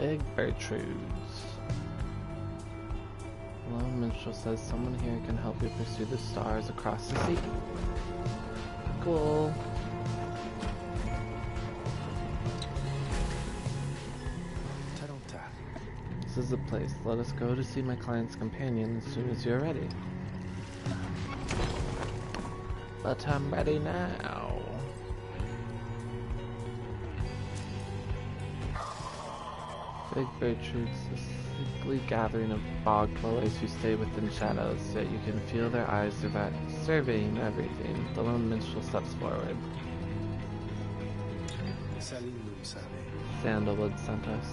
Big Bertrudes. The lone minstrel says someone here can help you pursue the stars across the sea. Cool. This is the place. Let us go to see my client's companion as soon as you're ready. But I'm ready now. Big Bertrudes, a sickly gathering of bog dwellers who stay within shadows, yet you can feel their eyes surveying everything. The lone minstrel steps forward. Sandalwood sent us.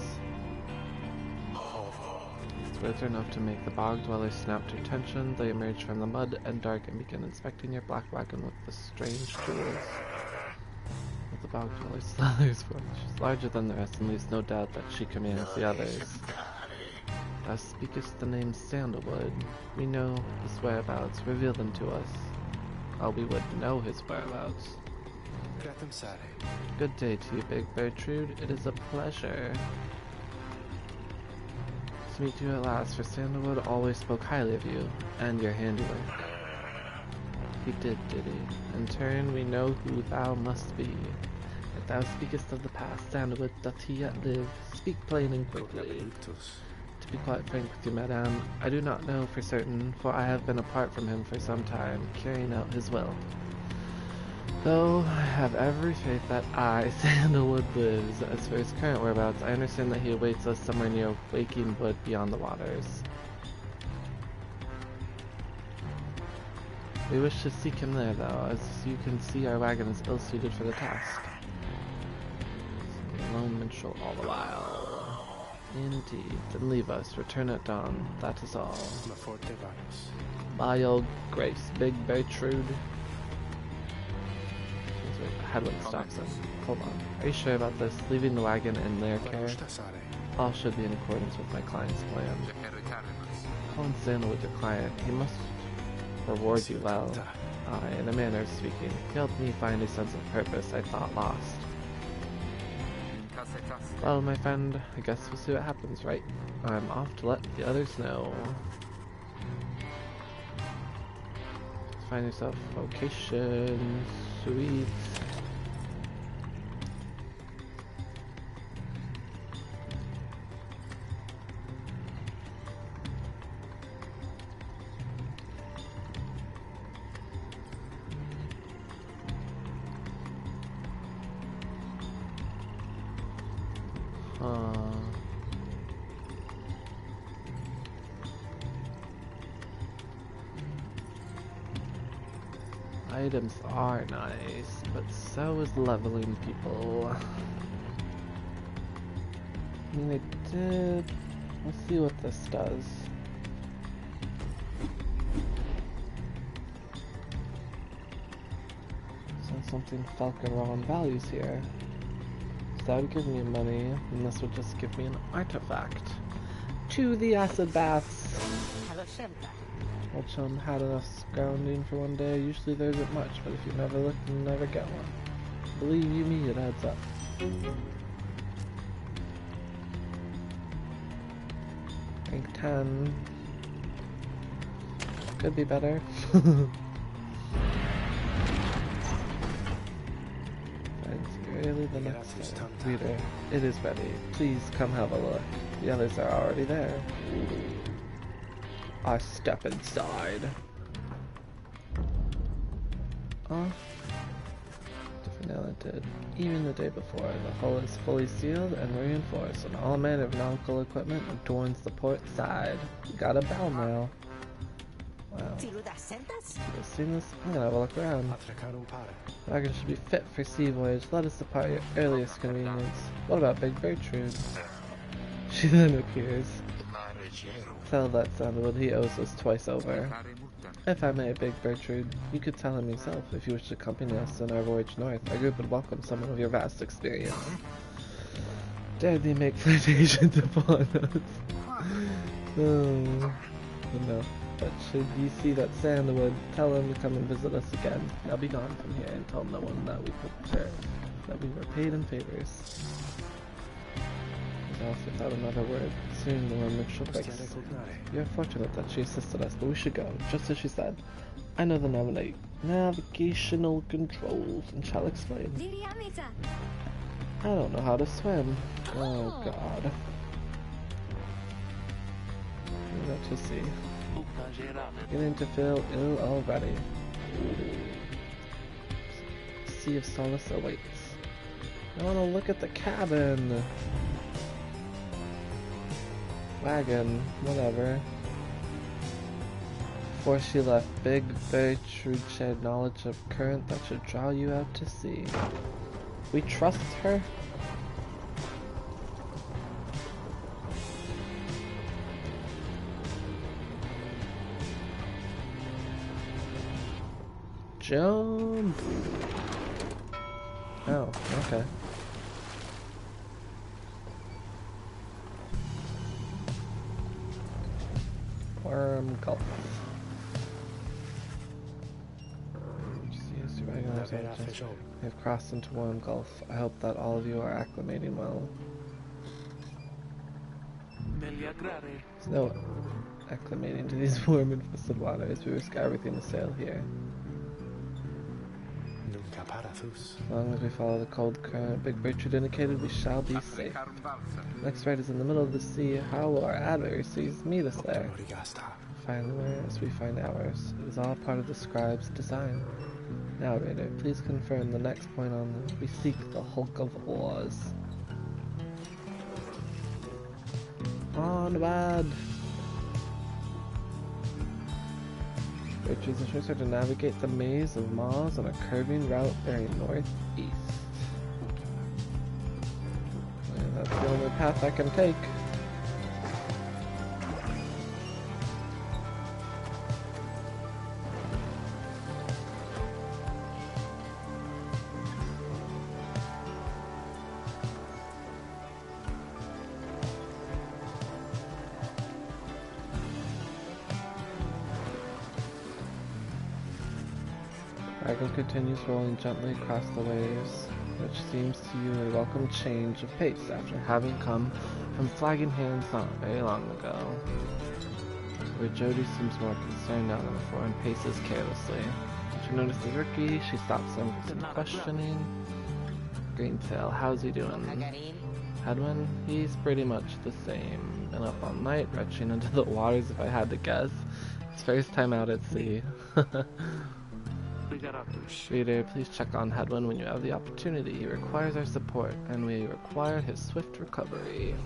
Its words are enough to make the bog dwellers snap to attention. They emerge from the mud and dark and begin inspecting your black wagon with the strange jewels. But the bog dweller's slaughter's forge is larger than the rest and leaves no doubt that she commands the others. Thou speakest the name Sandalwood. We know his whereabouts. Reveal them to us. Oh, we would know his whereabouts. Good day to you, Big Bertrude. It is a pleasure to meet you at last, for Sandalwood always spoke highly of you and your handiwork. He did he? In turn, we know who thou must be. If thou speakest of the past, Sandalwood, doth he yet live? Speak plain and quickly. To be quite frank with you, madame, I do not know for certain, for I have been apart from him for some time, carrying out his will. Though I have every faith that I, Sandalwood, lives. As for his current whereabouts, I understand that he awaits us somewhere near Waking Wood beyond the waters. We wish to seek him there, though. As you can see, our wagon is ill-suited for the task. So, lone minstrel all the while. Indeed. Then leave us. Return at dawn. That is all. By your grace, Big Bertrude. Headwind stops him. Hold on. Are you sure about this? Leaving the wagon in their care? All should be in accordance with my client's plan. Colin Sandalwood, your client. He must reward you well. Aye, in a manner of speaking. He helped me find a sense of purpose I thought lost. Well, my friend, I guess we'll see what happens, right? I'm off to let the others know. Find yourself a location. Sweet. Items are nice, but so is leveling people. I mean, they did. Let's see what this does. So something Falcon Raw values here. So that would give me money, and this would just give me an artifact. To the acid baths! Which had enough grounding for one day. Usually there isn't much, but if you never look, you never get one. Believe you me, it adds up. Rank 10. Could be better. Really the next time. Reader, it is ready. Please come have a look. The others are already there. I step inside. Oh. Different now it did. Even the day before, the hull is fully sealed and reinforced, and all manner of nautical equipment adorns the port side. We got a bell now. Wow. You've seen this? I'm gonna have a look around. The wagon should be fit for sea voyage. Let us depart at your earliest convenience. What about Big Bertrude? She then appears. Tell that Sandalwood he owes us twice over. If I may, Big Bertrude, you could tell him yourself if you wish to accompany us on our voyage north. Our group would welcome someone of your vast experience. Dare thee make flirtations upon us? Oh, no. But should you see that Sandalwood, tell him to come and visit us again. Now be gone from here and tell no one that we were paid in favors. else without another word. Soon the worm would show face. We are fortunate that she assisted us, but we should go, just as she said. I know the navigational controls and shall explain. I don't know how to swim. Oh god. What to see. Beginning to feel ill already. Sea of solace awaits. I want to look at the cabin. Wagon, whatever. Before she left, Big Bertrude shared knowledge of current that should draw you out to sea. We trust her? Jump! Oh, okay. Worm Gulf. We have crossed into Worm Gulf. I hope that all of you are acclimating well. There's no acclimating to these worm-infested waters. We risk everything to sail here. As long as we follow the cold current Big Bertrude indicated, we shall be safe. Next rite is in the middle of the sea. How will our adversaries meet us there? Find theirs, we find ours. It is all part of the scribe's design. Now, Raider, please confirm the next point on the... We seek the Hulk of Oars. Onward! Bertrude's instructions are to navigate the maze of Mars on a curving route bearing northeast. And that's the only path I can take. Wagon continues rolling gently across the waves, which seems to you a welcome change of pace after having come from flagging hands not very long ago. Where Jody seems more concerned now than before and paces carelessly. She notices Ricky, she stops him for some questioning. Greentail, how's he doing? Hedwin, he's pretty much the same. Been up all night, retching into the waters if I had to guess. His first time out at sea. Reader, please check on Hedwin when you have the opportunity. He requires our support, and we require his swift recovery.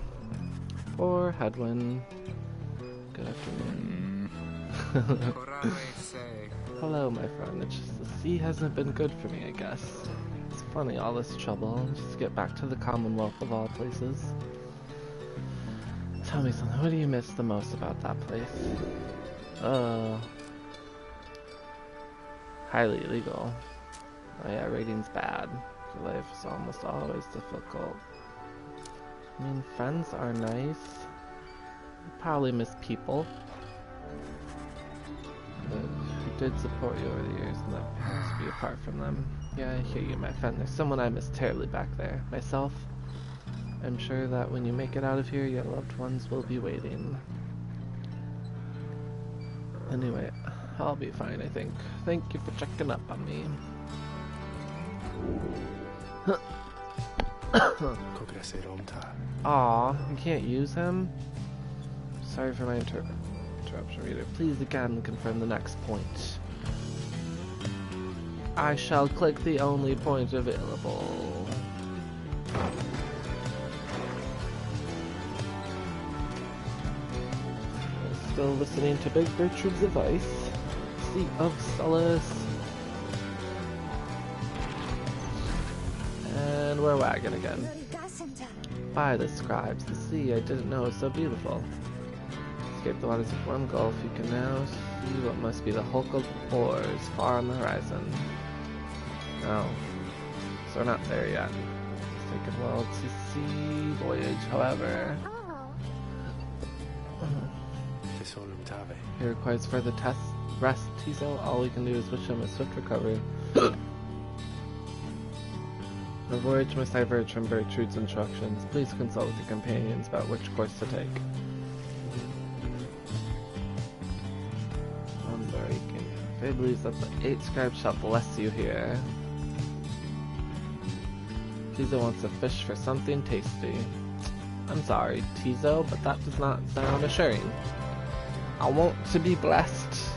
Poor Hedwin. Good afternoon. Hello, my friend. It's just the sea hasn't been good for me, I guess. It's funny, all this trouble, just to get back to the Commonwealth of all places. Tell me something, what do you miss the most about that place? Highly illegal. Oh yeah, rating's bad. Your life is almost always difficult. I mean, friends are nice. You probably miss people. But who did support you over the years and that perhaps be apart from them. Yeah, I hear you, my friend. There's someone I miss terribly back there. Myself. I'm sure that when you make it out of here, your loved ones will be waiting. Anyway, I'll be fine, I think. Thank you for checking up on me. Aw, you can't use him? Sorry for my interruption, reader. Please again confirm the next point. I shall click the only point available. Still listening to Big Bertrude's advice. Sea of Solace. And we're wagon again. By the scribes, the sea I didn't know was so beautiful. Escape the waters of Worm Gulf, you can now see what must be the Hulk of Oars far on the horizon. Oh, so we're not there yet. It's taken well to sea voyage, however. He requires further rest, Tizo. All we can do is wish him a swift recovery. A voyage must diverge from Bertrude's instructions. Please consult with your companions about which course to take. Faye believes that the 8 scribes shall bless you here. Tizo wants to fish for something tasty. I'm sorry, Tizo, but that does not sound assuring. I want to be blessed.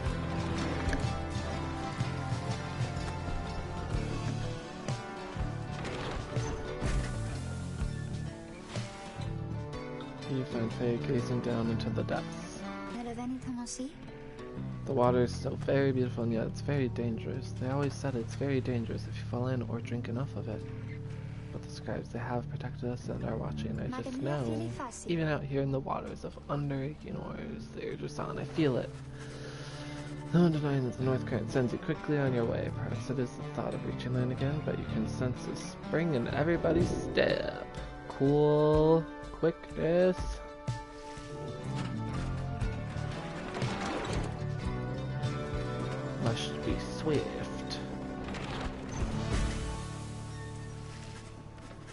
You find Faye gazing down into the depths. The water is still very beautiful, and yet it's very dangerous. They always said it's very dangerous if you fall in or drink enough of it. But the scribes, they have protected us and are watching. I just know, even out here in the waters of under-aching waters, they're just on. I feel it. No one denying that the north current sends you quickly on your way. Perhaps it is the thought of reaching land again, but you can sense the spring in everybody's step. Cool. Quickness. Must be swift.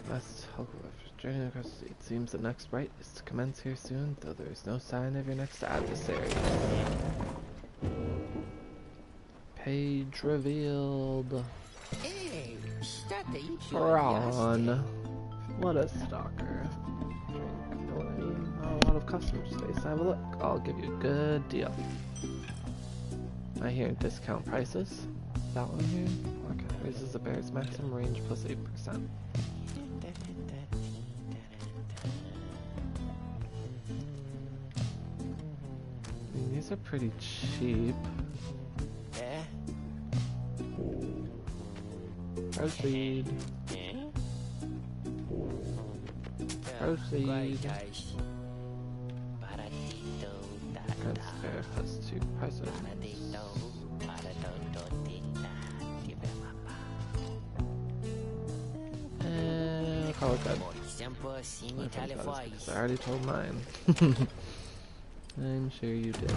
Best however, journey across the sea. It seems the next rite is to commence here soon, though there is no sign of your next adversary. Page revealed. Hey, Ron. What a stalker. Drink, know what I mean? Not a lot of customer space. Have a look. I'll give you a good deal. I hear discount prices. That one here? Okay. Raises the bear's maximum range plus 8%. I mean, these are pretty cheap. Proceed. Proceed. Transfer has 2 prices. I'll call it good. I already told mine. I'm sure you did.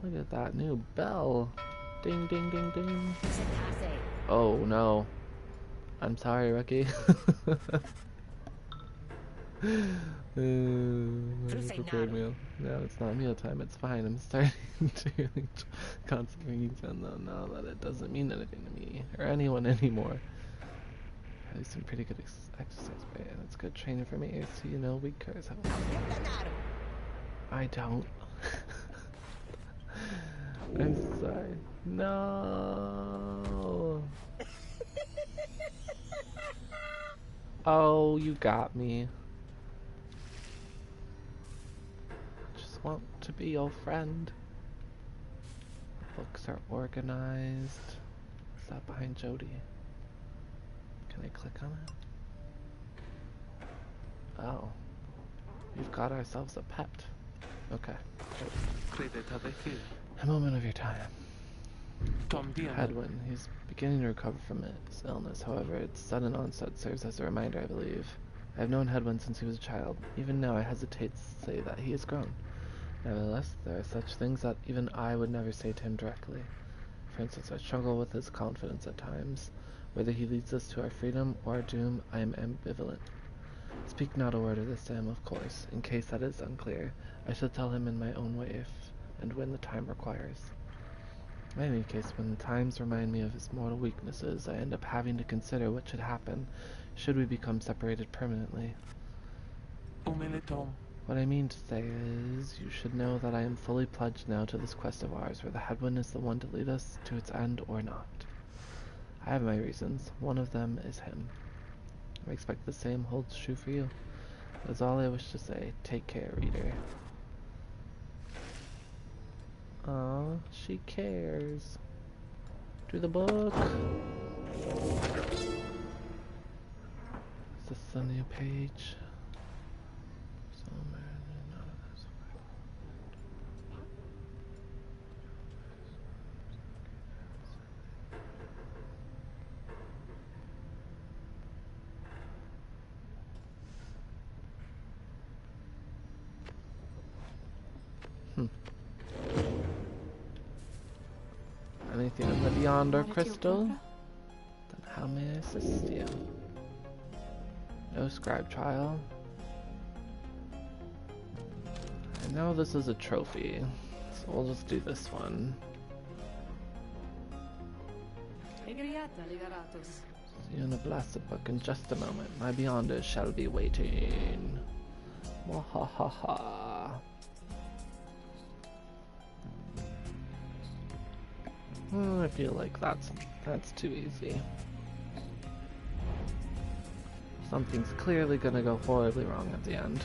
Look at that new bell. Ding, ding, ding, ding. Oh no. I'm sorry, Rookie. Prepared meal. No, it's not meal time. It's fine. I'm starting to really concentrate on them now that it doesn't mean anything to me or anyone anymore. Probably some pretty good exercise, right? And it's good training for me. So you know, weak cars have. I don't. I'm sorry. No. Oh, you got me. Just want to be your friend. The books are organized. Is that behind Jody? Can I click on it? Oh. We've got ourselves a pet. Okay. A moment of your time. Hedwin. He's beginning to recover from his illness. However, its sudden onset serves as a reminder, I believe. I have known Hedwin since he was a child. Even now, I hesitate to say that he has grown. Nevertheless, there are such things that even I would never say to him directly. For instance, I struggle with his confidence at times. Whether he leads us to our freedom or our doom, I am ambivalent. Speak not a word of this to him, of course. In case that is unclear, I shall tell him in my own way if and when the time requires. In any case, when times remind me of his mortal weaknesses, I end up having to consider what should happen should we become separated permanently. What I mean to say is, you should know that I am fully pledged now to this quest of ours, whether Hedwin is the one to lead us to its end or not. I have my reasons. One of them is him. I expect the same holds true for you. That's all I wish to say. Take care, reader. Aw, she cares. To the book. Is this the new page? Anything in the Beyond or Crystal? How may I assist you? No scribe trial. I know this is a trophy, so we'll just do this one. See you in a blasted book in just a moment. My beyonders shall be waiting. Wahahaha. I feel like that's too easy. Something's clearly gonna go horribly wrong at the end.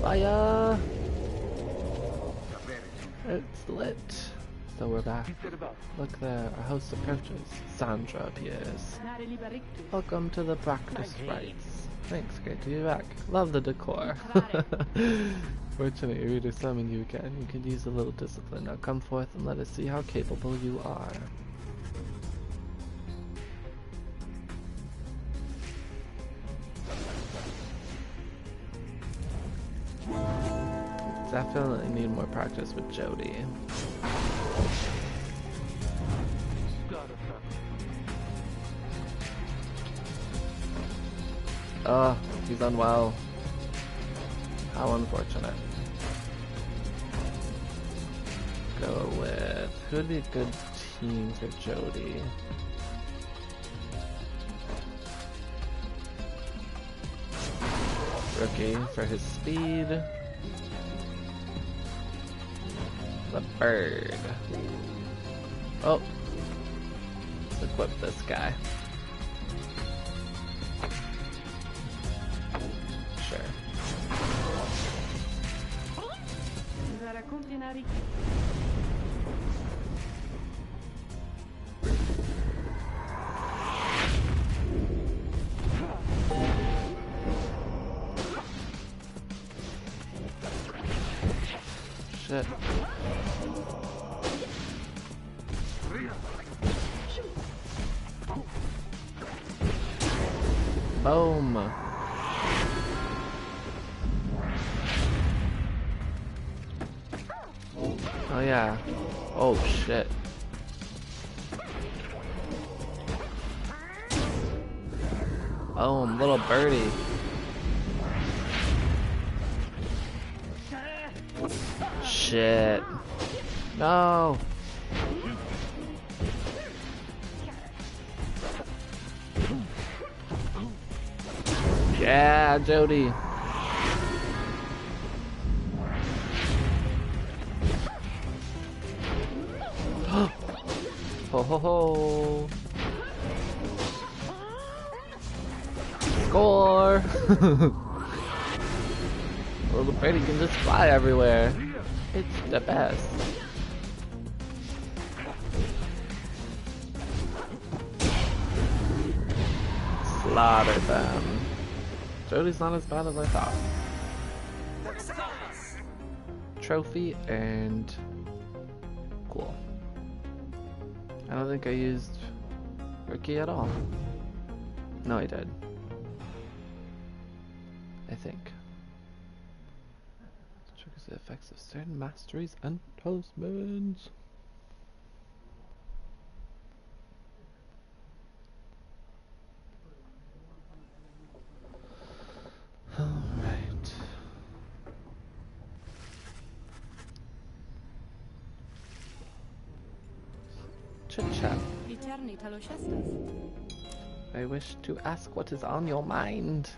Fire! It's lit. So we're back. Look there, our host approaches. Sandra appears. Welcome to the practice rites. Thanks, great to be back. Love the decor. Fortunately, your reader summoned you again. You could use a little discipline. Now come forth and let us see how capable you are. Definitely need more practice with Jody. Oh, he's unwell. How unfortunate. Go with... who would be a good team for Jody? Rookie for his speed. The bird. Oh. Let's equip this guy. Sure. Shit. Boom. Oh yeah. Oh shit. Boom, little birdie. Shit. No. Yeah, Jody. Ho ho ho. Score. Little birdie can just fly everywhere. It's the best. Slaughter them. Jody's not as bad as I thought. Trophy and cool. I don't think I used Rookie at all. No, I did. I think. Triggers the effects of certain masteries and talismans. Alright. Chit-chat. I wish to ask what is on your mind.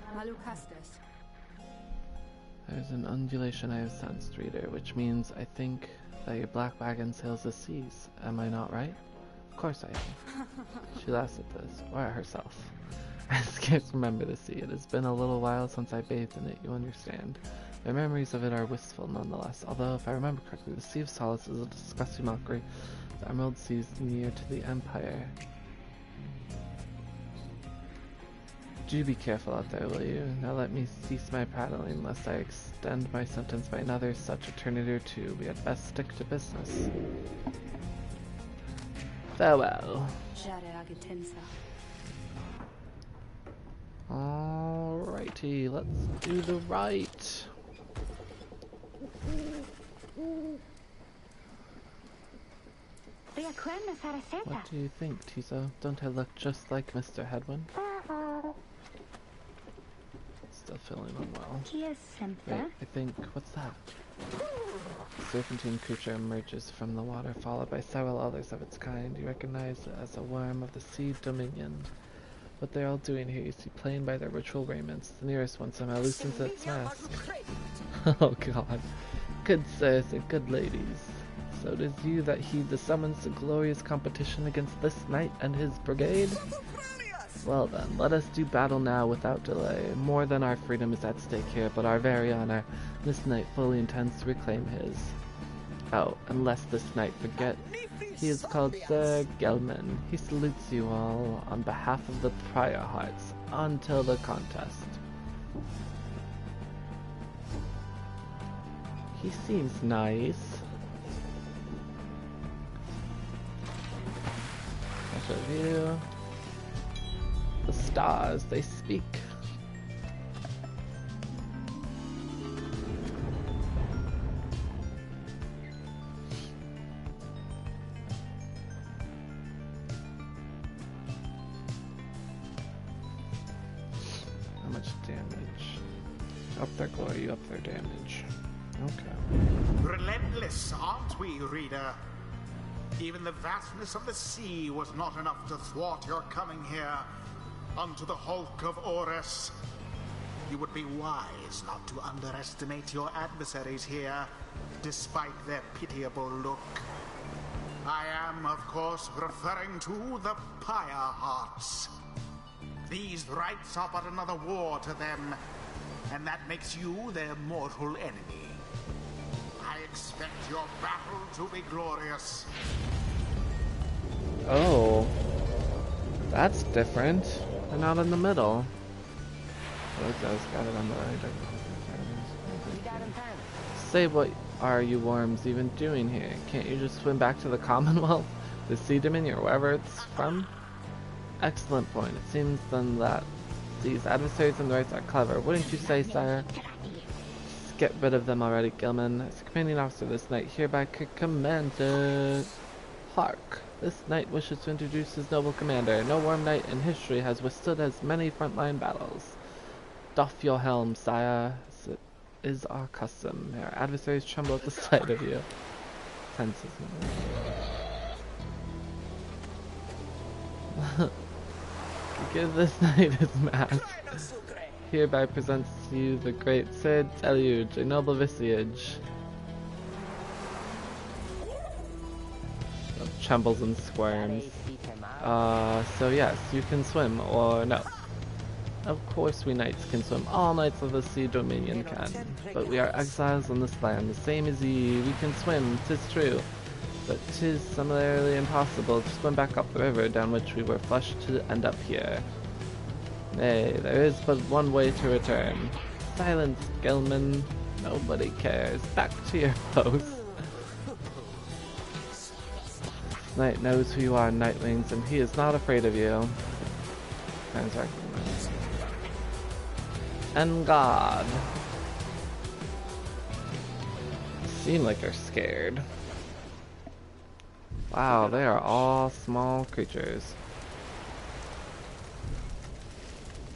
There's an undulation I have sensed, reader, which means I think that your black wagon sails the seas. Am I not right? Of course I am. She laughs at this, or at herself. I scarce remember the sea. It has been a little while since I bathed in it, you understand. My memories of it are wistful nonetheless, although if I remember correctly, the Sea of Solace is a disgusting mockery. The Emerald Sea is near to the Empire. Do be careful out there, will you? Now let me cease my prattling, lest I extend my sentence by another such eternity or two. We had best stick to business. Farewell. Alrighty, let's do the rite. What do you think, Tizo? Don't I look just like Mr. Headwind? Still feeling unwell. Wait, I think... what's that? A serpentine creature emerges from the water, followed by several others of its kind. You recognize it as a worm of the Sea Dominion. What they're all doing here, you see plain by their ritual raiments. The nearest one somehow loosens its mask. Oh god. Good sirs and good ladies. So it is you that heed the summons to glorious competition against this knight and his brigade? Well then, let us do battle now without delay. More than our freedom is at stake here, but our very honor. This knight fully intends to reclaim his. Oh, unless this knight forget, he is called Sir Gelman. He salutes you all on behalf of the Pyre hearts until the contest. He seems nice. Special view. The stars, they speak. How much damage? Up their glory, up their damage. Okay. Relentless, aren't we, reader? Even the vastness of the sea was not enough to thwart your coming here. Unto the hulk of Orus. You would be wise not to underestimate your adversaries here, despite their pitiable look. I am, of course, referring to the Pyre hearts. These rites are but another war to them, and that makes you their mortal enemy. I expect your battle to be glorious. Oh. That's different. They're not in the middle. Those guys got it on the right. Say, what are you worms even doing here? Can't you just swim back to the Commonwealth? The Sea Dominion, or wherever it's from? Excellent point. It seems then that these adversaries and the Rites are clever. Wouldn't you say, sire? Just get rid of them already, Gilman. As commanding officer this knight hereby command it. Hark. This knight wishes to introduce his noble commander. No worm knight in history has withstood as many frontline battles. Doff your helm, sire, as it is our custom. Our adversaries tremble at the sight of you. Tenses. Give this knight his mask. Hereby presents to you the great Sir Deluge, a noble visage. Trembles and squirms. So yes, you can swim, or no. Of course we knights can swim. All knights of the Sea Dominion can. But we are exiles on this land, the same as ye. We can swim, 'tis true. But 'tis similarly impossible to swim back up the river down which we were flushed to end up here. Nay, there is but one way to return. Silence, Gelman. Nobody cares. Back to your post. Knight knows who you are, Nightlings, and he is not afraid of you. And God. Seem like they're scared. Wow, they are all small creatures.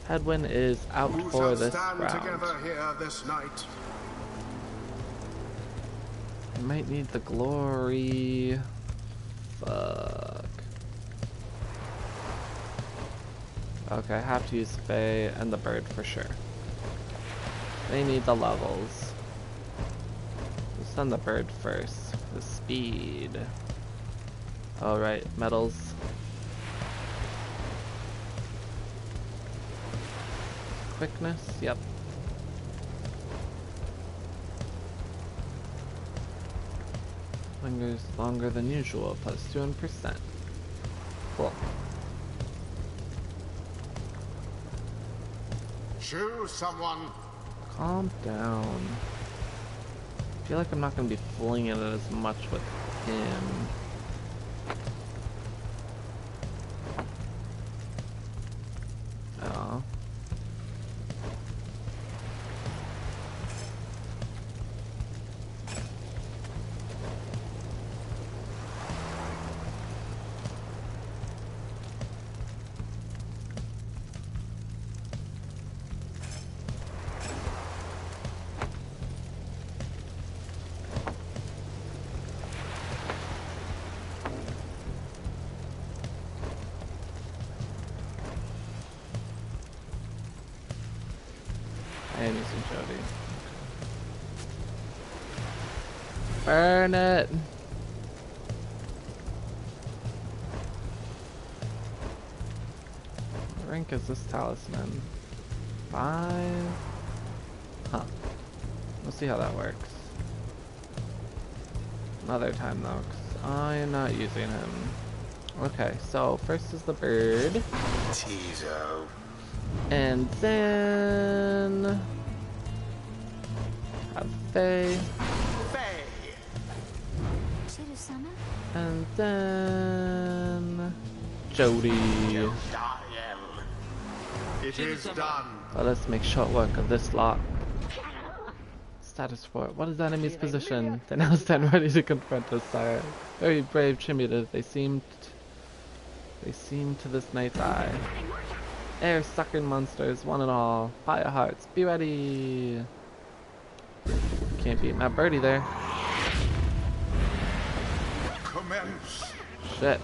Headwind is out for this round. This night? I might need the glory. Fuck. Okay, I have to use Faye and the bird for sure. They need the levels. We'll send the bird first. The speed. Alright, metals. Quickness, yep. Lingers longer than usual, plus 200%. Cool. Choose someone. Calm down. I feel like I'm not going to be flinging it as much with him. Oh. am using Jody. Burn it! What rank is this talisman? 5? Huh. We'll see how that works. Another time though, 'cause I am not using him. Okay, so first is the bird. Tizo. And then... have Faye. Faye. And then... Jody. It is done. Let us make short work of this lot. Status report. What is the enemy's position? They now stand ready to confront us, sire. Very brave, primitive. They seem to this night's eye. Air-sucking monsters, one and all. Fire hearts, be ready. Can't beat my birdie there. Commence. Shit.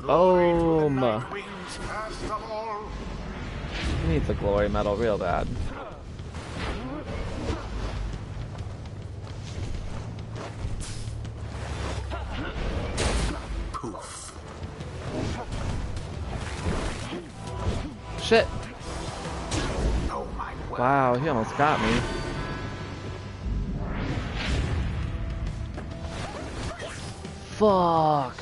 Boom. Wings first of all. He needs a glory medal real bad. Poof. Shit. Oh my word. Wow, he almost got me. Fuck.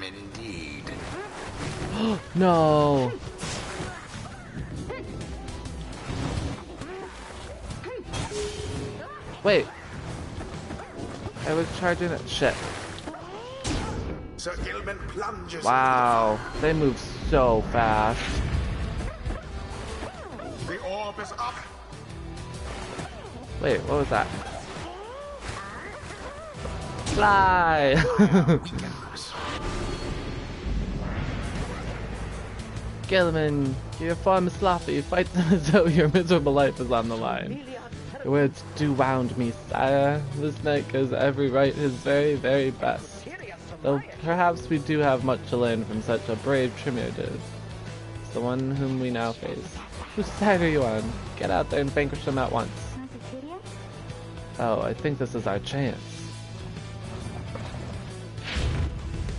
Indeed. No. Wait. I was charging it. Shit. Sir Gilman plunges. Wow. They move so fast. The orb is up. Wait, what was that? Fly! Gilman, your form is sloppy. Fight them as though your miserable life is on the line. Your words do wound me, sire. This knight goes every right his very, very best. Though perhaps we do have much to learn from such a brave Trimirdid. It's the one whom we now face. Whose side are you on? Get out there and vanquish them at once. Oh, I think this is our chance.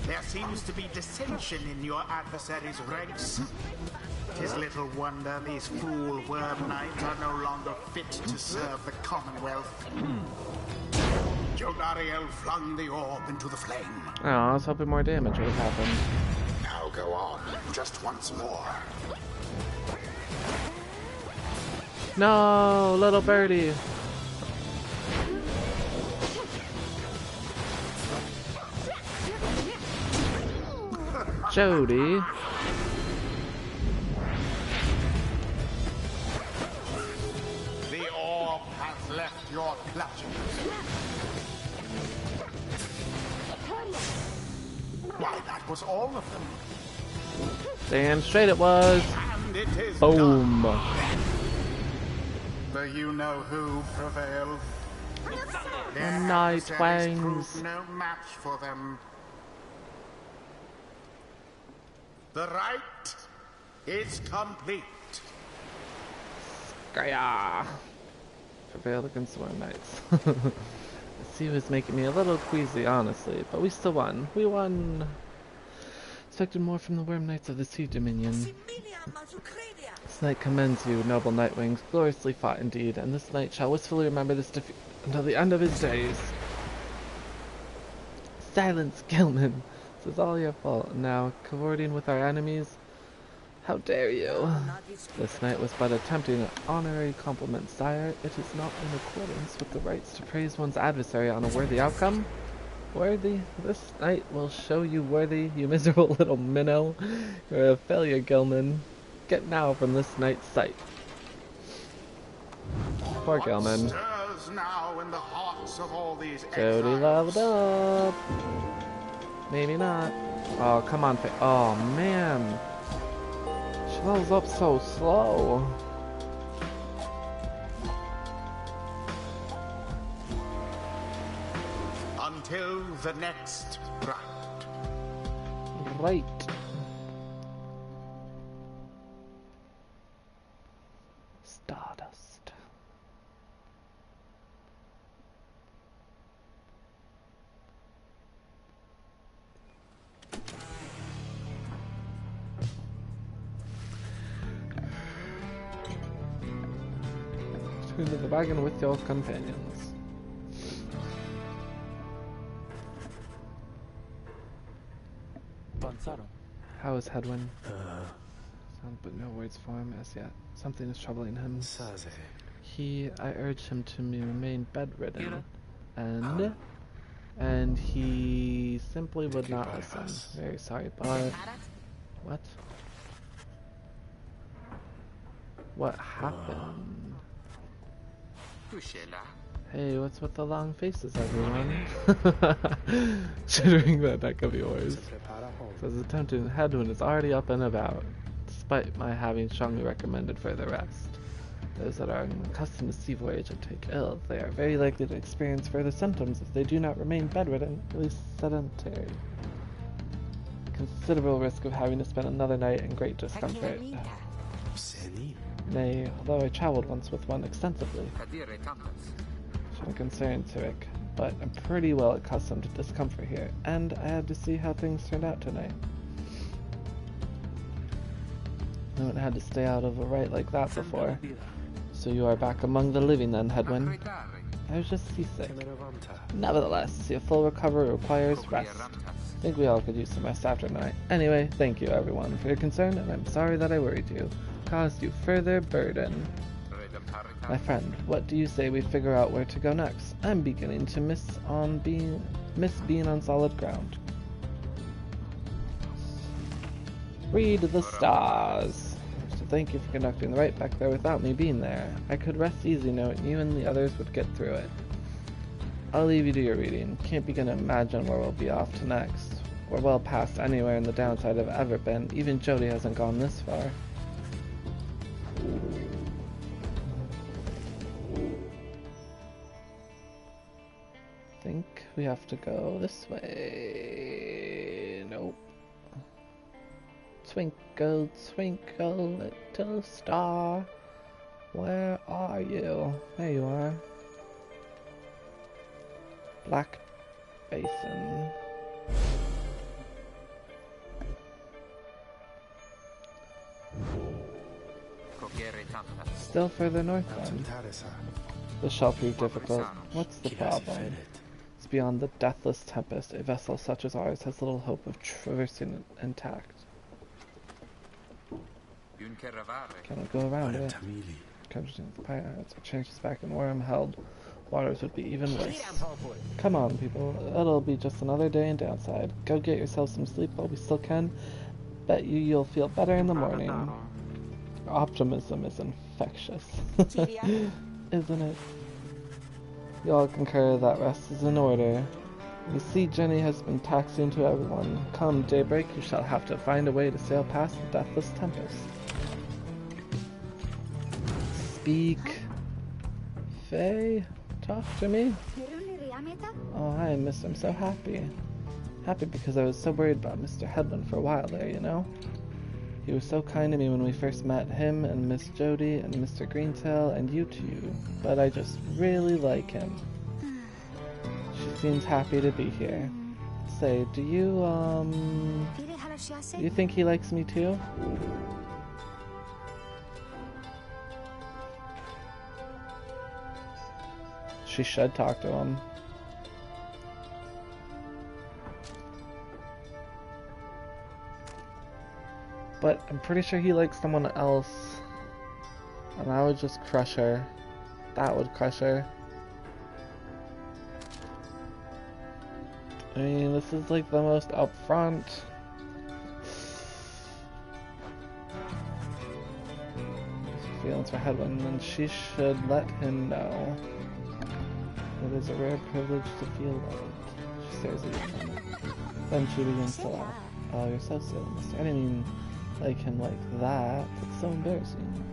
There seems to be dissension in your adversary's ranks. 'Tis little wonder these fool worm knights are no longer fit to serve the Commonwealth. Jodariel flung the orb into the flame. Oh, I was hoping more damage would have happened. Now go on, just once more. No, little birdie. Jody. The orb has left your clutches. Why, that was all of them. Damn straight it was. And it is Boom. done. The you-know-who prevail. Their night adversaries wings. prove no match for them. The Rite is complete. Gaya. Prevailed against the Worm Knights. The sea was making me a little queasy, honestly, but we still won. We won. Expected more from the Worm Knights of the Sea Dominion. This night commends you, noble Nightwings. Gloriously fought indeed, and this knight shall wistfully remember this defeat until the end of his days. Silence, Gilman! This is all your fault. Now, cavorting with our enemies? How dare you? This knight was but attempting an honorary compliment, sire. It is not in accordance with the rights to praise one's adversary on a worthy outcome. Worthy? This knight will show you worthy, you miserable little minnow. You're a failure, Gilman. Get now from this knight's sight. Poor Gilman. Stirs now in the hearts of all these Jody exiles. leveled up. Maybe not. Oh, come on. Oh, man. She levels up so slow. Until the next Rite. Rite. Stardust. Into the wagon with your companions. How is Hedwin? Sound but no words for him as yet. Something is troubling him. I urged him to remain bedridden, and he simply would not listen. Very sorry, but what? What happened? Hey, what's with the long faces, everyone? Shivering that neck of yours. Says the tempting Hedwin is already up and about, despite my having strongly recommended further rest. Those that are accustomed to sea voyage and take ill, they are very likely to experience further symptoms if they do not remain bedridden, at least sedentary. Considerable risk of having to spend another night in great discomfort. Nay, although I traveled once with one extensively. I'm concerned, Tarek, but I'm pretty well accustomed to discomfort here, and I had to see how things turned out tonight. No one had to stay out of a rite like that before. So you are back among the living then, Hedwin? I was just seasick. Nevertheless, your full recovery requires rest. I think we all could use some rest after tonight. Anyway, thank you everyone for your concern, and I'm sorry that I worried you. Caused you further burden. My friend, what do you say we figure out where to go next? I'm beginning to miss being on solid ground. Read the stars. So thank you for conducting the rite back there without me being there. I could rest easy knowing you and the others would get through it. I'll leave you to your reading. Can't begin to imagine where we'll be off to next. We're well past anywhere in the downside I've ever been. Even Jody hasn't gone this far. I think we have to go this way. Nope. Twinkle, twinkle, little star, where are you? There you are. Black Basin. Still further north then. This shall prove difficult. What's the problem? It's beyond the deathless tempest. A vessel such as ours has little hope of traversing it intact. Can we go around it? Countries with pirates or changes back in worm-held waters would be even worse. Come on, people. It'll be just another day in downside. Go get yourself some sleep while we still can. Bet you'll feel better in the morning. Optimism is infectious. Isn't it? You all concur that rest is in order. The sea journey has been taxing to everyone. Come daybreak, you shall have to find a way to sail past the deathless tempest. Speak. Faye, talk to me. Oh, hi, miss. I'm so happy. Happy because I was so worried about Mr. Hedlund for a while there, you know? He was so kind to me when we first met, him and Miss Jody and Mr. Greentail and you two, but I just really like him. She seems happy to be here. Say, do you think he likes me too? She should talk to him. But I'm pretty sure he likes someone else. And I would just crush her. That would crush her. I mean, this is like the most upfront. Feelings for Hedwin, and she should let him know. It is a rare privilege to feel loved. She stares at him. Then she begins to laugh. Oh, you're so silly, mister. I didn't mean like him like that. It's so embarrassing.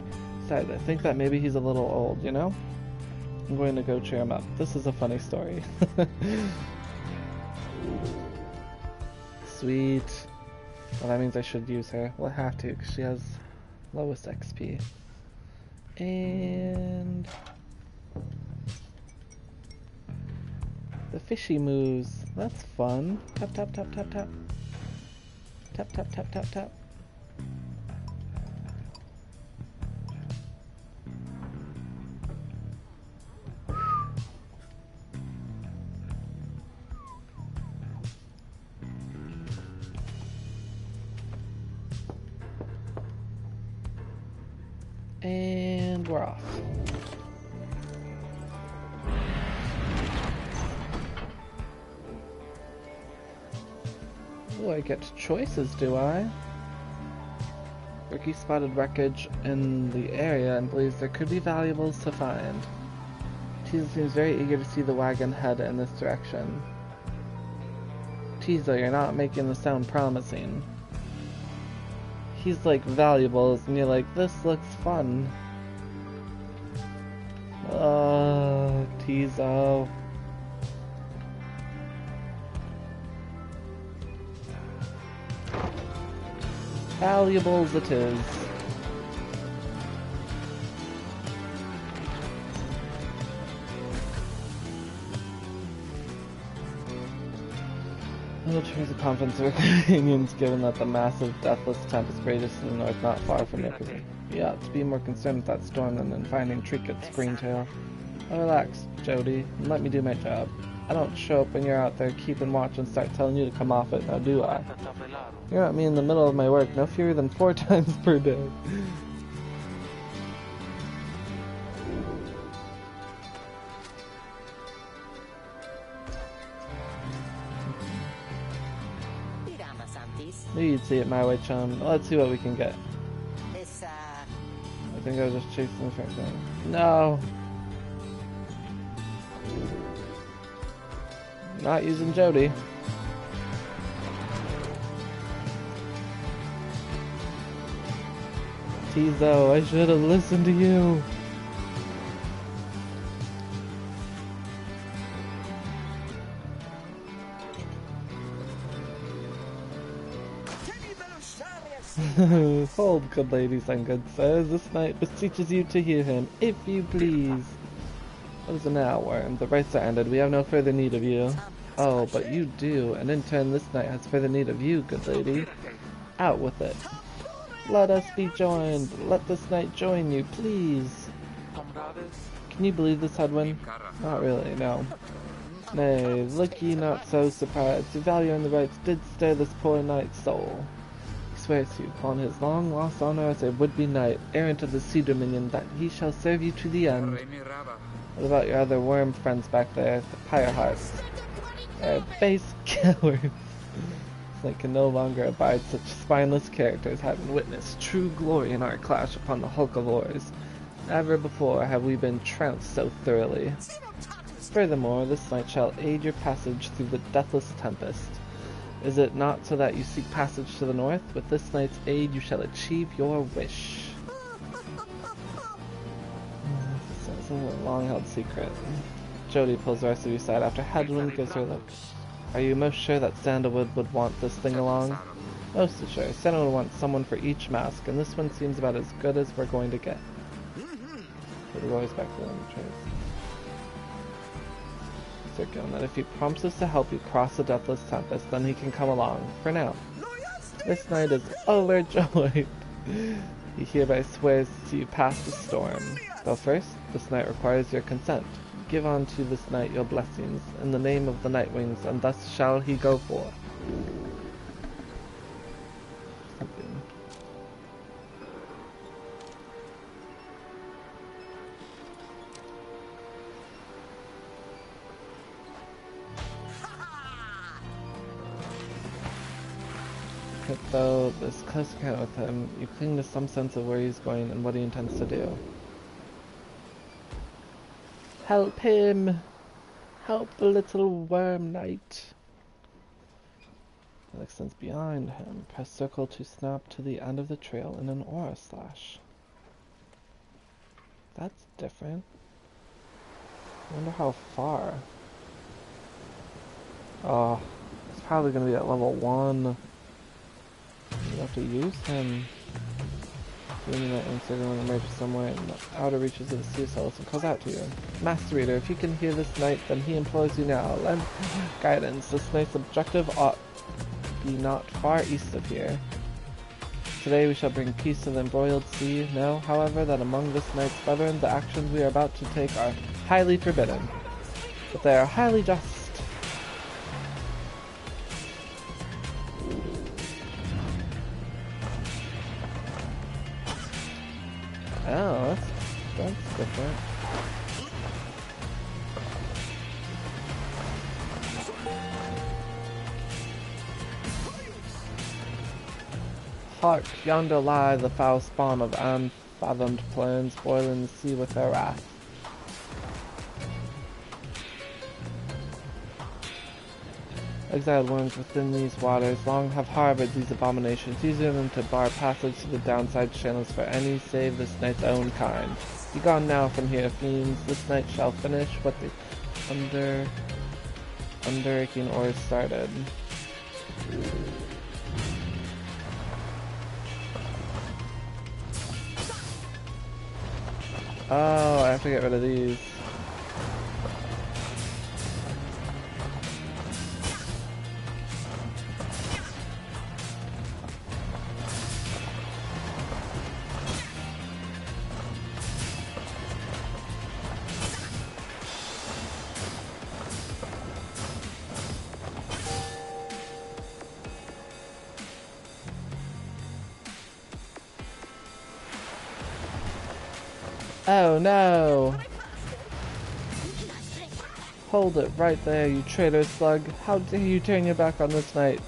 Besides, I think that maybe he's a little old, you know? I'm going to go cheer him up. This is a funny story. Sweet. Well, that means I should use her. We'll have to, because she has lowest XP. And the fishy moves. That's fun. Tap, tap, tap, tap, tap. Tap, tap, tap, tap, tap. And we're off. Oh, I get choices, do I? Ricky spotted wreckage in the area and believes there could be valuables to find. Tizo seems very eager to see the wagon head in this direction. Tizo, you're not making the sound promising. He's like valuables, and you're like, this looks fun. Tizo. Valuables it is. Little cheers of confidence with the Unions, given that the massive deathless tempest rages in the north not far from it. Yeah, to be more concerned with that storm than in finding Trinket's Greentail. Now relax, Jody, and let me do my job. I don't show up when you're out there keeping watch and start telling you to come off it, now do I? You're at me in the middle of my work no fewer than 4 times per day. Maybe you'd see it my way, chum. Let's see what we can get. I think I was just chasing the first thing. No! Not using Jody. Tizo, I should have listened to you. Hold, good ladies and good sirs, this knight beseeches you to hear him, if you please. What is it now, Worm? The rites are ended, we have no further need of you. Oh, but you do, and in turn this knight has further need of you, good lady. Out with it. Let us be joined. Let this knight join you, please. Can you believe this, Hedwin? Not really, no. Nay, look ye not so surprised. Your value in the rites did stir this poor knight's soul. He swears to you, upon his long-lost honor as a would-be knight, errant of the Sea Dominion, that he shall serve you to the end. What about your other worm friends back there, the Pyre hearts? They're base cowards. They can no longer abide such spineless characters, having witnessed true glory in our clash upon the hulk of oars. Never before have we been trounced so thoroughly. Furthermore, this night shall aid your passage through the deathless tempest. Is it not so that you seek passage to the north? With this night's aid you shall achieve your wish. It's a long-held secret. Jody pulls the rest of you aside after Hedwin gives her a look. Are you most sure that Sandalwood would want this thing along? Most sure. Sandalwood wants someone for each mask, and this one seems about as good as we're going to get. Put the boys back to the trays. Circle, that if he promises to help you cross the Deathless Tempest, then he can come along. For now. This knight is overjoyed. He hereby swears to see you past the storm. Though first, this knight requires your consent. Give unto this knight your blessings, in the name of the Nightwings, and thus shall he go forth. Though this close encounter with him, you cling to some sense of where he's going and what he intends to do. Help him! Help the little worm knight! It extends behind him. Press circle to snap to the end of the trail in an aura slash. That's different. I wonder how far. Oh, it's probably going to be at level 1. You have to use him. Doing that and signal emerges somewhere in the outer reaches of the sea cells and calls out to you. Master Reader, if you can hear this knight, then he implores you now. Lend guidance. This knight's objective ought be not far east of here. Today we shall bring peace to the embroiled sea. Know, however, that among this knight's brethren, the actions we are about to take are highly forbidden. But they are highly just. Oh, that's different. Hark, yonder lie the foul spawn of unfathomed plans, boiling the sea with their wrath. Exiled worms within these waters long have harbored these abominations, using them to bar passage to the downside channels for any save this knight's own kind. Be gone now from here, fiends. This night shall finish what the underaking oars started. Oh, I have to get rid of these. Oh no! Hold it right there, you traitor slug. How dare you turn your back on this knight?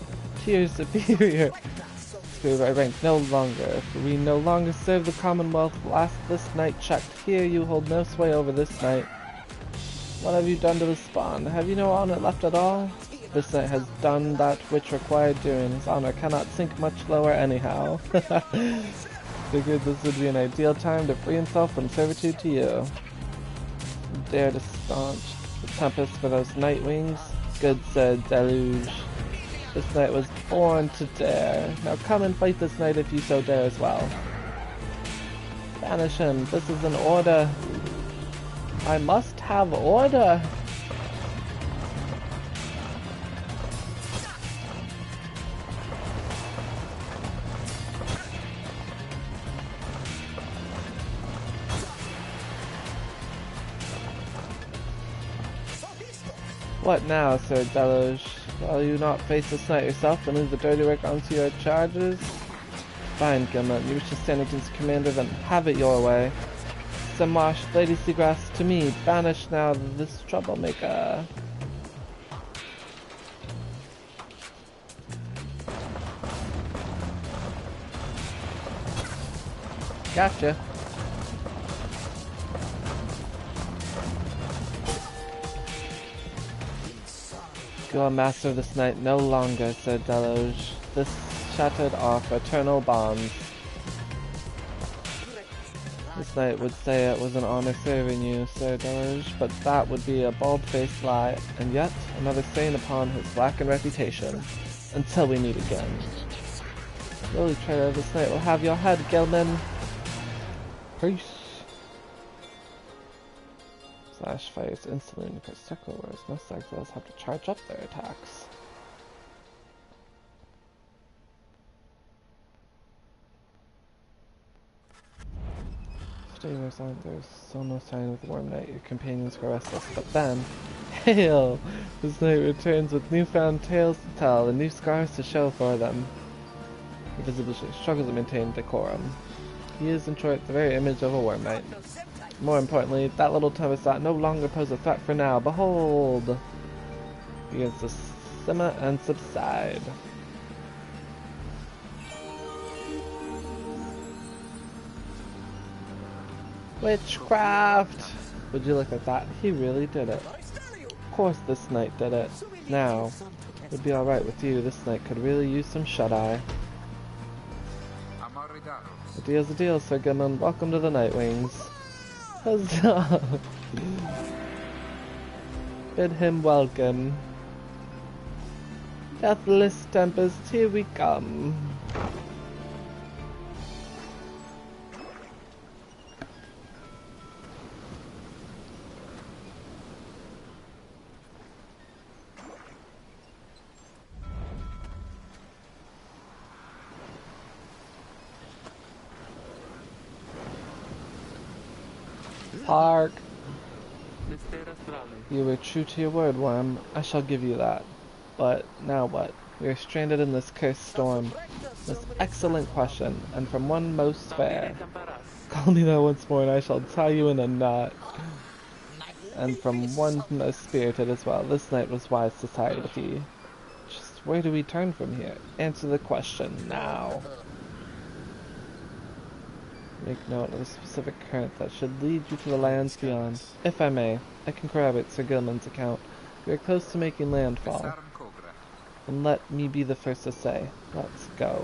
Here, superior. Superior rank no longer. For we no longer serve the Commonwealth. Last this knight checked. Here you hold no sway over this knight. What have you done to the spawn? Have you no honor left at all? This knight has done that which required doing. His honor cannot sink much lower anyhow. Figured this would be an ideal time to free himself from servitude to you. Dare to staunch the tempest for those night wings? Good said Deluge. This knight was born to dare. Now come and fight this knight if you so dare as well. Banish him. This is an order. I must have order. What now, Sir Deluge? Will you not face this knight yourself and leave the dirty work onto your charges? Fine, Gilman. You wish to stand against the commander, then have it your way. Samwash, Lady Seagrass, to me. Banish now this troublemaker. Gotcha. You are master of this night no longer, Sir Deluge. This shattered off eternal bonds. This knight would say it was an honor serving you, Sir Deluge, but that would be a bald-faced lie, and yet another stain upon his blackened reputation. Until we meet again. Lily traitor, this knight will have your head, Gilman. Peace. Slash fires instantly in per circle, whereas most exiles have to charge up their attacks. Stay there, there's still no sign of the Worm Knight. Your companions grow restless, but then, hail! This knight returns with newfound tales to tell and new scars to show for them. He visibly struggles to maintain decorum. He is, in short, the very image of a Worm Knight. More importantly, that little tempest no longer pose a threat for now. Behold! Begins to simmer and subside. Witchcraft! Would you look at that? He really did it. Of course this knight did it. Now, it would be alright with you. This knight could really use some shut-eye. A deal's a deal, Sir Gilman. Welcome to the Nightwings. Huzzah! Bid him welcome. Deathless Tempest, here we come. Park. You were true to your word, Worm. I shall give you that. But now what? We are stranded in this cursed storm. This excellent question, and from one most fair. Call me that once more, and I shall tie you in a knot. And from one most spirited as well. This night was wise society. Just where do we turn from here? Answer the question now. Make note of a specific current that should lead you to the lands beyond. If I may, I can corroborate Sir Gilman's account. We are close to making landfall. And let me be the first to say, let's go.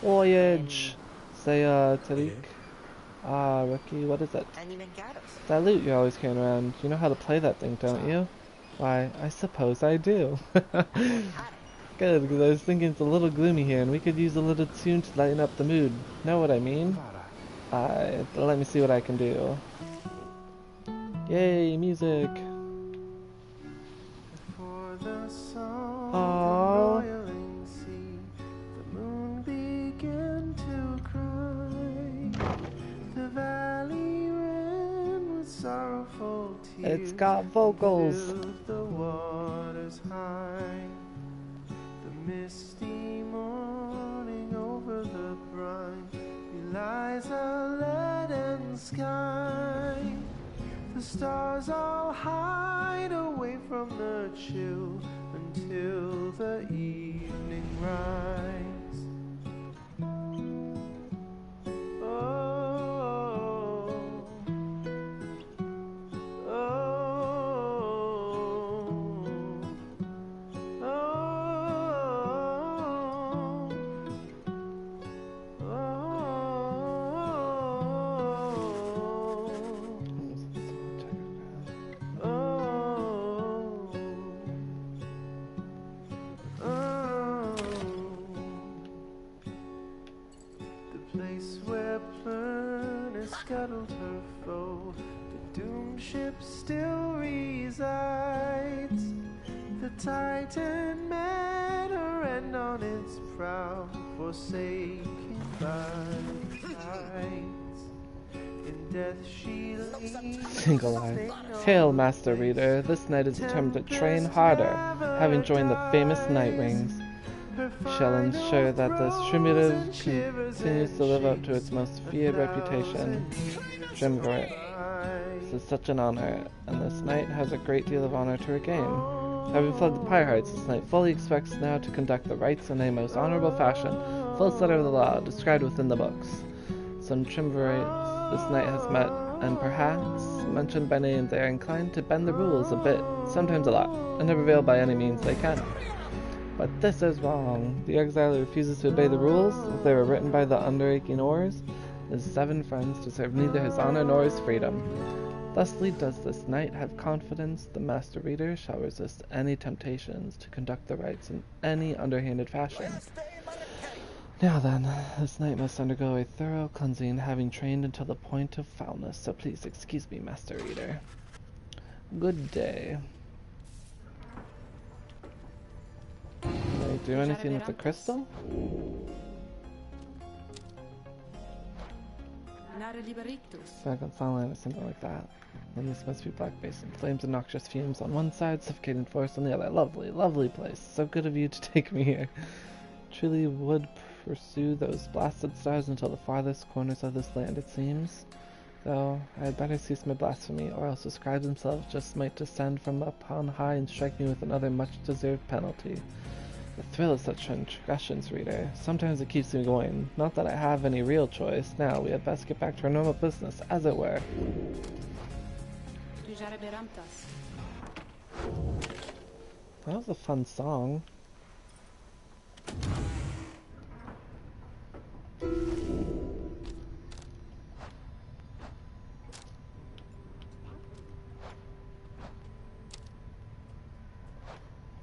Voyage! Say, Tariq. Rookie, what is it? That loot you're always carrying around. You know how to play that thing, don't you? Why, I suppose I do. Good, because I was thinking it's a little gloomy here, and we could use a little tune to lighten up the mood. Know what I mean? Let me see what I can do. Yay, music! Aww. It's got vocals. The water's high. The misty morning over the brine belies a leaden sky. The stars all hide away from the chill until the evening rise. Scuttled her foe, the doomed ship still resides. The Titan met her end on its prow, forsaken by the tides. In death she leaves. Single eye. Hail, Master Reader. This knight is determined to train harder, having joined the famous Night Wings. Shall ensure that this triumvirate continues to live up to its most feared reputation. Triumvirate. This is such an honor, and this knight has a great deal of honor to regain. Having fled the Pyre Heights, this knight fully expects now to conduct the rites in a most honorable fashion, full letter of the law, described within the books. Some triumvirates this knight has met, and perhaps, mentioned by name, they are inclined to bend the rules a bit, sometimes a lot, and to prevail by any means they can. But this is wrong. The exile who refuses to obey the rules, if they were written by the underaching oars, his 7 friends deserve neither his honor nor his freedom. Thusly does this knight have confidence the Master Reader shall resist any temptations to conduct the rites in any underhanded fashion. Now then, this knight must undergo a thorough cleansing, having trained until the point of foulness, so please excuse me, Master Reader. Good day. Can I do anything with the crystal? Back on Sunline or something like that. And this must be Black Basin. Flames and noxious fumes on one side, suffocating forest on the other. Lovely, lovely place. So good of you to take me here. Truly would pursue those blasted stars until the farthest corners of this land, it seems. Though, I had better cease my blasphemy, or else the scribes themselves just might descend from up on high and strike me with another much-deserved penalty. The thrill of such transgressions, Reader. Sometimes it keeps me going. Not that I have any real choice. Now, we had best get back to our normal business, as it were. That was a fun song.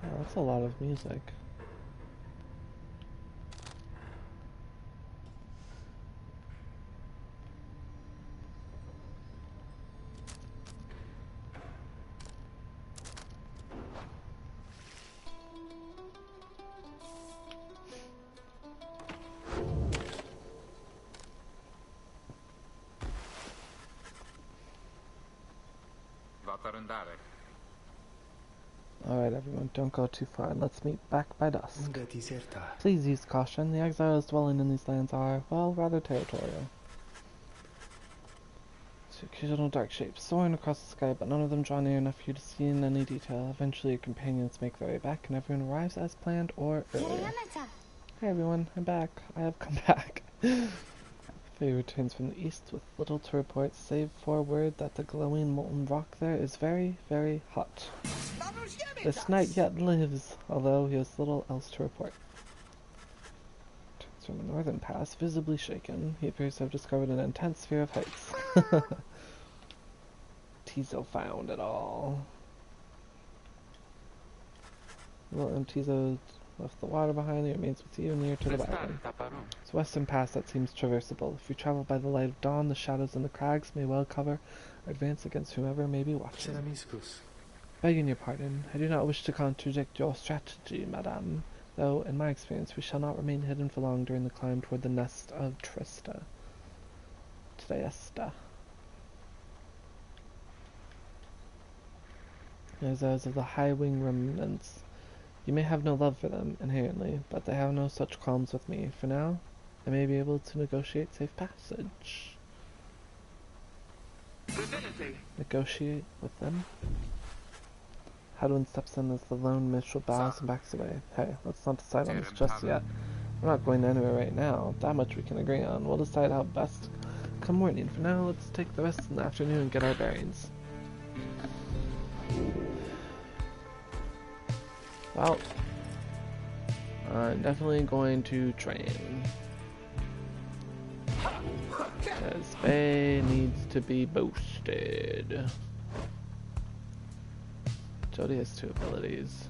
Wow, that's a lot of music. Alright everyone, don't go too far, and let's meet back by dusk. Please use caution. The exiles dwelling in these lands are, well, rather territorial. Two occasional dark shapes soaring across the sky, but none of them draw near enough for you to see in any detail. Eventually your companions make their way back, and everyone arrives as planned or earlier. Hey everyone, I'm back. I have come back. Faye returns from the east with little to report, save for word that the glowing molten rock there is very, very hot. This knight yet lives, although he has little else to report. Returns from the northern pass, visibly shaken. He appears to have discovered an intense fear of heights. Tizo found it all. Well, Tizo left the water behind. He remains with you near to the wagon. It's a western pass that seems traversable. If you travel by the light of dawn, the shadows in the crags may well cover or advance against whomever may be watching. Begging your pardon, I do not wish to contradict your strategy, madame, though, in my experience, we shall not remain hidden for long during the climb toward the nest of Triesta. As those of the high-wing remnants. You may have no love for them, inherently, but they have no such qualms with me. For now, I may be able to negotiate safe passage. Negotiate with them? Hadwin steps in as the lone minstrel bows and backs away. Hey, let's not decide on this just yet. We're not going anywhere right now. That much we can agree on. We'll decide how best come morning. For now, let's take the rest of the afternoon and get our bearings. Well, I'm definitely going to train. Because Faye needs to be boosted. Jody has 2 abilities.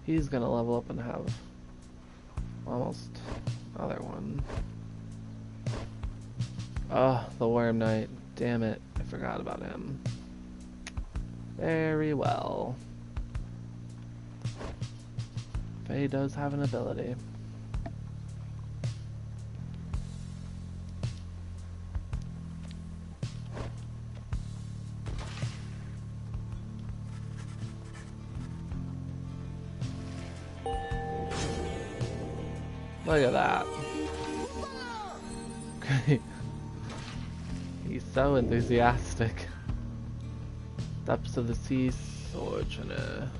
He's gonna level up and have almost another one. Oh, the Worm Knight. Damn it, I forgot about him. Very well. Faye does have an ability. Look at that. He's so enthusiastic. Depths of the sea, Sorgena.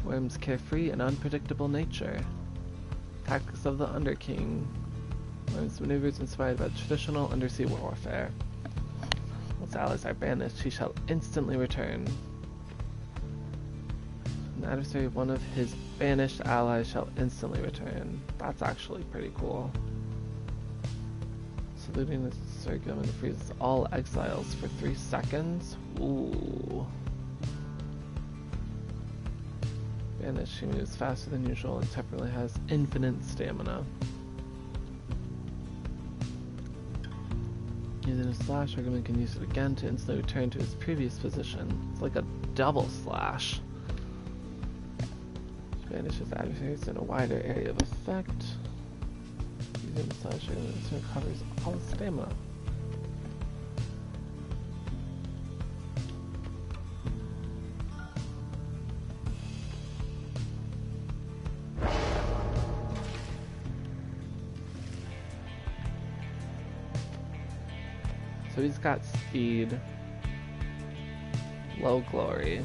Worm's carefree and unpredictable nature. Tactics of the Underking. Worm's maneuvers inspired by traditional undersea warfare. Once allies are banished, he shall instantly return. An adversary of one of his banished allies shall instantly return. That's actually pretty cool. Saluting the Circum and freezes all exiles for 3 seconds. Ooh. Banished, he moves faster than usual and temporarily has infinite stamina. Using a slash, Circum can use it again to instantly return to his previous position. It's like a double slash. Banishes adversaries in a wider area of effect. Using the slash, it recovers all stamina. So he's got speed, low glory.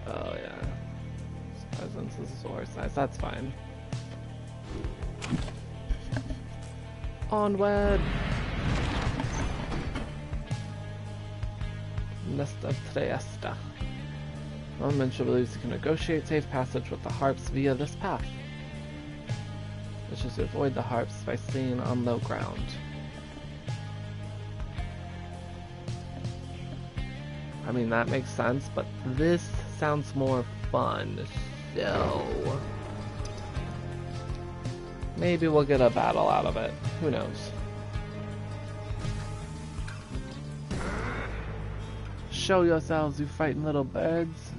Oh yeah. Presence is a horse size, that's fine. Onward! Nest of Triesta. Elemental believes he can negotiate safe passage with the harps via this path. Wishes to avoid the harps by staying on low ground. I mean, that makes sense, but this sounds more fun. So maybe we'll get a battle out of it. Who knows? Show yourselves, you frightened little birds.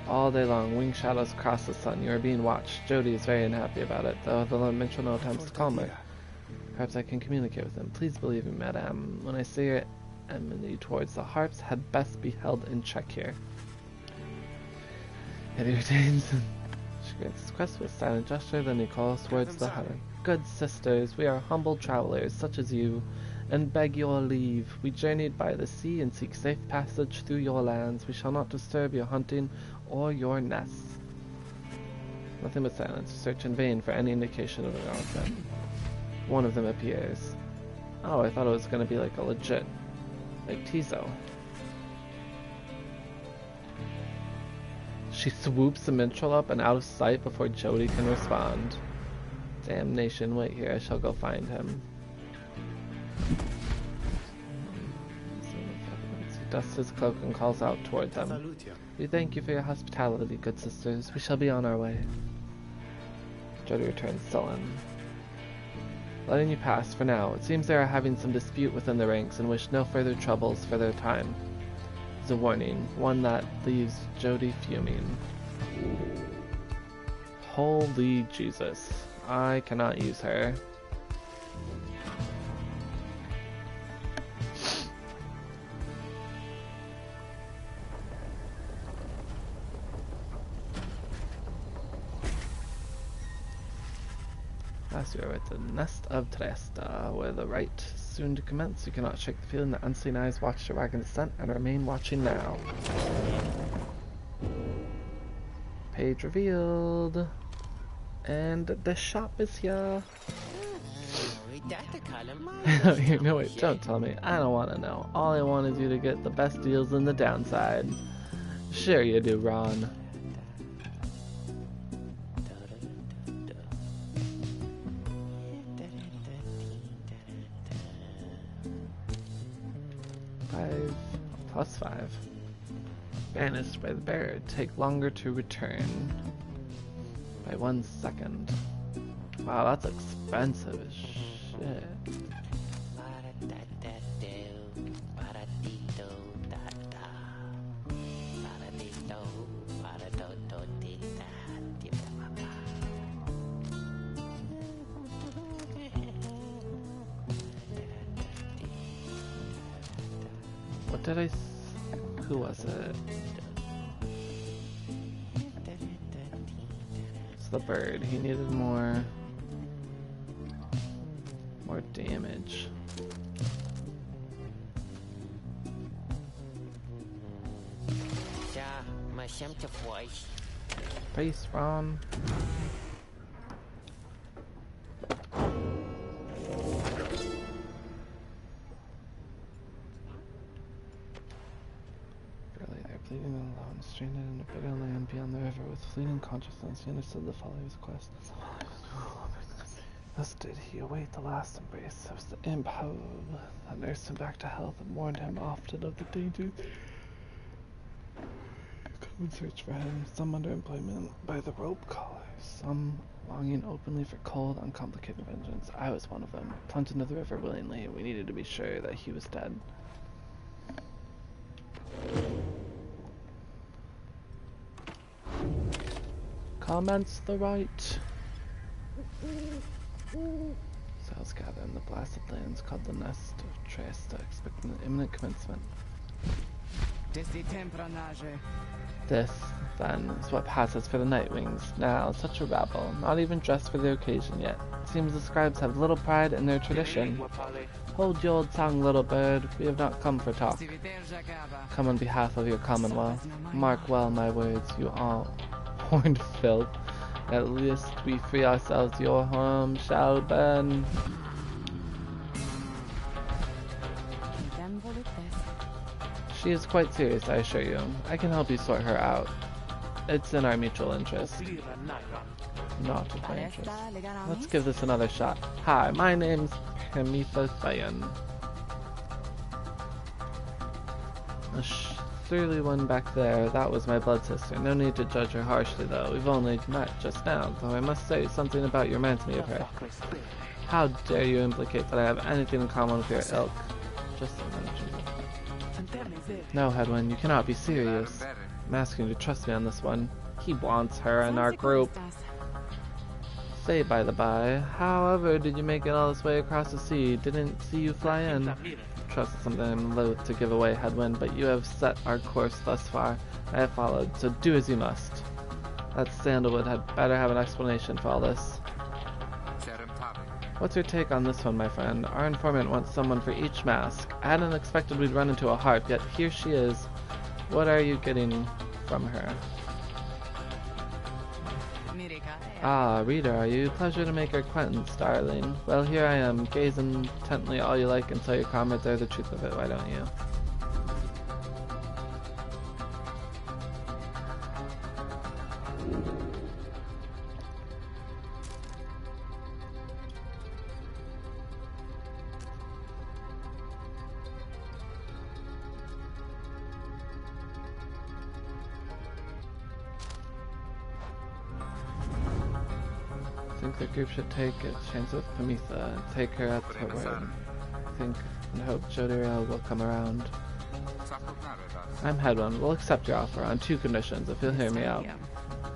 All day long, winged shadows cross the sun. You are being watched. Jody is very unhappy about it, though the lone minstrel no attempts to calm her. Perhaps I can communicate with him. Please believe me, madame. When I say enmity towards the harps had best be held in check here. And he retains. She grants his quest with a silent gesture, then he calls towards the heaven. Good sisters, we are humble travelers, such as you, and beg your leave. We journeyed by the sea and seek safe passage through your lands. We shall not disturb your hunting or your nests. Nothing but silence. Search in vain for any indication of acknowledgement. One of them appears. Oh, I thought it was going to be like a legit, like Tizo. She swoops the minstrel up and out of sight before Jody can respond. Damnation, wait here, I shall go find him. He dusts his cloak and calls out toward them. We thank you for your hospitality, good sisters. We shall be on our way. Jody returns sullen. Letting you pass for now. It seems they are having some dispute within the ranks and wish no further troubles for their time. It's a warning, one that leaves Jody fuming. Holy Jesus. I cannot use her. Last we are at the nest of Tresta, where the rite is soon to commence. You cannot shake the feeling that unseen eyes watched your wagon descent and remain watching now. Page revealed. And the shop is here. You know what? Don't tell me. I don't want to know. All I want is you to get the best deals in the downside. Sure you do, Ron. +5. Banished by the bear. Take longer to return. By 1 second. Wow, that's expensive as shit. What did I... Who was it? It's the bird. He needed more damage. Face, Ron. Stranded in a bitter land beyond the river with fleeting consciousness, he understood the folly of his quest. Thus did he await the last embrace. It was the imp, however, that nursed him back to health and warned him often of the dangers. Come and search for him, some under employment by the rope collars, some longing openly for cold, uncomplicated vengeance. I was one of them. Plunged into the river willingly. We needed to be sure that he was dead. Commence the rite. Cells gather in the blasted lands called the Nest of Tresta, expecting an imminent commencement. This, then, is what passes for the Nightwings. Now, such a rabble, not even dressed for the occasion yet. It seems the scribes have little pride in their tradition. Hold your tongue, little bird. We have not come for talk. Come on behalf of your commonwealth. Mark well my words, you all horned filth. At least we free ourselves, your home shall burn. She is quite serious, I assure you. I can help you sort her out. It's in our mutual interest. Not in my interest. Let's give this another shot. Hi, my name's Prometheus. Clearly one back there, that was my blood sister. No need to judge her harshly though, we've only met just now, though I must say something about you reminds me of her. How dare you implicate that I have anything in common with your ilk? Just a minute. No, Hedwin, you cannot be serious. I'm asking you to trust me on this one. He wants her in our group. Say, by the by, however did you make it all this way across the sea? Didn't see you fly in. Trust is something I'm loath to give away, Headwind, but you have set our course thus far. I have followed, so do as you must. That Sandalwood had better have an explanation for all this. What's your take on this one, my friend? Our informant wants someone for each mask. I hadn't expected we'd run into a harp, yet here she is. What are you getting from her? Ah, Rita, are you? Pleasure to make your acquaintance, darling. Well, here I am. Gaze intently all you like and tell your comrade they're the truth of it, why don't you? I think the group should take a chance with Pamitha and take her at her word. I think and hope Jodiriel will come around. I'm Headwind. We'll accept your offer on 2 conditions, if you'll hear me out.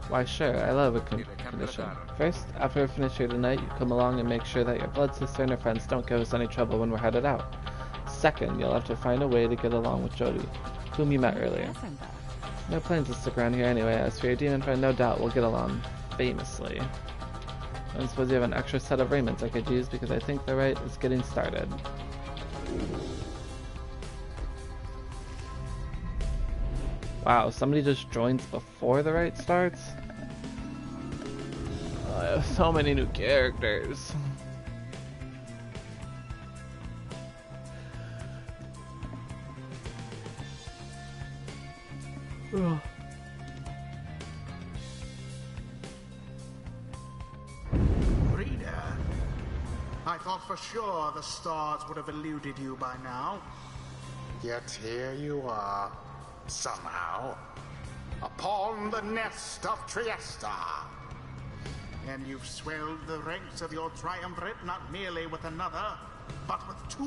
Why, sure, I love a condition. First, after we finish here tonight, you come along and make sure that your blood sister and her friends don't give us any trouble when we're headed out. Second, you'll have to find a way to get along with Jody, whom you met earlier. No plans to stick around here anyway. As for your demon friend, no doubt we'll get along famously. I suppose you have an extra set of raiments I could use, because I think the rite is getting started. Wow, somebody just joins before the rite starts? I have so many new characters. Ugh. I thought for sure the stars would have eluded you by now. Yet here you are, somehow, upon the nest of Triesta. And you've swelled the ranks of your triumvirate not merely with another, but with 2.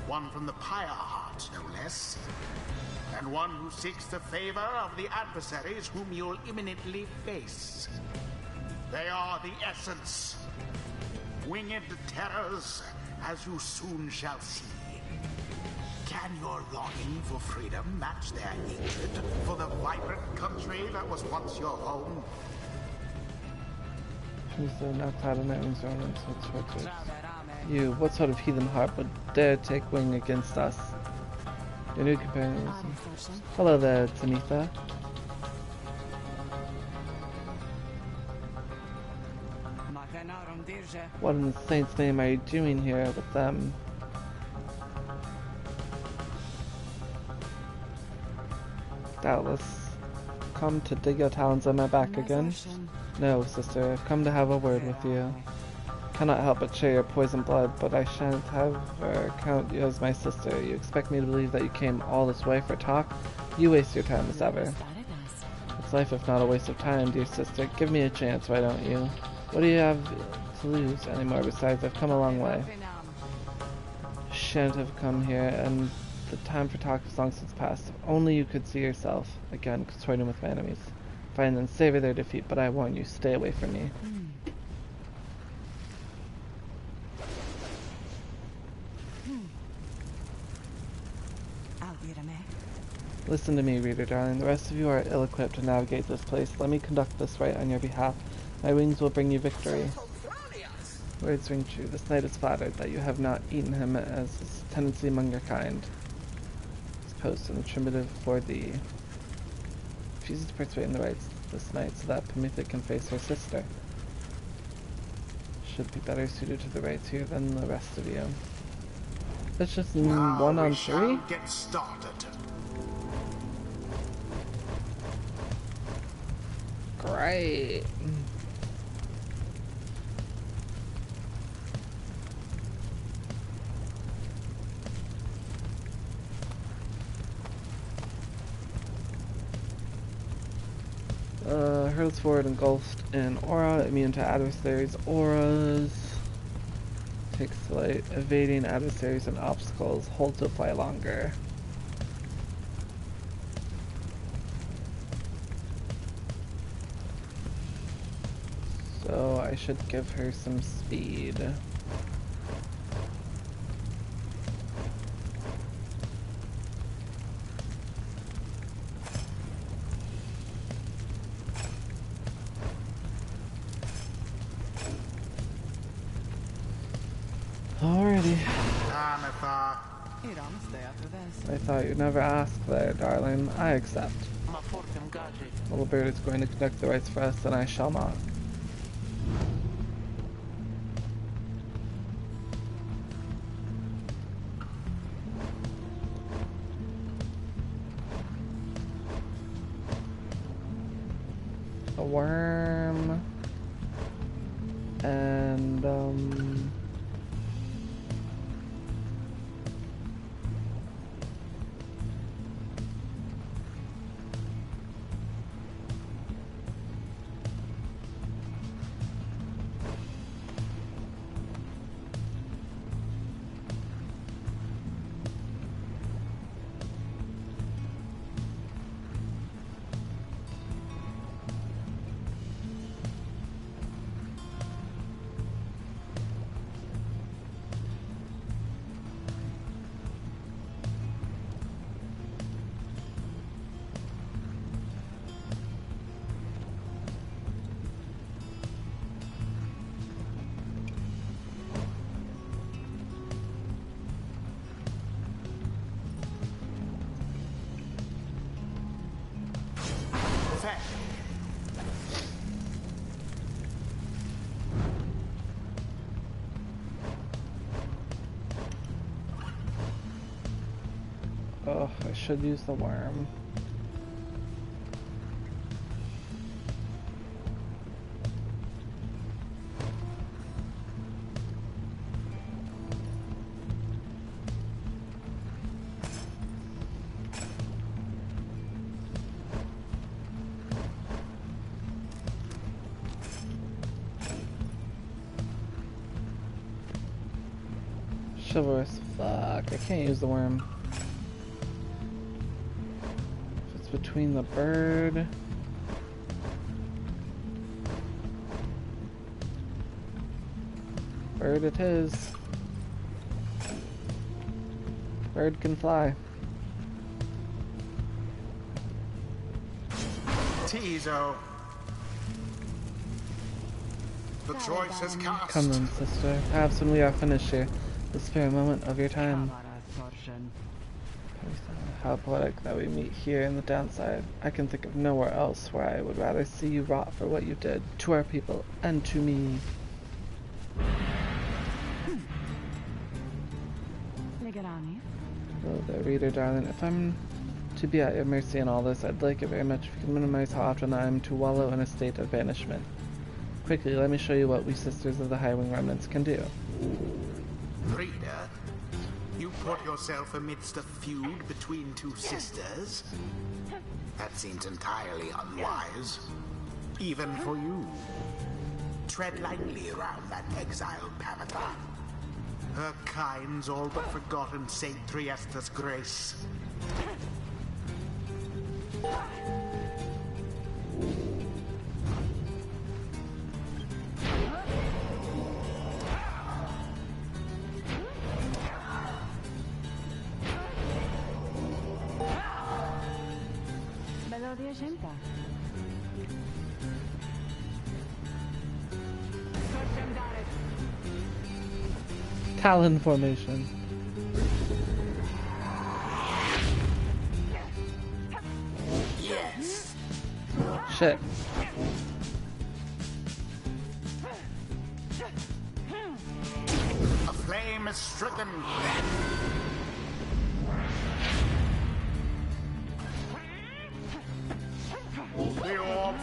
One from the Pyre heart, no less. And one who seeks the favor of the adversaries whom you'll imminently face. They are the essence. Winged terrors, as you soon shall see. Can your longing for freedom match their hatred for the vibrant country that was once your home? You, what sort of heathen heart would dare take wing against us? Your new companions. Hello there, Tamitha. What in the saint's name are you doing here with them? Doubtless come to dig your talons on my back again? No, sister, I've come to have a word with you. Cannot help but share your poison blood, but I shan't have her count you as my sister. You expect me to believe that you came all this way for talk? You waste your time as ever. It's life if not a waste of time, dear sister. Give me a chance, why don't you? What do you have to lose anymore? Besides, I've come a long way. Shan't have come here, and the time for talk has long since passed. If only you could see yourself again consorting with my enemies. Find and savor their defeat, but I warn you, stay away from me. Listen to me, reader darling. The rest of you are ill-equipped to navigate this place. Let me conduct this rite on your behalf. My wings will bring you victory. Words ring true. This knight is flattered that you have not eaten him, as is tendency among your kind. This post and attributive for thee. Refuses to participate in the rites this night so that Pamitha can face her sister. Should be better suited to the rites here than the rest of you. That's just 1 on 3? Get started. Great. Hurls forward engulfed in aura, immune to adversaries' auras. Takes light, evading adversaries and obstacles, hold to fly longer. So So I should give her some speed. Alrighty. I thought you'd never ask there, darling. I accept. Little bird is going to conduct the rites for us, and I shall not. A worm. And, oh, I should use the worm. Chivalrous, fuck, I can't use the worm. If it's between the bird. Bird it is. Bird can fly. Tizo. The choice is cast. Come then, sister. Perhaps when we are finished here, this spare moment of your time. How poetic that we meet here in the downside. I can think of nowhere else where I would rather see you rot for what you did to our people and to me. Hello there, reader darling. If I'm to be at your mercy in all this, I'd like it very much if you can minimize how often I am to wallow in a state of banishment. Quickly, let me show you what we sisters of the Highwing Remnants can do. Reader, you put yourself amidst a feud between two sisters? That seems entirely unwise. Even for you. Tread lightly around that exiled Pamatha. Her kind's all but forgotten Saint Triesta's grace. Talon formation. Yes. Shit. A flame is stricken. The orb.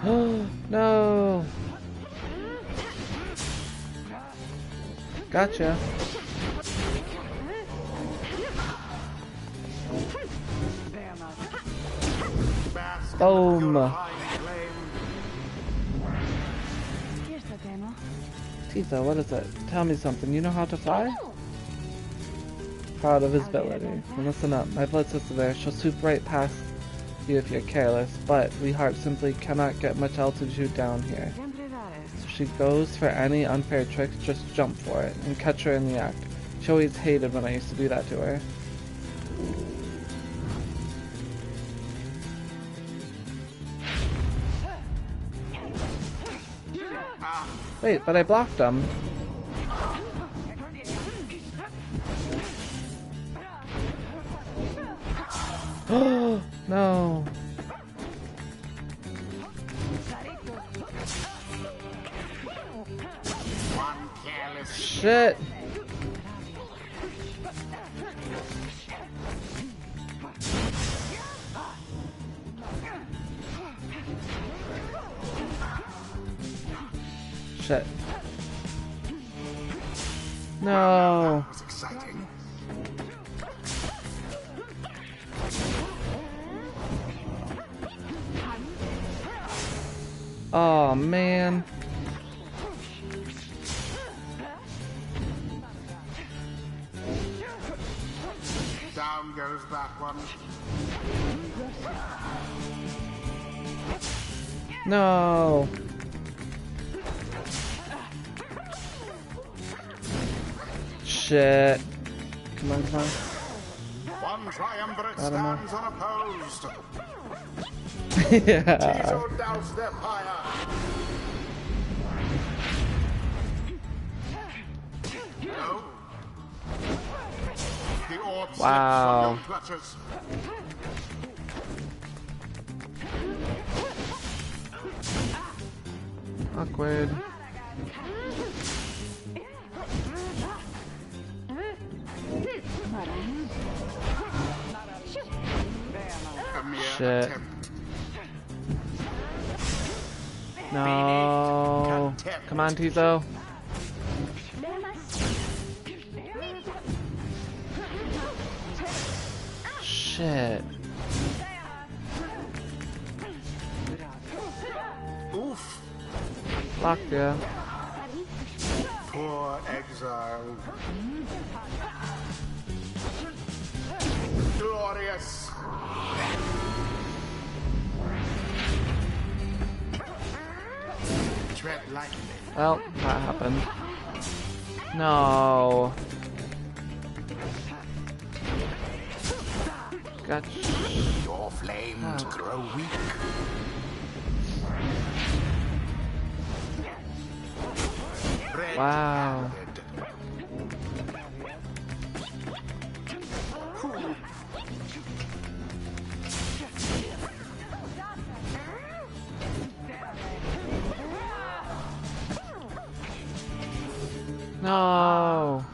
Oh no. Gotcha. Boom. Tizo, what is it? Tell me something. You know how to fly? Proud of his ability. Well, listen up. My blood sister there. She'll swoop right past you if you're careless, but we hearts simply cannot get much altitude down here. If she goes for any unfair tricks, just jump for it and catch her in the act. She always hated when I used to do that to her. Wait, but I blocked him. Oh no. Shit. Shit. No. That was exciting. Oh man. Down goes that one. No. Shit. Come on, come on. One triumvirate stands unopposed. Yeah. Tizo doused their pyre. No. The orb slips Wow. from your clutches. Awkward. A mere Shit. attempt. No. Come on, Tizo. Shit. Oof. Locked ya. Poor exile. Glorious. Tread lightly. Well, that happened. No. Gotcha. Your flames grow weak. Wow. No.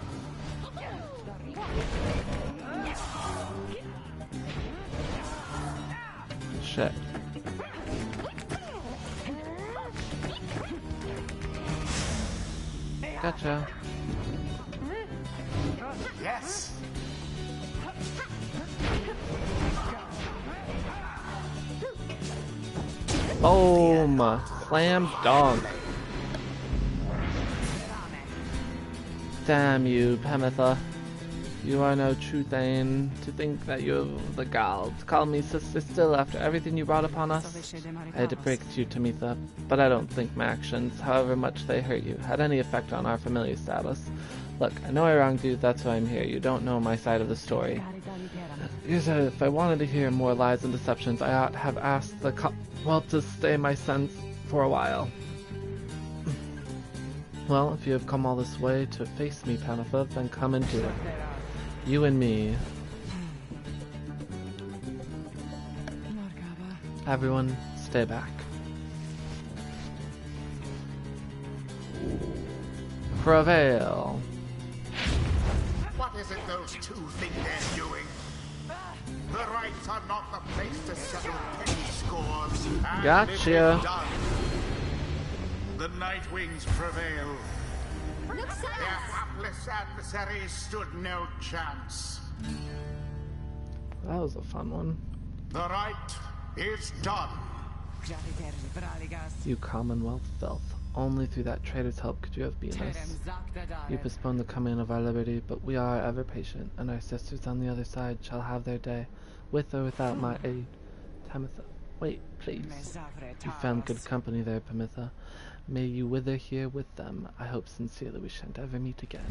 Shit. Gotcha. Yes. Boom. Slam dunk. Damn you, Pemitha. You are no true Thane. To think that you have the gall to call me sister still after everything you brought upon us. I had to break it to you, Tamitha, but I don't think my actions, however much they hurt you, had any effect on our familiar status. Look, I know I wronged you, that's why I'm here. You don't know my side of the story. You said if I wanted to hear more lies and deceptions, I ought to have asked the to stay my sense for a while. Well, if you have come all this way to face me, Pemitha, then come and do it. You and me. Everyone, stay back. Prevail. What is it those two think they're doing? The Rites are not the place to settle petty scores. And Gotcha. if it's done, the Nightwings prevail. Their hapless adversaries stood no chance. That was a fun one. The Rite is done. You Commonwealth filth. Only through that traitor's help could you have beaten us. You postponed the coming of our liberty, but we are ever patient, and our sisters on the other side shall have their day, with or without my aid. Tamitha, wait, please. You found good company there, Pemitha. May you wither here with them. I hope sincerely we shan't ever meet again.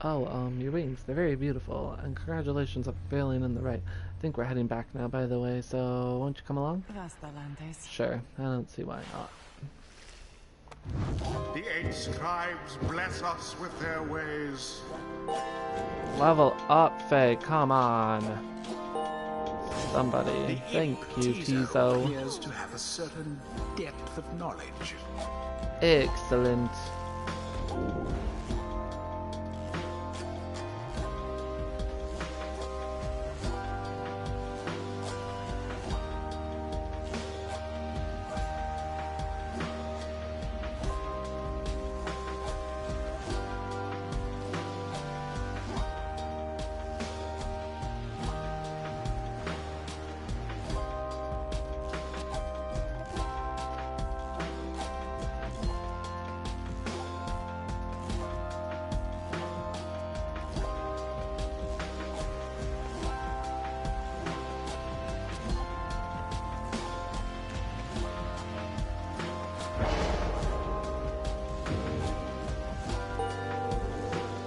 Oh, your wings, they're very beautiful, and congratulations on failing in the Rite. I think we're heading back now, by the way, so won't you come along? Sure, I don't see why not. The 8 scribes bless us with their ways. Level up, Faye, come on. Somebody. Thank you, Tizo. Appears to have a certain depth of knowledge. Excellent.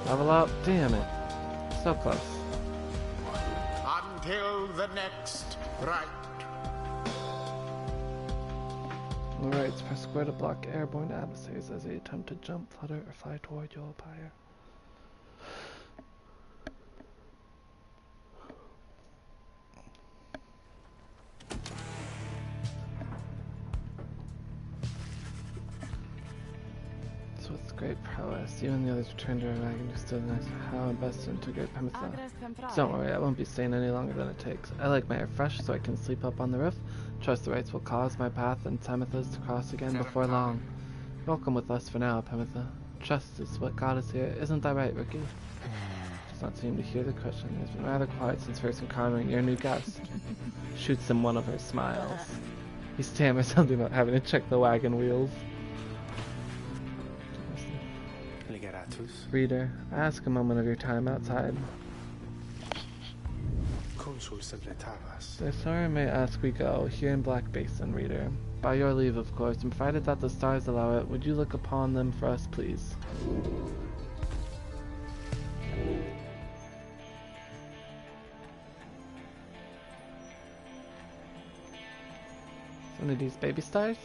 Level up, damn it. So close. Until the next Rite. Alright, press square to block airborne adversaries as they attempt to jump, flutter, or fly toward your pyre. With great prowess, you and the others returned to our wagon to study next how best to integrate Pyre. Don't worry, I won't be staying any longer than it takes. I like my air fresh so I can sleep up on the roof. Trust the Rites will cause my path and Timitha's to cross again before long. Welcome with us for now, Pyre. Trust is what got us here. Isn't that right, Rookie? Does not seem to hear the question. It's been rather quiet since first encountering your new guest. Shoots him one of her smiles. He stammers something about having to check the wagon wheels. Reader, ask a moment of your time outside. There's somewhere I may ask we go, here in Black Basin, Reader. By your leave, of course, and provided that the stars allow it, would you look upon them for us, please? One of these baby stars?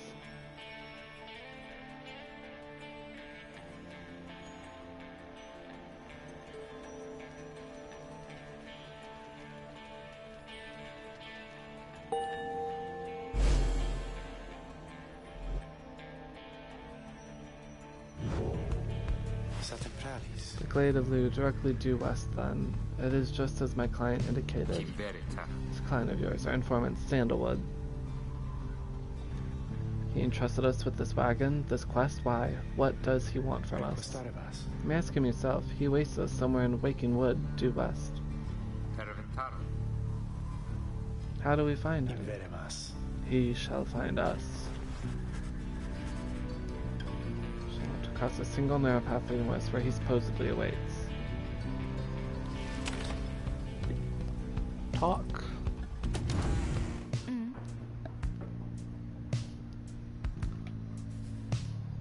The glade of Lu, directly due west then. It is just as my client indicated. This client of yours, our informant, Sandalwood. He entrusted us with this wagon, this quest. Why? What does he want from us? You may ask him yourself. He waits us somewhere in Waking Wood, due west. How do we find him? He shall find us. Across a single narrow path leading west where he supposedly awaits. Talk.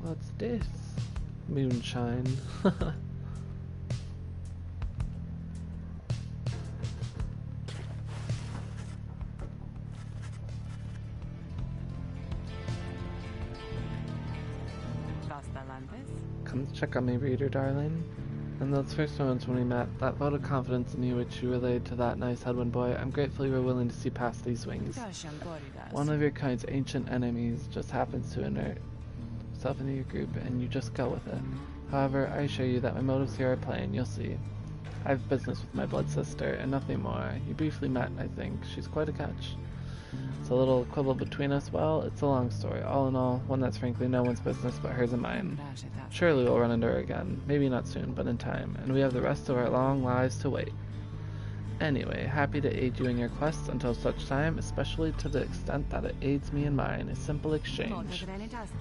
What's this? Moonshine. Come check on me, Reader, darling. In those first moments when we met, that vote of confidence in you which you relayed to that nice Hedwyn boy, I'm grateful you were willing to see past these wings. One of your kind's ancient enemies just happens to insert himself into your group, and you just go with it. However, I assure you that my motives here are plain, you'll see. I have business with my blood sister, and nothing more. You briefly met, I think. She's quite a catch. It's a little quibble between us. Well, it's a long story. All in all, one that's frankly no one's business but hers and mine. Surely we'll run into her again. Maybe not soon, but in time. And we have the rest of our long lives to wait. Anyway, happy to aid you in your quests until such time, especially to the extent that it aids me in mine. A simple exchange.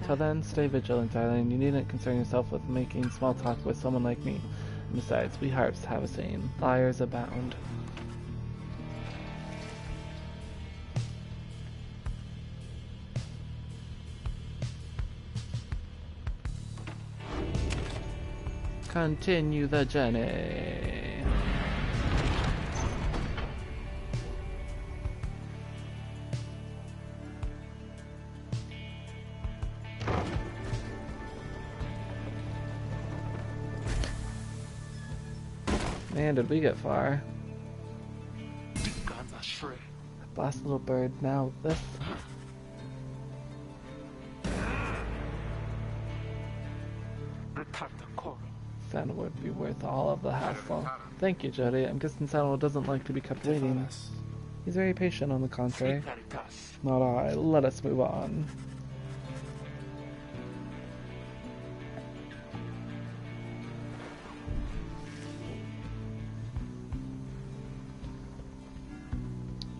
Till then, stay vigilant, darling. You needn't concern yourself with making small talk with someone like me. And besides, we harps have a saying. Liars abound. Continue the journey. Man, did we get far. Last little bird, now this. Sandal would be worth all of the hassle. Thank you, Jody. I'm guessing Sandal doesn't like to be kept waiting. He's very patient, on the contrary. Not I. Let us move on.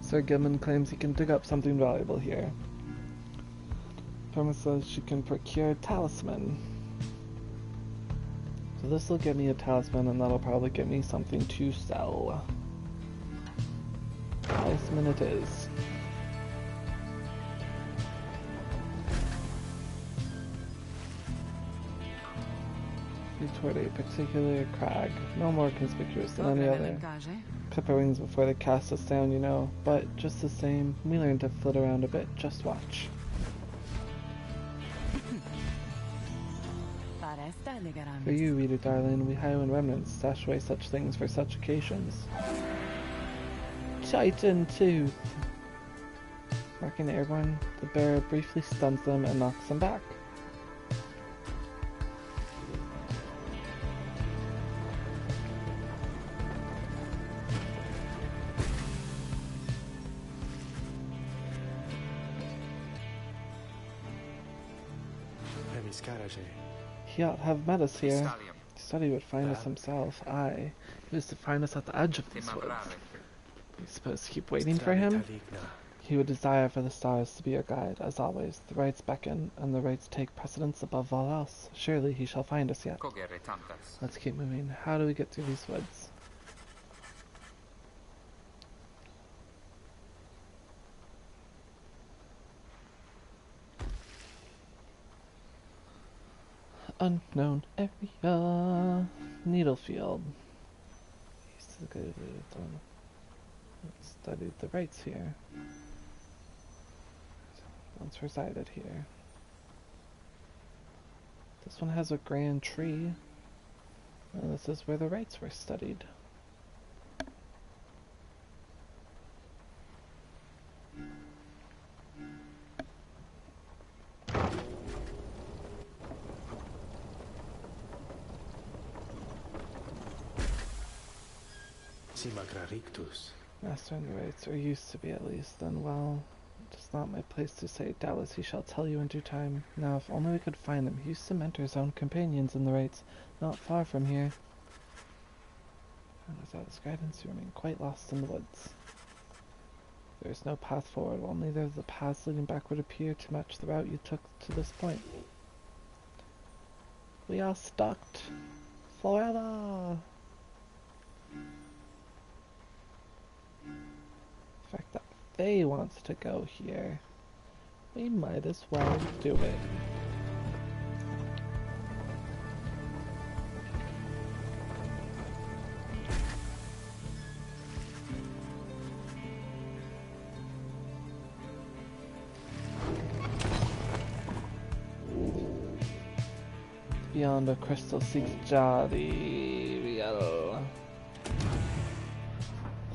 Sir Gilman claims he can dig up something valuable here. Thomas says she can procure a talisman. So this will get me a talisman, and that'll probably get me something to sell. Talisman it is. Lead toward a particular crag, no more conspicuous than any other. Clip our wings before they cast us down, you know, but just the same, we learn to flit around a bit. Just watch. For you, reader darling, we Highland remnants stash away such things for such occasions. Titan Tooth! Marking the airborne, the bearer briefly stuns them and knocks them back. He ought to have met us here. He said he would find us himself. Aye, he was to find us at the edge of these woods. We supposed to keep waiting for him? He would desire for the stars to be our guide, as always. The rites beckon, and the rites take precedence above all else. Surely he shall find us yet. Let's keep moving. How do we get through these woods? Unknown area. Needlefield. Studied the rites here. Once resided here. This one has a grand tree. And this is where the rites were studied. Master in the rites, or used to be at least, then well, it is not my place to say. Doubtless he shall tell you in due time. Now, if only we could find him. He used to mentor his own companions in the rites, not far from here. And without his guidance, you remain quite lost in the woods. There is no path forward, while neither of the paths leading backward appear to match the route you took to this point. We are stuck forever! The fact that Faye wants to go here, we might as well do it. Beyond a crystal seeks Jari.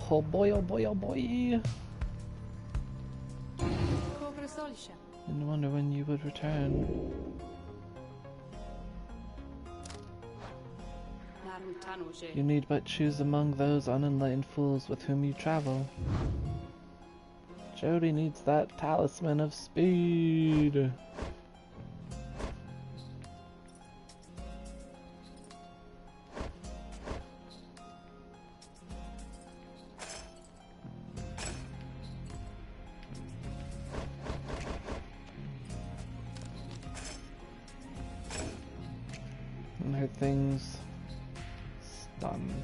Oh boy, oh boy, oh boy. And wonder when you would return. You need but choose among those unenlightened fools with whom you travel. Jody needs that talisman of speed. And her things stunned.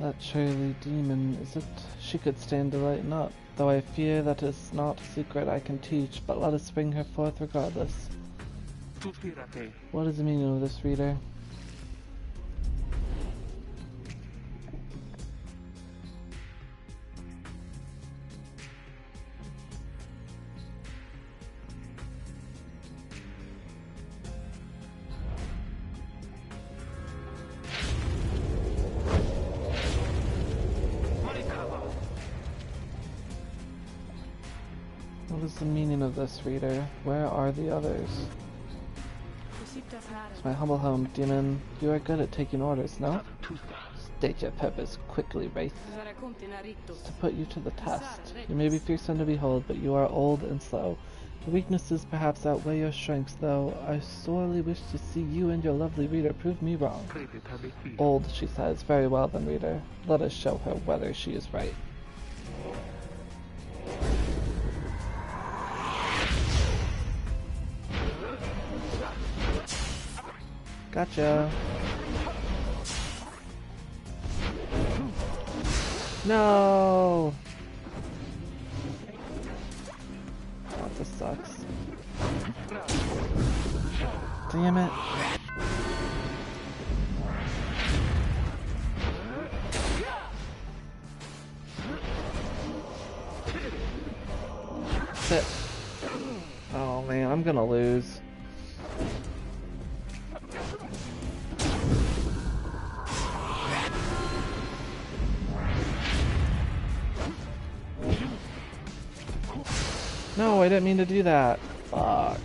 That Shirley demon, is it? She she could stand to lighten up, though I fear that is not a secret I can teach, but let us bring her forth regardless. What is the meaning of this, reader? What is the meaning of this, reader? Where are the others? It's my humble home, demon. You are good at taking orders, no? State your purpose quickly, Wraith. To put you to the test. You may be fearsome to behold, but you are old and slow. Your weaknesses perhaps outweigh your strengths, though I sorely wish to see you and your lovely reader prove me wrong. Old, she says. Very well then, reader. Let us show her whether she is right. Gotcha. No! Oh, this sucks. Damn it. Shit. Oh man, I'm gonna lose. No, I didn't mean to do that. Fuck.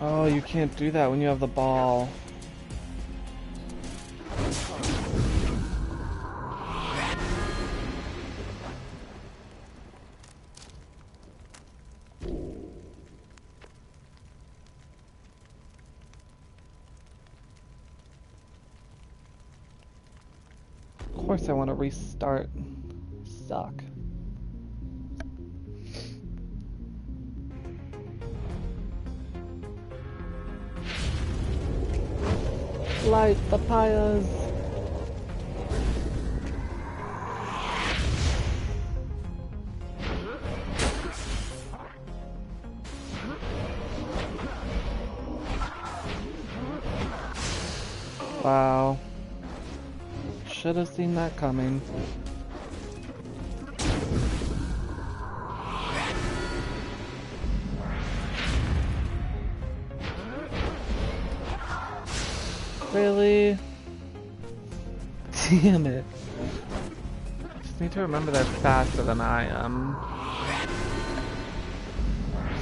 Oh, you can't do that when you have the ball. Of course I want to restart. Suck. Light the pyres! Wow. Should have seen that coming. Really? Damn it. Just need to remember they're faster than I am.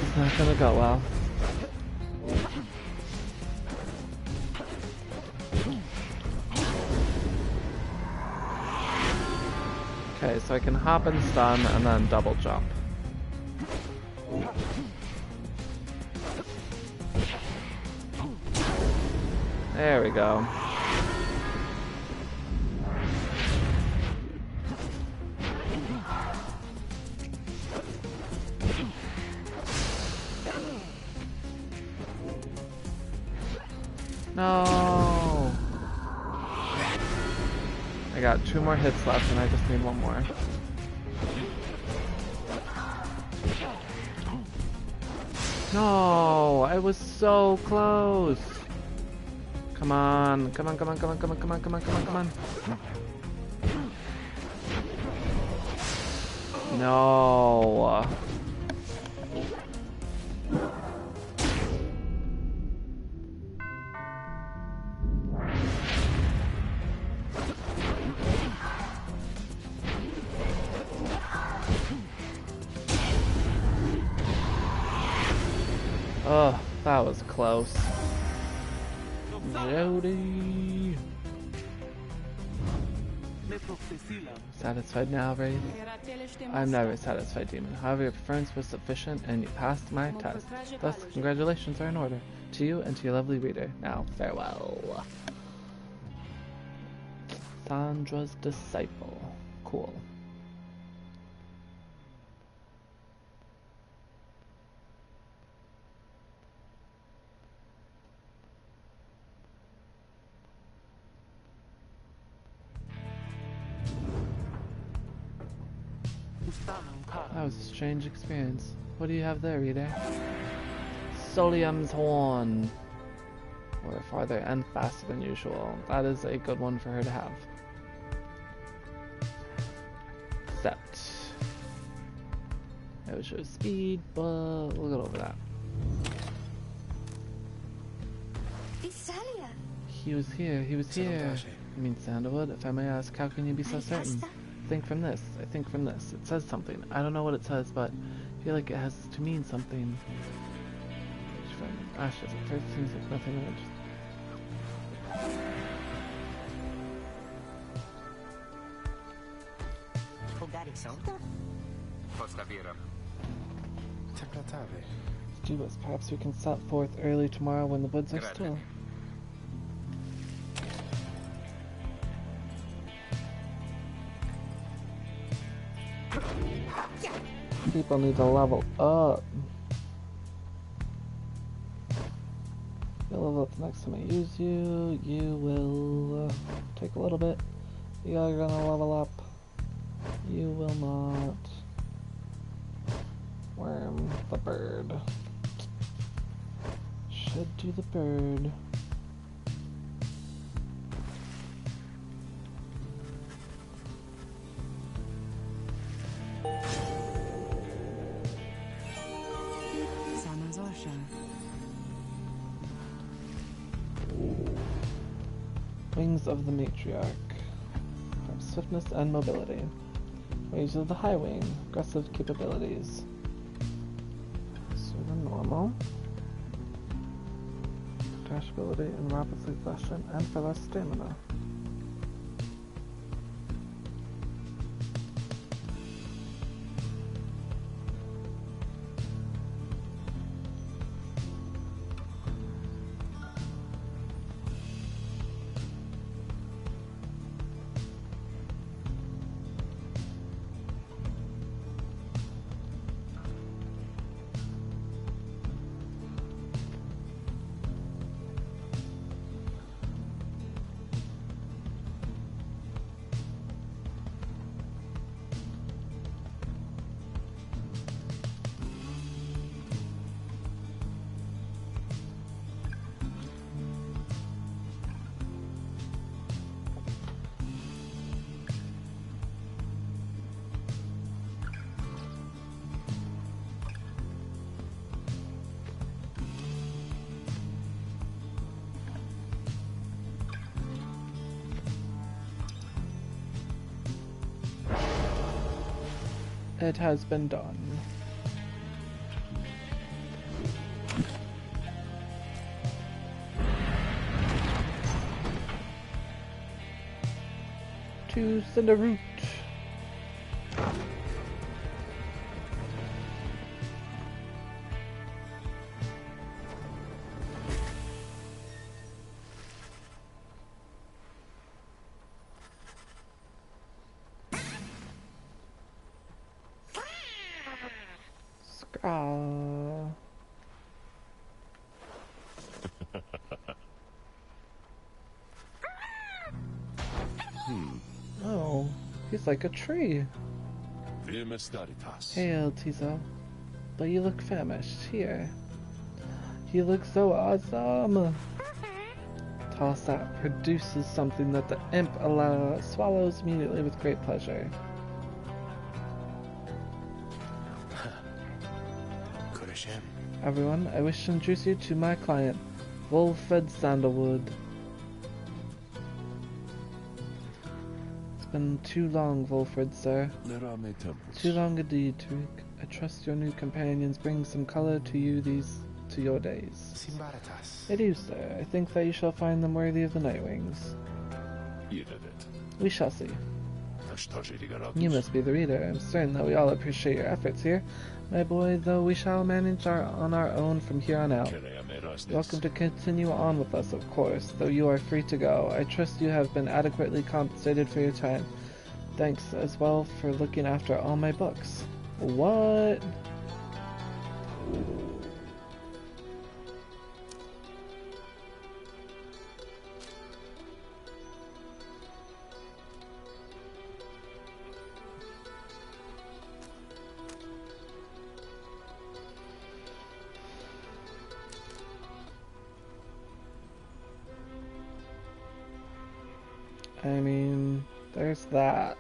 It's not gonna go well. Okay, so I can hop and stun and then double jump. There we go. No! I got 2 more hits left and I just need 1 more. No! I was so close! Come on, come on, come on, come on, come on, come on, come on, come on, come on. No. Oh, that was close. Jody. Satisfied now, Wraith? I'm never satisfied, demon. However, your performance was sufficient and you passed my test. Thus, congratulations are in order. To you and to your lovely reader. Now, farewell. Sandra's disciple. Cool. That was a strange experience. What do you have there, Rita? Solium's horn. Or farther and faster than usual. That is a good one for her to have. Except it would show speed, but we'll get over that. Visalia. He was here. You mean Sandalwood? If I may ask, how can you be so certain? I think from this. It says something. I don't know what it says, but I feel like it has to mean something. From ashes. At first it seems like nothing and Jeebus, perhaps we can set forth early tomorrow when the woods are still. People need to level up. You'll level up the next time I use you. You will take a little bit. You're gonna level up. You will not. Worm the bird. Should do the bird. Wings of the Matriarch. From swiftness and mobility. Wings of the High Wing. Aggressive capabilities. Sort of normal. Dash ability and rapid succession, and for less stamina. It has been done. To Cinderroot. Oh, he's like a tree. Hail, Tizo. But you look famished. Here. You look so awesome. Tall sap produces something that the imp swallows immediately with great pleasure. Everyone, I wish to introduce you to my client, Wolfred Sandalwood. It's been too long, Wolfred, sir. Too long indeed, Tariq. I trust your new companions bring some color to your days. I do, sir. I think that you shall find them worthy of the Nightwings. We shall see. You must be the reader. I'm certain that we all appreciate your efforts here. My boy, though we shall manage on our own from here on out. You're welcome to continue on with us, of course, though you are free to go. I trust you have been adequately compensated for your time. Thanks as well for looking after all my books. What? I mean, there's that.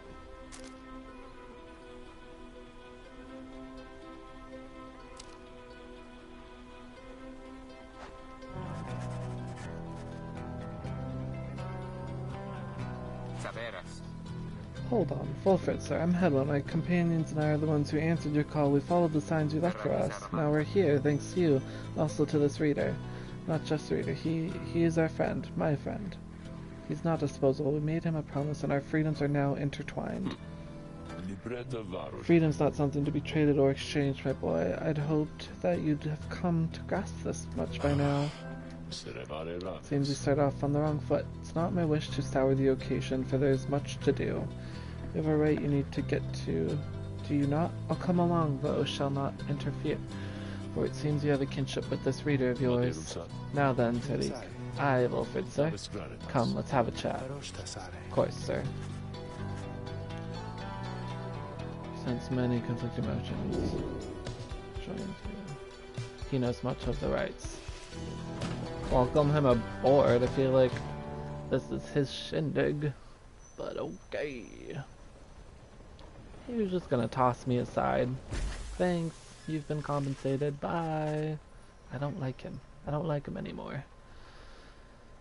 Hold on, Fulford, sir. I'm Hedwin. My companions and I are the ones who answered your call. We followed the signs you left for us. Now we're here, thanks to you. Also to this reader. Not just reader. He is our friend. My friend. He's not disposable. We made him a promise, and our freedoms are now intertwined. Freedom's not something to be traded or exchanged, my boy. I'd hoped that you'd have come to grasp this much by now. Seems we start off on the wrong foot. It's not my wish to sour the occasion, for there's much to do. You have a right you need to get to. Do you not? I'll come along, though shall not interfere. For it seems you have a kinship with this reader of yours. Now then, Tariq. Aye, Wilfred, sir. Come, let's have a chat. Of course, sir. Sense many conflicting emotions. He knows much of the rites. Welcome him aboard. I feel like this is his shindig. But okay. He was just gonna toss me aside. Thanks, you've been compensated. Bye. I don't like him. I don't like him anymore.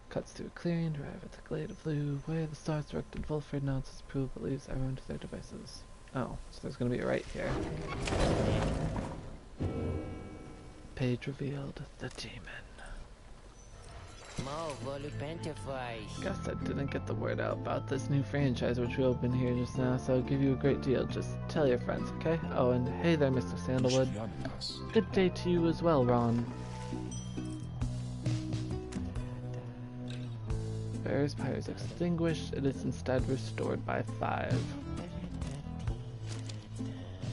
Cuts to a clearing, drive at the glade of blue, where the stars directed Wilfred nods his approval but leaves everyone to their devices. Oh, so there's gonna be a right here. Page revealed, the demon. Guess I didn't get the word out about this new franchise which we opened here just now, so I'll give you a great deal. Just tell your friends, okay? Oh, and hey there, Mr. Sandalwood. Good day to you as well, Ron. Pyre's Pyre is extinguished. It is instead restored by 5.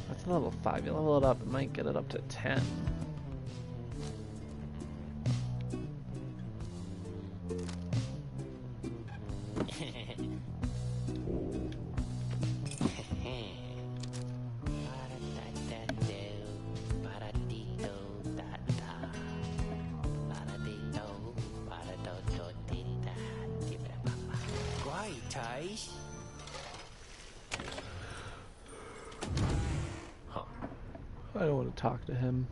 That's a level 5. You level it up, it might get it up to 10. I don't want to talk to him.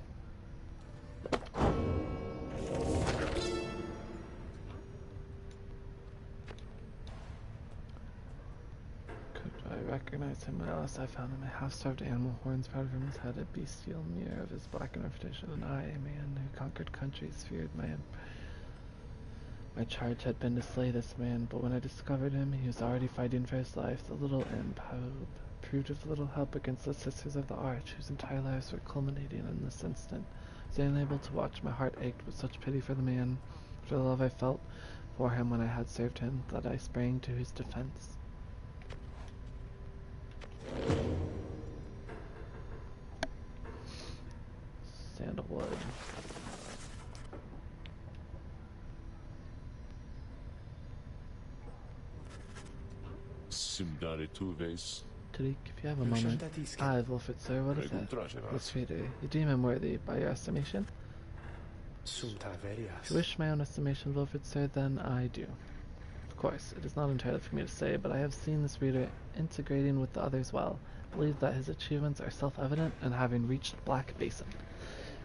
Could I recognize him? What else I found in my half-starved animal horns powdered from his head, a bestial mirror of his blackened reputation, and I, a man who conquered countries, feared my charge had been to slay this man, but when I discovered him, he was already fighting for his life. The little imp proved of little help against the Sisters of the Arch, whose entire lives were culminating in this instant. I was unable to watch. My heart ached with such pity for the man, for the love I felt for him when I had served him, that I sprang to his defense. Sandalwood. Tariq, if you have a moment. Ah, Wilfred, sir, what is that? This reader, you deem him worthy, by your estimation? If you wish my own estimation, Wilfred, sir, then I do. Of course, it is not entirely for me to say, but I have seen this reader integrating with the others well. I believe that his achievements are self-evident and having reached Black Basin.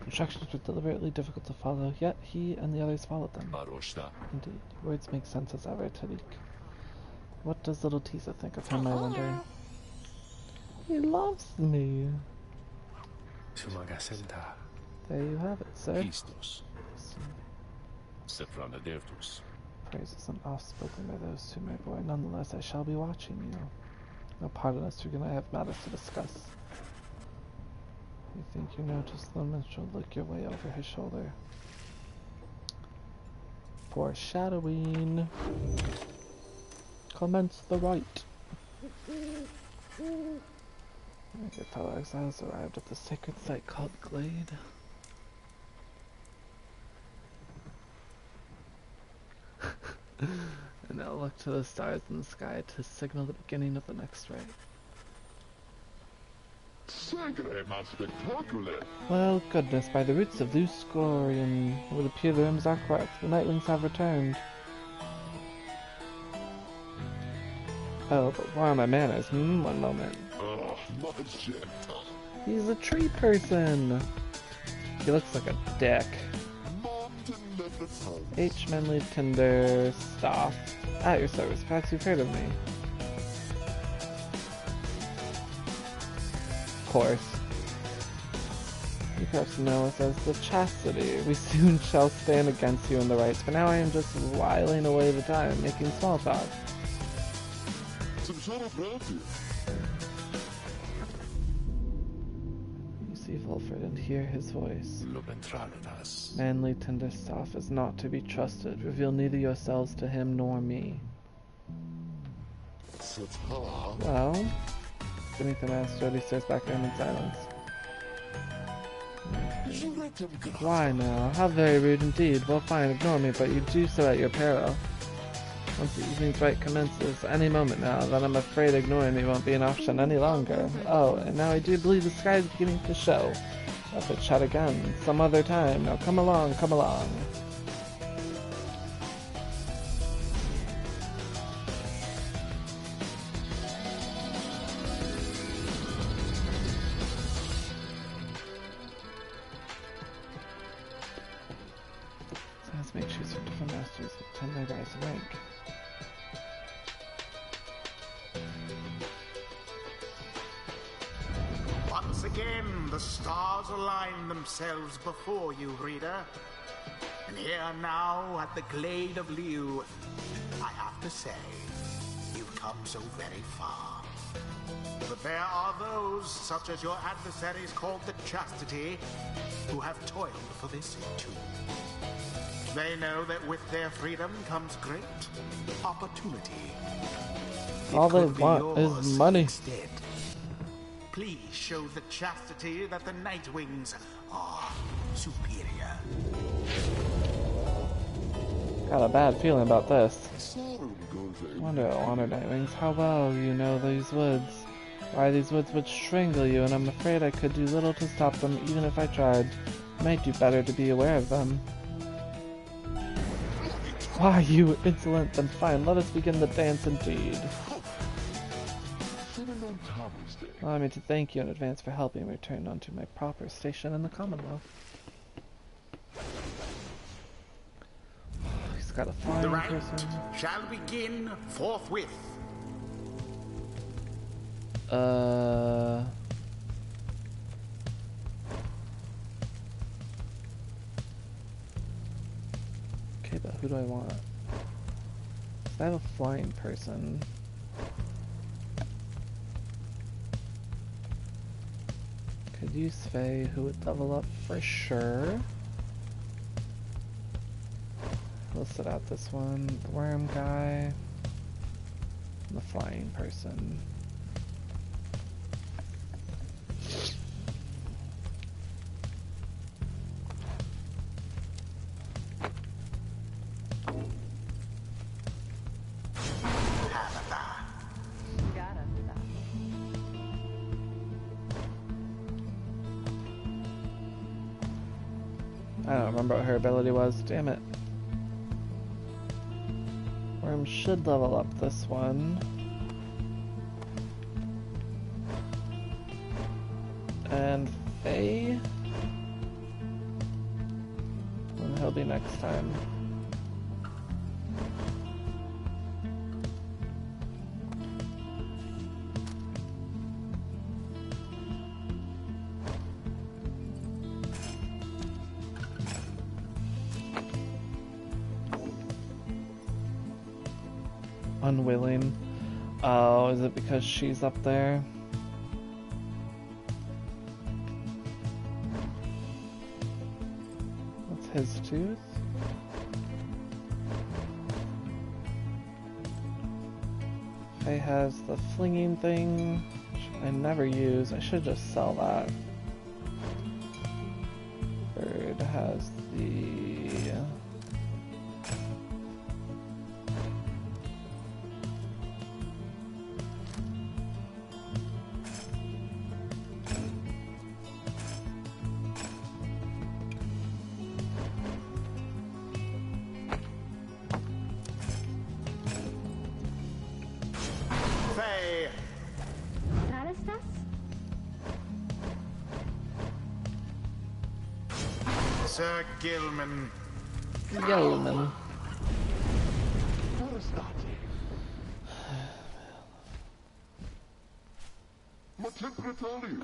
Instructions were deliberately difficult to follow, yet he and the others followed them. Indeed, words make sense as ever, Tariq. What does little Tizo think of him, I wonder? He loves me. There you have it, sir. Praise isn't oft spoken by those two, my boy. Nonetheless, I shall be watching you. Now pardon us, Rugen, I have matters to discuss. You think you notice the minstrel look your way over his shoulder. Foreshadowing. Commence the rite. Your fellow exiles arrived at the sacred site called Glade. And now look to the stars in the sky to signal the beginning of the next rite. Well, goodness, by the roots of Luscorian, it would appear the rooms are correct. The nightlings have returned. Oh, but why are my manners? One moment. He's a tree person! He looks like a dick. H. Manly Tinder Staff. At your service. Perhaps you've heard of me. Of course. You perhaps know us as the Chastity. We soon shall stand against you in the rights, but now I am just whiling away the time, making small talk. You see Fulford and hear his voice. Manly Tinderstaff is not to be trusted. Reveal neither yourselves to him nor me. Well, beneath the mask, Jody stares back at him in silence. Why now? How very rude indeed. Well, fine, ignore me, but you do so at your peril. Once the evening's rite commences, any moment now, then I'm afraid ignoring me won't be an option any longer. Oh, and now I do believe the sky is beginning to show. Let it chat again, some other time. Now come along, come along. Let's make choose from different masters with 10 they rise in rank. Once again, the stars align themselves before you, reader. And here now, at the Glade of Liu, I have to say, you've come so very far. But there are those, such as your adversaries called the Chastity, who have toiled for this too. They know that with their freedom comes great opportunity. All they want is money. Instead. Please show the Chastity that the Nightwings are superior. Got a bad feeling about this. Wonder, Nightwings, how well you know these woods. Why, these woods would strangle you, and I'm afraid I could do little to stop them, even if I tried. I might do better to be aware of them. Why, you insolent, then fine, let us begin the dance indeed. Allow me to thank you in advance for helping me return onto my proper station in the Commonwealth. He's got a flying person. Shall begin forthwith. Okay, but who do I want? I have a flying person. Could use Faye, who would level up for sure. We'll set out this one, the worm guy, and the flying person. I don't remember what her ability was, damn it. Worm should level up this one. And Faye? And he'll be next time. Unwilling. Oh, is it because she's up there? That's his tooth? Faye has the flinging thing, which I never use. I should just sell that. Bird has the... Sir Gilman. Yeoman.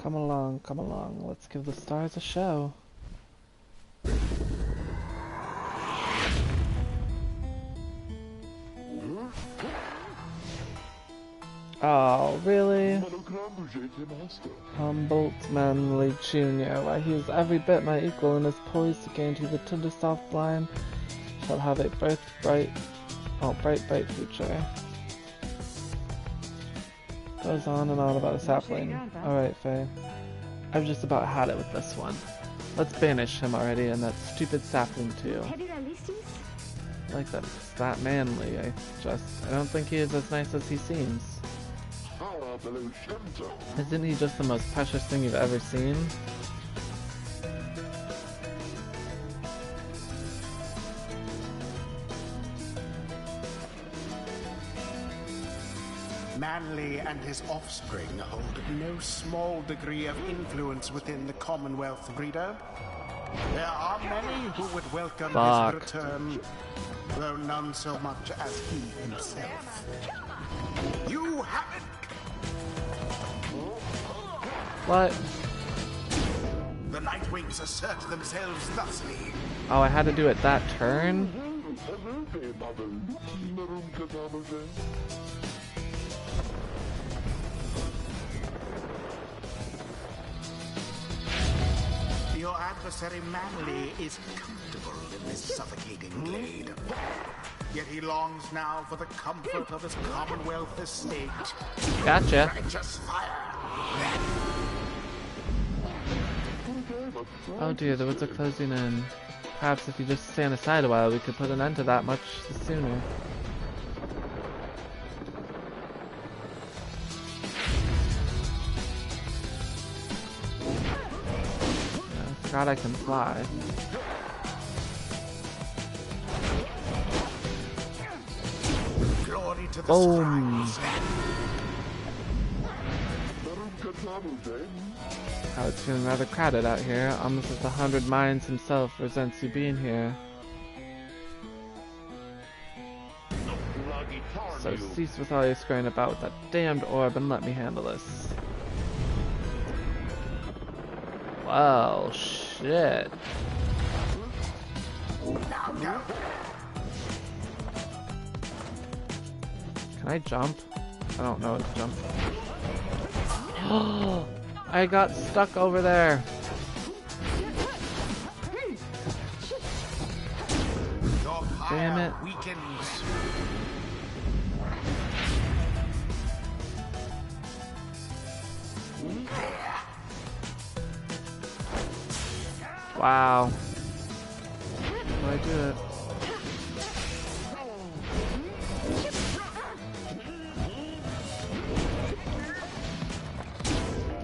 Come along, come along. Let's give the stars a show. Oh, really? Humboldt Manley Jr. Why, he is every bit my equal and is poised to guarantee the Tindersoft line shall have a bright future. Goes on and on about a sapling. Alright, Faye. I've just about had it with this one. Let's banish him already, and that stupid sapling too. Like that manly. I don't think he is as nice as he seems. Isn't he just the most precious thing you've ever seen? Manly and his offspring hold no small degree of influence within the Commonwealth, Reader. There are many who would welcome his return, though none so much as he himself. You have it! What? The Nightwings assert themselves thusly. Oh, I had to do it that turn? Your adversary Manly is comfortable in this suffocating glade. Yet he longs now for the comfort of his Commonwealth estate. Gotcha. Righteous fire. Oh dear, the woods are closing in. Perhaps if you just stand aside a while, we could put an end to that much sooner. I forgot I can fly. Glory to the Boom! How it's feeling rather crowded out here, almost as the 100 Minds himself resents you being here. So cease with all your scurrying about with that damned orb and let me handle this. Well, shit. Can I jump? I don't know how to jump. I got stuck over there. Damn it. Wow. How do I do it?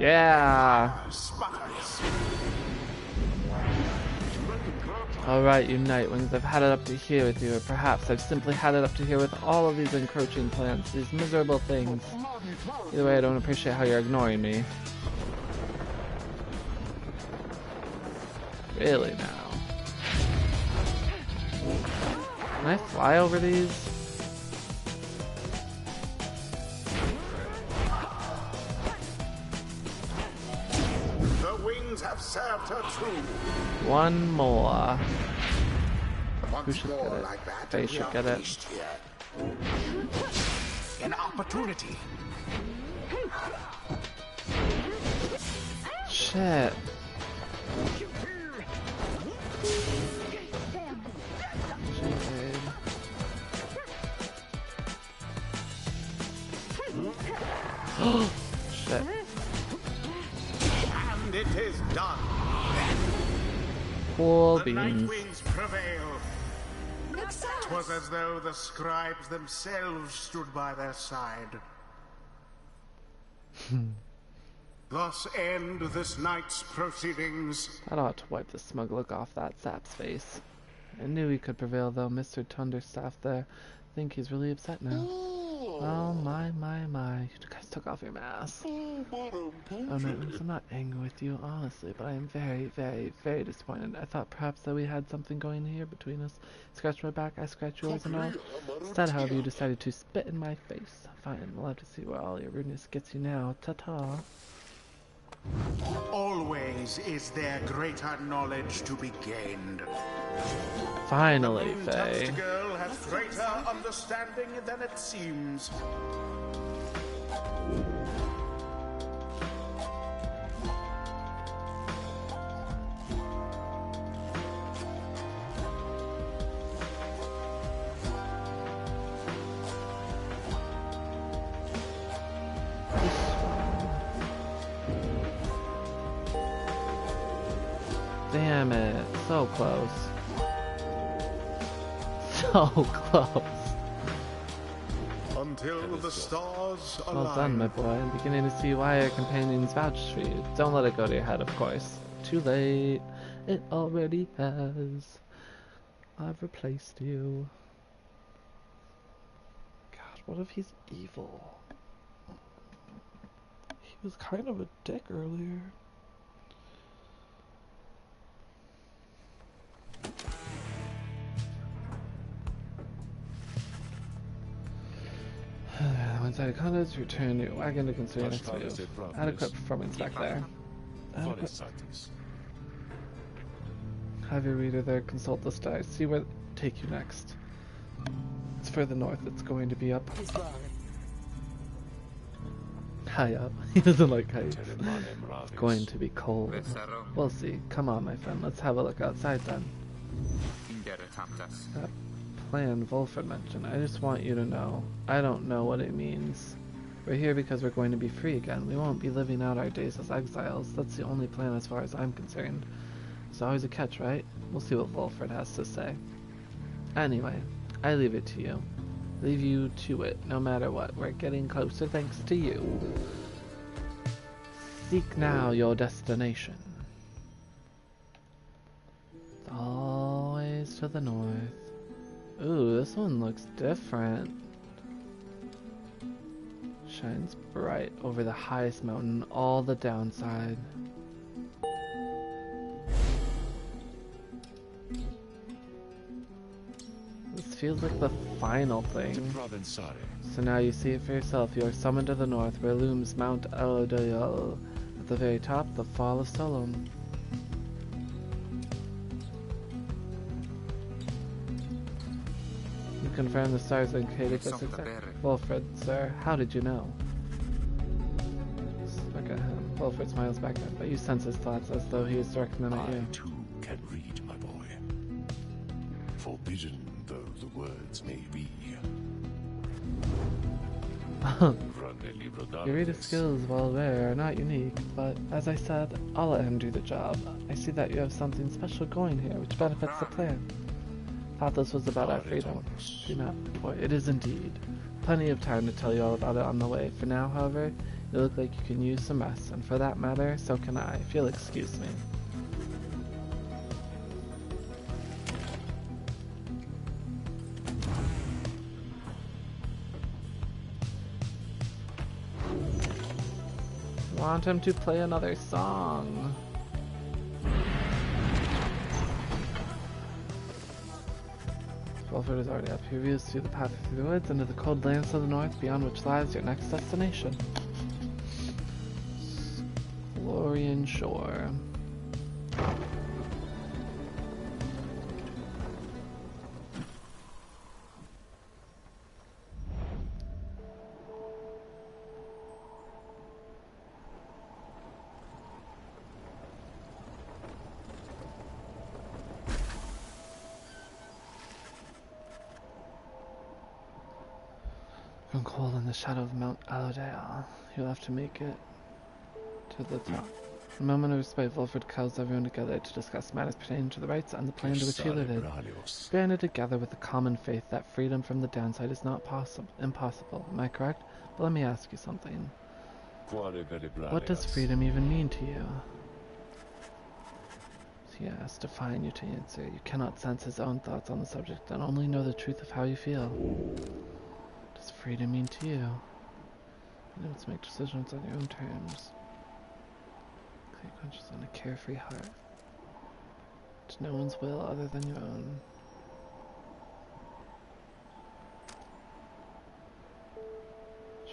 Yeah. Alright, you Nightwings, I've had it up to here with you, or perhaps I've simply had it up to here with all of these encroaching plants, these miserable things. Either way, I don't appreciate how you're ignoring me. Really now. Can I fly over these? The wings have served her true. One more. Once Who should get it? like that, They should get it. Here. An opportunity. Shit. Shit. And it is done. Cool The beans. Nightwings prevail. 'Twas as though the scribes themselves stood by their side. Thus end this night's proceedings. That ought to wipe the smug look off that sap's face. I knew he could prevail, though. Mr. Tunderstaff there. I think he's really upset now. Oh my. You guys took off your masks. Oh no, I'm not angry with you, honestly, but I am very, very, very disappointed. I thought perhaps that we had something going here between us. Scratch my back, I scratch yours and all. Instead, however, you decided to spit in my face. Fine, we'll have to see where all your rudeness gets you now. Ta-ta. Always is there greater knowledge to be gained. Finally, The Faye. moon-touched girl has greater understanding than it seems. Damn it, so close. So close. Until the stars align. Well done, my boy. I'm beginning to see why your companions vouched for you. Don't let it go to your head, of course. Too late. It already has. I've replaced you. God, what if he's evil? He was kind of a dick earlier. Once I condos, return your wagon to consider next move. Adequate performance back there. Have your reader there consult the stars. See where take you next. It's further north. It's going to be up. High up. He doesn't like heights. It's going to be cold. We'll see. Come on, my friend. Let's have a look outside then. That plan Volfred mentioned. I just want you to know. I don't know what it means. We're here because we're going to be free again. We won't be living out our days as exiles. That's the only plan as far as I'm concerned. There's always a catch, right? We'll see what Volfred has to say. Anyway, I leave it to you. Leave you to it, no matter what. We're getting closer thanks to you. Seek now your destination. Always to the north. Ooh, this one looks different. Shines bright over the highest mountain, all the downside. This feels like the final thing. So now you see it for yourself. You are summoned to the north, where looms Mount Elodayal. At the very top, the Fall of Solom. You confirm the stars indicated this exact. Volfred, sir, how did you know? Look at him. Volfred smiles back at him, but you sense his thoughts as though he is directing them at you. I too can read, my boy. Forbidden though the words may be. Your reader skills, while rare, are not unique, but as I said, I'll let him do the job. I see that you have something special going here, which benefits the plan. Thought this was about our freedom. Do not, boy, it is indeed. Plenty of time to tell you all about it on the way. For now, however, you look like you can use some rest, and for that matter, so can I, if you'll excuse me. Want him to play another song. Volfred is already up. He reveals to you the path through the woods into the cold lands of the north, beyond which lies your next destination. Glorian Shore. From cold in the shadow of Mount Elodayal, you'll have to make it to the top. A moment of respite, Volfred calls everyone together to discuss matters pertaining to the rites and the plan to which he led. Banded together with the common faith that freedom from the downside is not impossible. Am I correct? But let me ask you something. What does freedom even mean to you? He asks, defying you to answer. You cannot sense his own thoughts on the subject and only know the truth of how you feel. does freedom mean to you? Being able to make decisions on your own terms. Clear conscience and a carefree heart. To no one's will other than your own.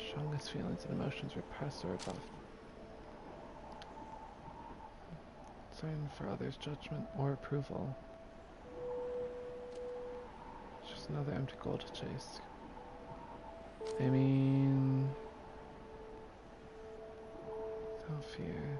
Strongest feelings and emotions repressed or above. Concern for others' judgment or approval. It's just another empty goal to chase. I mean... without fear.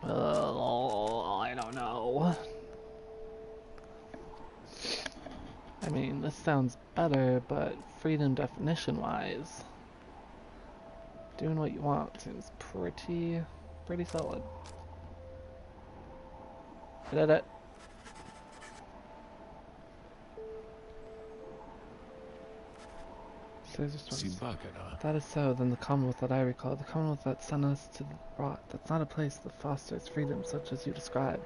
I don't know. I mean, this sounds better, but freedom definition-wise, doing what you want seems pretty solid. I did it. That is so, then the Commonwealth that I recall, the Commonwealth that sent us to the Rot, that's not a place that fosters freedom such as you describe.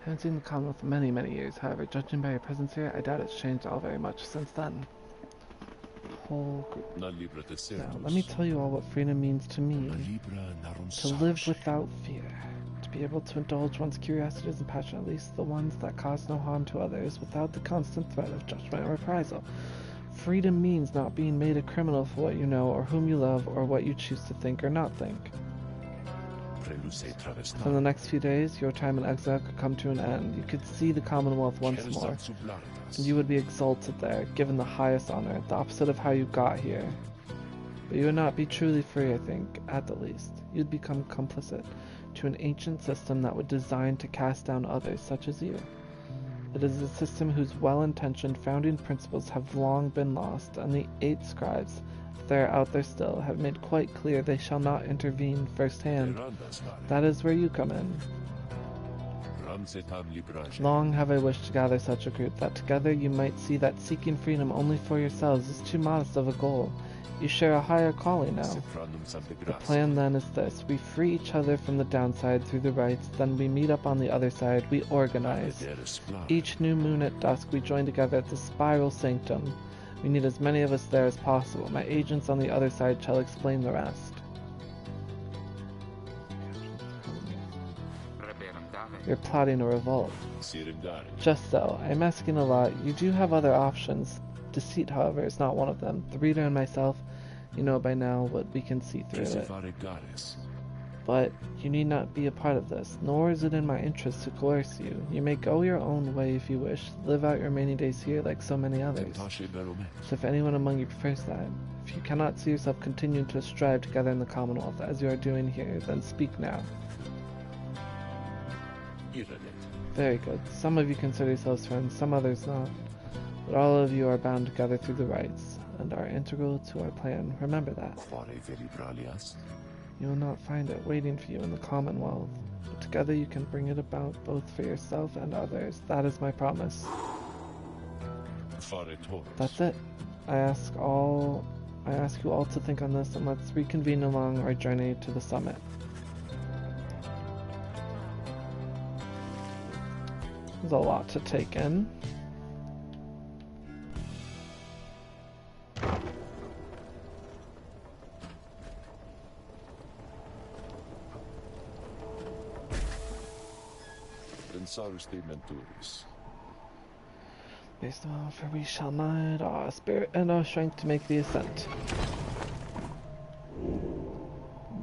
I haven't seen the Commonwealth for many, many years, however, judging by your presence here, I doubt it's changed all very much since then. Whole group. Now, let me tell you all what freedom means to me. To live without fear. To be able to indulge one's curiosities and passion, at least the ones that cause no harm to others, without the constant threat of judgment or reprisal. Freedom means not being made a criminal for what you know, or whom you love, or what you choose to think or not think. In the next few days, your time in exile could come to an end. You could see the Commonwealth once more, and you would be exalted there, given the highest honor, the opposite of how you got here. But you would not be truly free, I think, at the least. You'd become complicit to an ancient system that was designed to cast down others such as you. It is a system whose well-intentioned founding principles have long been lost, and the 8 scribes, if they are out there still, have made quite clear they shall not intervene firsthand. That is where you come in. Long have I wished to gather such a group, that together you might see that seeking freedom only for yourselves is too modest of a goal. You share a higher calling now. The plan then is this. We free each other from the downside through the rites, then we meet up on the other side, we organize. Each new moon at dusk we join together at the Spiral Sanctum. We need as many of us there as possible. My agents on the other side shall explain the rest. You're plotting a revolt. Just so. I'm asking a lot. You do have other options. Deceit, however, is not one of them. The reader and myself, you know by now what we can see through it. But you need not be a part of this, nor is it in my interest to coerce you. You may go your own way if you wish, live out your remaining days here like so many others. So if anyone among you prefers that, if you cannot see yourself continuing to strive together in the Commonwealth as you are doing here, then speak now. Very good. Some of you consider yourselves friends, some others not. But all of you are bound together through the rites, and are integral to our plan. Remember that. You will not find it waiting for you in the Commonwealth, but together you can bring it about both for yourself and others. That is my promise. That's it. I ask you all to think on this, and let's reconvene along our journey to the summit. There's a lot to take in. Based on for we shall mind our spirit and our strength to make the ascent.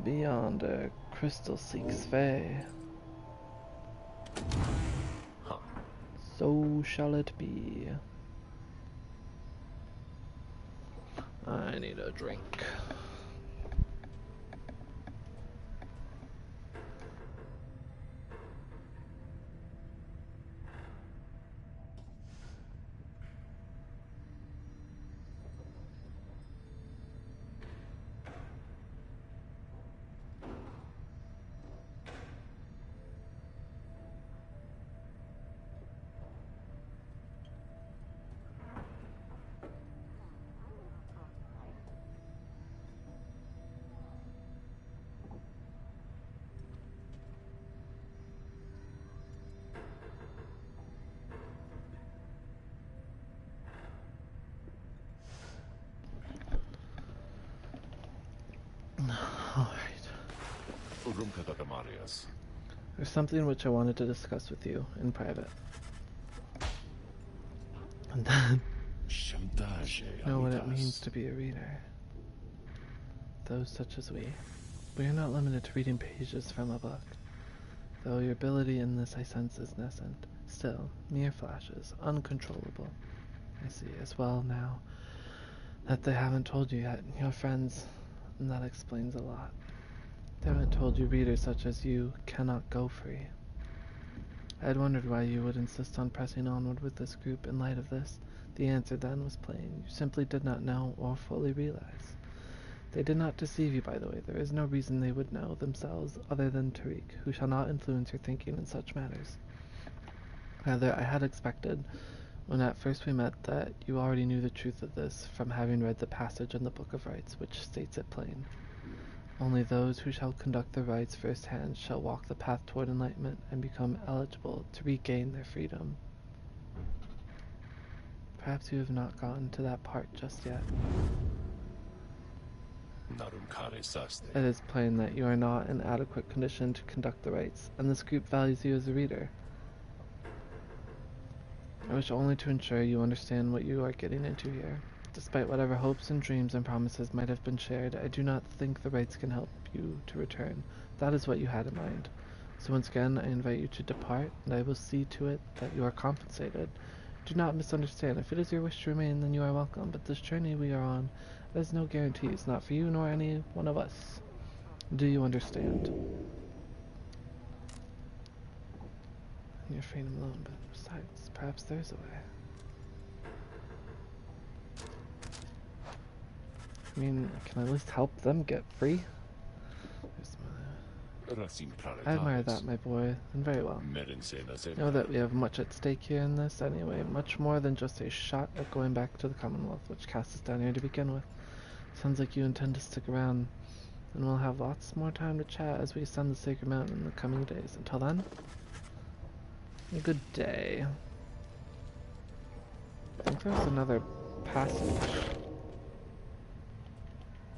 Beyond a crystal seeks Fae. So shall it be. I need a drink. There's something which I wanted to discuss with you in private. And then, know what it means to be a reader. Those such as we are not limited to reading pages from a book. Though your ability in this I sense is nascent, still, mere flashes, uncontrollable. I see as well now that they haven't told you yet, your friends, and that explains a lot. They haven't told you readers such as you cannot go free. I had wondered why you would insist on pressing onward with this group in light of this. The answer then was plain. You simply did not know or fully realize. They did not deceive you, by the way. There is no reason they would know themselves other than Tariq, who shall not influence your thinking in such matters. Rather, I had expected, when at first we met, that you already knew the truth of this from having read the passage in the Book of Rites, which states it plain. Only those who shall conduct the rites firsthand shall walk the path toward enlightenment and become eligible to regain their freedom. Perhaps you have not gotten to that part just yet. It is plain that you are not in adequate condition to conduct the rites, and this group values you as a reader. I wish only to ensure you understand what you are getting into here. Despite whatever hopes and dreams and promises might have been shared, I do not think the rites can help you to return. That is what you had in mind. So once again, I invite you to depart, and I will see to it that you are compensated. Do not misunderstand. If it is your wish to remain, then you are welcome, but this journey we are on has no guarantees, not for you nor any one of us. Do you understand? You're freedom alone, but besides, perhaps there's a way. I mean, can I at least help them get free? I admire that, my boy, and very well. Know that we have much at stake here in this, anyway, much more than just a shot at going back to the Commonwealth, which cast us down here to begin with. Sounds like you intend to stick around, and we'll have lots more time to chat as we ascend the Sacred Mountain in the coming days. Until then, a good day. I think there's another passage.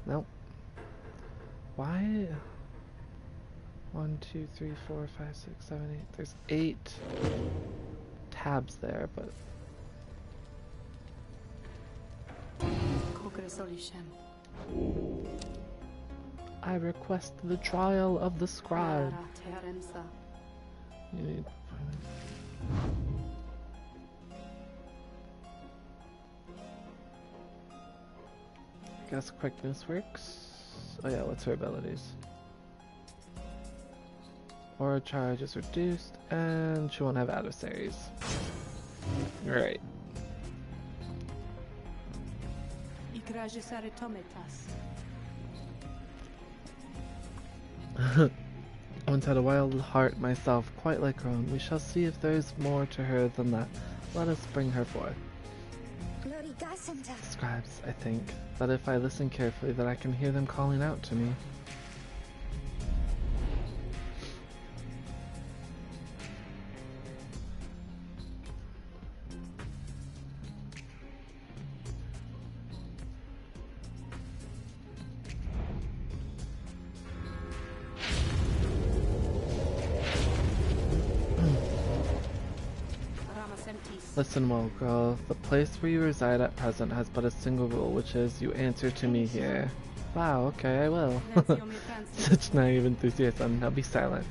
Nope. Why? 1, 2, 3, 4, 5, 6, 7, 8. There's 8 tabs there, but I request the trial of the scribe. You need. Guess quickness works. Oh yeah, what's her abilities? Aura charge is reduced, and she won't have adversaries. Right. I once had a wild heart myself, quite like her own. We shall see if there is more to her than that. Let us bring her forth. Scribes, I think, that if I listen carefully, that I can hear them calling out to me. Listen well, girl. The place where you reside at present has but a single rule, which is you answer to me here. Wow, okay, I will. Such naive enthusiasm. Now be silent.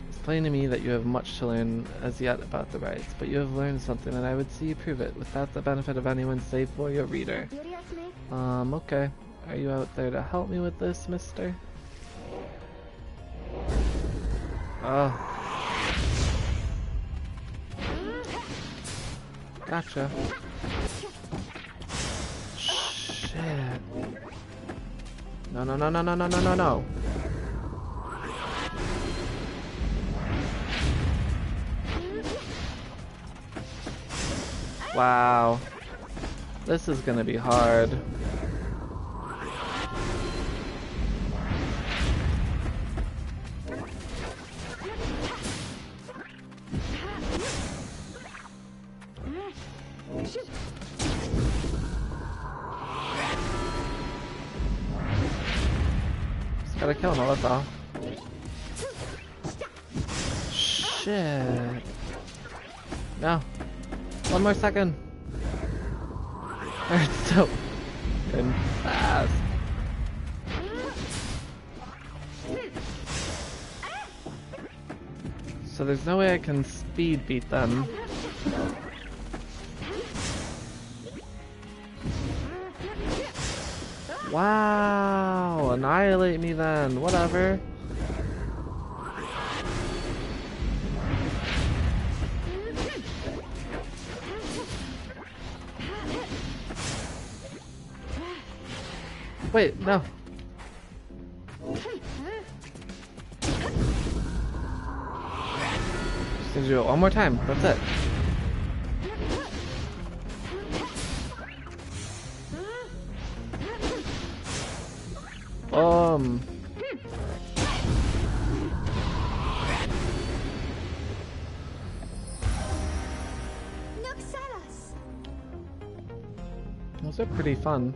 It's plain to me that you have much to learn as yet about the rites, but you have learned something, and I would see you prove it without the benefit of anyone save for your reader. Okay. Are you out there to help me with this, mister? Oh. Gotcha. Shit. No, no, no, no, no, no, no, no, no. Wow. This is gonna be hard. Gotta kill him, that's all. shit. No. One more second. It's so fucking fast. So there's no way I can speed beat them. Wow, annihilate me then, whatever. Wait, no. Just gonna do it one more time, that's it. Those are pretty fun.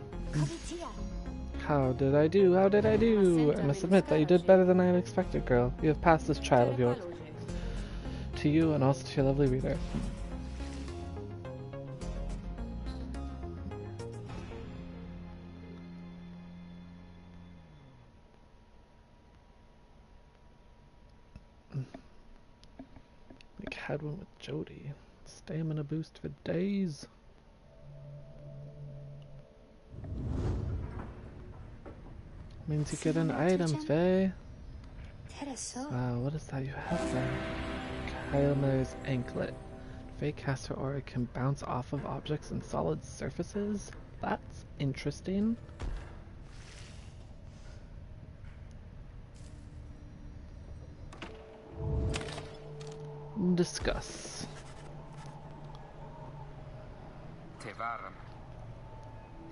How did I do? How did I do? I must admit that you did better than I had expected, girl. You have passed this trial of yours. To you and also to your lovely reader. Like had one with Jody. Stamina boost for days. Means you get an item, Faye. Wow, what is that you have there? Kylemer's anklet. Faye caster aura can bounce off of objects and solid surfaces? That's interesting. Discuss.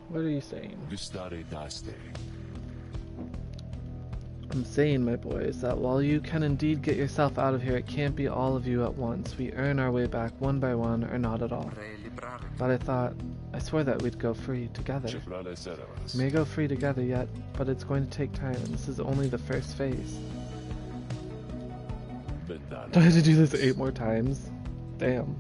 What are you saying? I'm saying, my boys, that while you can indeed get yourself out of here, it can't be all of you at once. We earn our way back one by one, or not at all. But I swore that we'd go free together. We may go free together yet, but it's going to take time, and this is only the first phase. Do I have to do this 8 more times? Damn.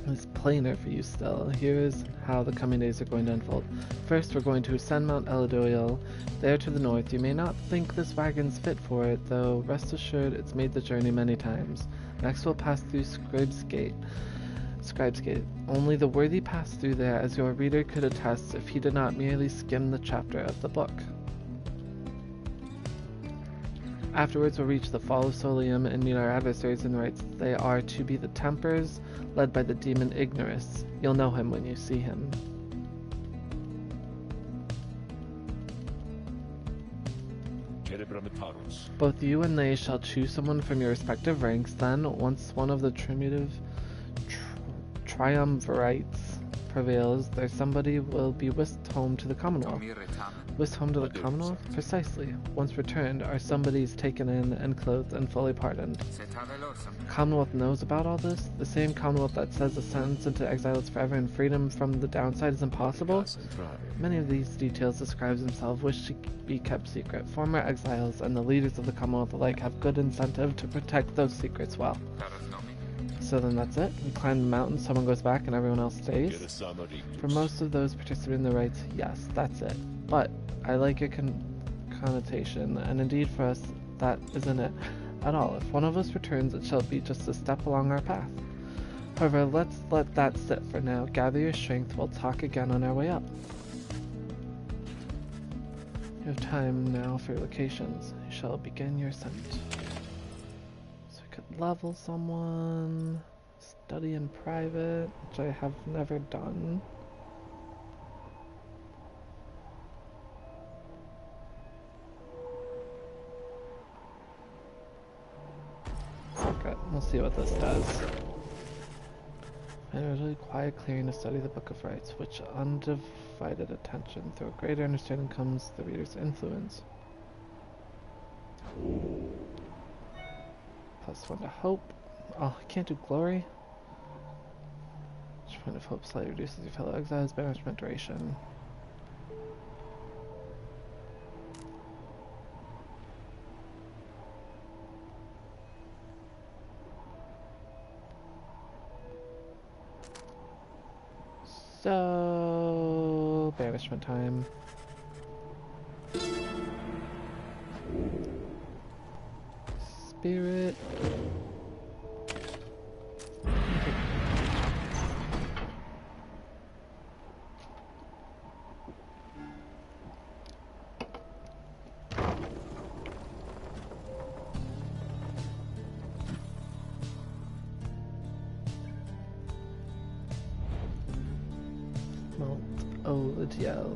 It's plainer for you still. Here is how the coming days are going to unfold. First, we're going to ascend Mount Elidoil, there to the north. You may not think this wagon's fit for it, though rest assured it's made the journey many times. Next, we'll pass through Scribe's Gate. Only the worthy pass through there, as your reader could attest if he did not merely skim the chapter of the book. Afterwards, we'll reach the Fall of Solium and meet our adversaries in Rite. They are to be the Tempers, led by the demon Ignorus. You'll know him when you see him. Both you and they shall choose someone from your respective ranks. Then, once one of the triumvirates prevails, there somebody will be whisked home to the Commonwealth. Whisked home to the Commonwealth? Precisely. Once returned, our somebodies taken in and clothed and fully pardoned. The Commonwealth knows about all this? The same Commonwealth that says a sentence into exile is forever and freedom from the downside is impossible? Many of these details the scribes themselves wish to be kept secret. Former exiles and the leaders of the Commonwealth alike have good incentive to protect those secrets well. So then that's it? We climb the mountain, someone goes back, and everyone else stays? For most of those participating in the rites, yes, that's it. But I like your connotation, and indeed for us, that isn't it at all. If one of us returns, it shall be just a step along our path. However, let's let that sit for now. Gather your strength, we'll talk again on our way up. You have time now for your locations. You shall begin your ascent. So we could level someone, study in private, which I have never done. We'll see what this does. And a really quiet clearing to study the Book of Rites, which undivided attention. Through a greater understanding comes the reader's influence. +1 to hope. Oh, I can't do glory. Each point of hope slightly reduces your fellow exile's banishment duration. So, banishment time. Spirit. Oladiel.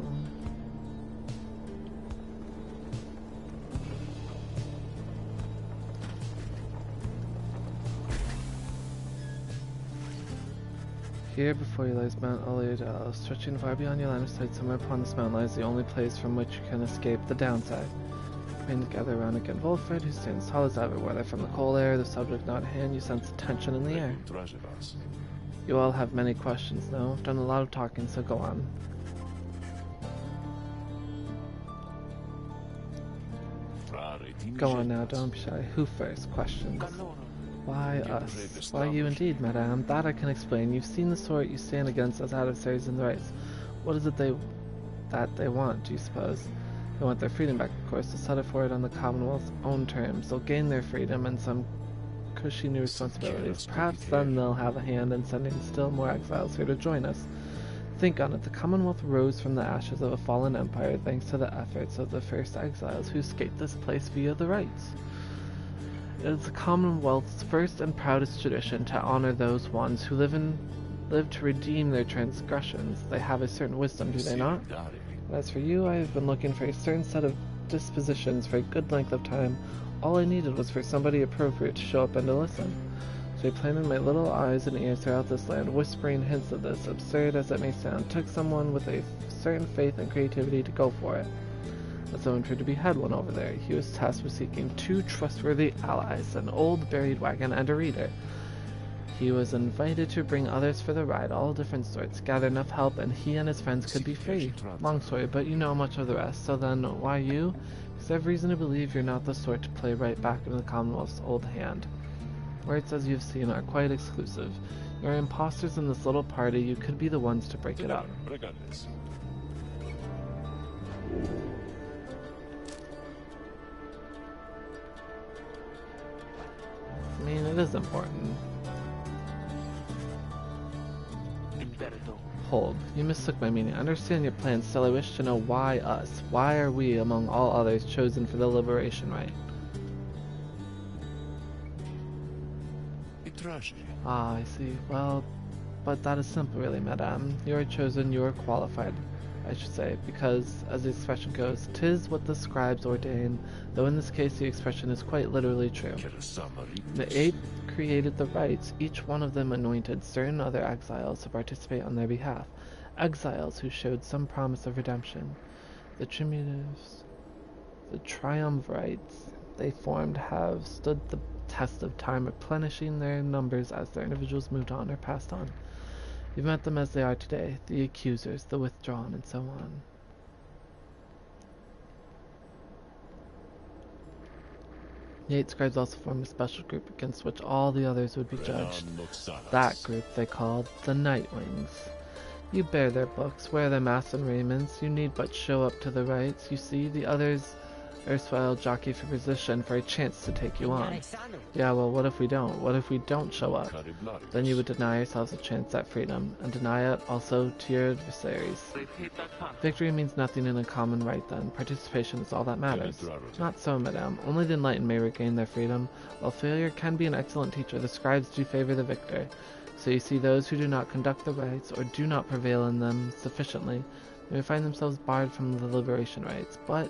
Here before you lies Mount Oladiel, stretching far beyond your line of sight. Somewhere upon this mountain lies the only place from which you can escape the downside. Praying together around again Wolfred, who stands tall as ever, whether from the cold air, the subject not at hand, you sense tension in the air. You all have many questions, though. I've done a lot of talking, so go on. Go on now, don't be shy. Who first? Questions. Why us? Why you indeed, madame? That I can explain. You've seen the sort you stand against as adversaries in the rights. What is it that they want, do you suppose? They want their freedom back, of course, to settle for it on the Commonwealth's own terms. They'll gain their freedom and some cushy new responsibilities. Perhaps then they'll have a hand in sending still more exiles here to join us. Think on it, the Commonwealth rose from the ashes of a fallen empire thanks to the efforts of the first exiles who escaped this place via the rights. It is the Commonwealth's first and proudest tradition to honor those ones who live to redeem their transgressions. They have a certain wisdom, do they not? And as for you, I have been looking for a certain set of dispositions for a good length of time. All I needed was for somebody appropriate to show up and to listen. So I planted my little eyes and ears throughout this land, whispering hints of this, absurd as it may sound. Took someone with a certain faith and creativity to go for it. But someone proved to be head one over there. He was tasked with seeking 2 trustworthy allies, an old buried wagon and a reader. He was invited to bring others for the ride, all different sorts, gather enough help, and he and his friends could be free. Long story, but you know much of the rest. So then, why you? Because I have reason to believe you're not the sort to play right back into the Commonwealth's old hand. Rights, as you've seen, are quite exclusive. You're imposters in this little party. You could be the ones to break it up. I mean, it is important. Hold. You mistook my meaning. I understand your plan. Still, I wish to know why us. Why are we, among all others, chosen for the liberation rite? Ah, I see. Well, but that is simple, really, madame. You are chosen, you are qualified, I should say, because, as the expression goes, 'tis what the scribes ordain, though in this case the expression is quite literally true. The 8 created the rites, each one of them anointed certain other exiles to participate on their behalf, exiles who showed some promise of redemption. The triumvirates they formed have stood the test of time, replenishing their numbers as their individuals moved on or passed on. You've met them as they are today, the accusers, the withdrawn, and so on. The 8 scribes also formed a special group against which all the others would be judged. That group they called the Nightwings. You bear their books, wear their masks and raiments, you need but show up to the rites. You see, the others erstwhile jockey for position for a chance to take you on. Yeah, well, what if we don't? What if we don't show up? Then you would deny yourselves a chance at freedom, and deny it also to your adversaries. Victory means nothing in a common right then. Participation is all that matters. Not so, madame. Only the enlightened may regain their freedom. While failure can be an excellent teacher, the scribes do favor the victor. So you see, those who do not conduct the rites, or do not prevail in them sufficiently, may find themselves barred from the liberation rites. But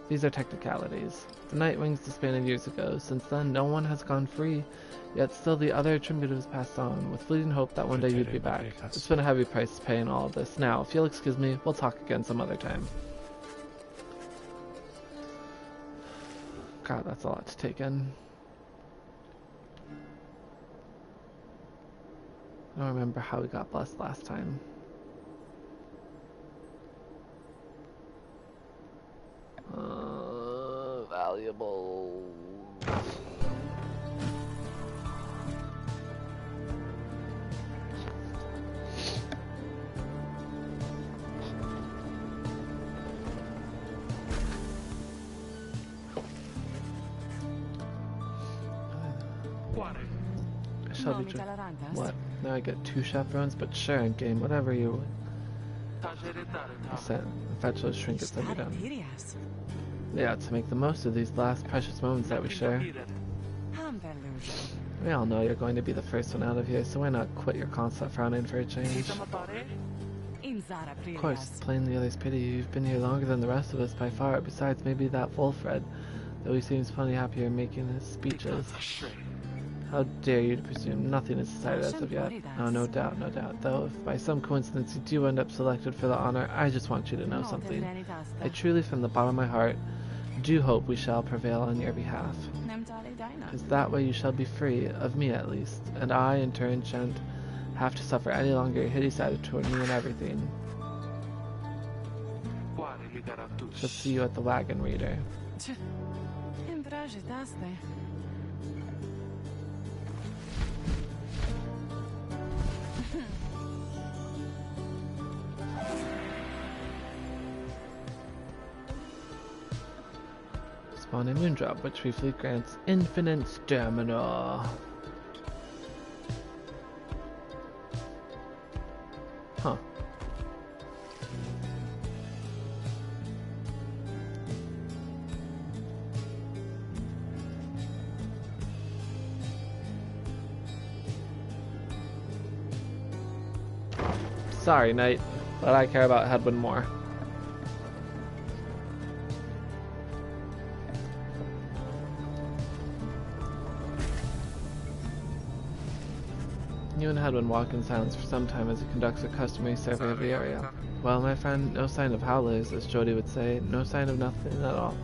these are technicalities. The Nightwings disbanded years ago. Since then, no one has gone free, yet still the other attributives passed on, with fleeting hope that one day you'd be back. It's been a heavy price to pay in all of this. Now, if you'll excuse me, we'll talk again some other time. God, that's a lot to take in. I don't remember how we got blessed last time. Valuable. I shall be what? Now I get 2 chaperones, but sure, game, whatever you said. Fetch those trinkets that we done. Yeah, to make the most of these last precious moments that we share. We all know you're going to be the first one out of here, so why not quit your constant frowning for a change? Of course, plain the others pity you. You've been here longer than the rest of us by far, besides maybe that Wolfred, though he seems plenty happier making his speeches. How dare you to presume nothing is decided as of yet? Oh, no doubt, no doubt. Though, if by some coincidence you do end up selected for the honor, I just want you to know something. I truly, from the bottom of my heart, do hope we shall prevail on your behalf. Because that way you shall be free, of me at least, and I, in turn, shan't have to suffer any longer your hideous attitude toward me and everything. Shall see you at the wagon, reader. Spawn a moondrop, which briefly grants infinite stamina. Huh. Sorry, Knight, but I care about Hedwyn more. You and Hedwyn walk in silence for some time as he conducts a customary survey of the area. Well, my friend, no sign of howlers, as Jody would say, no sign of nothing at all.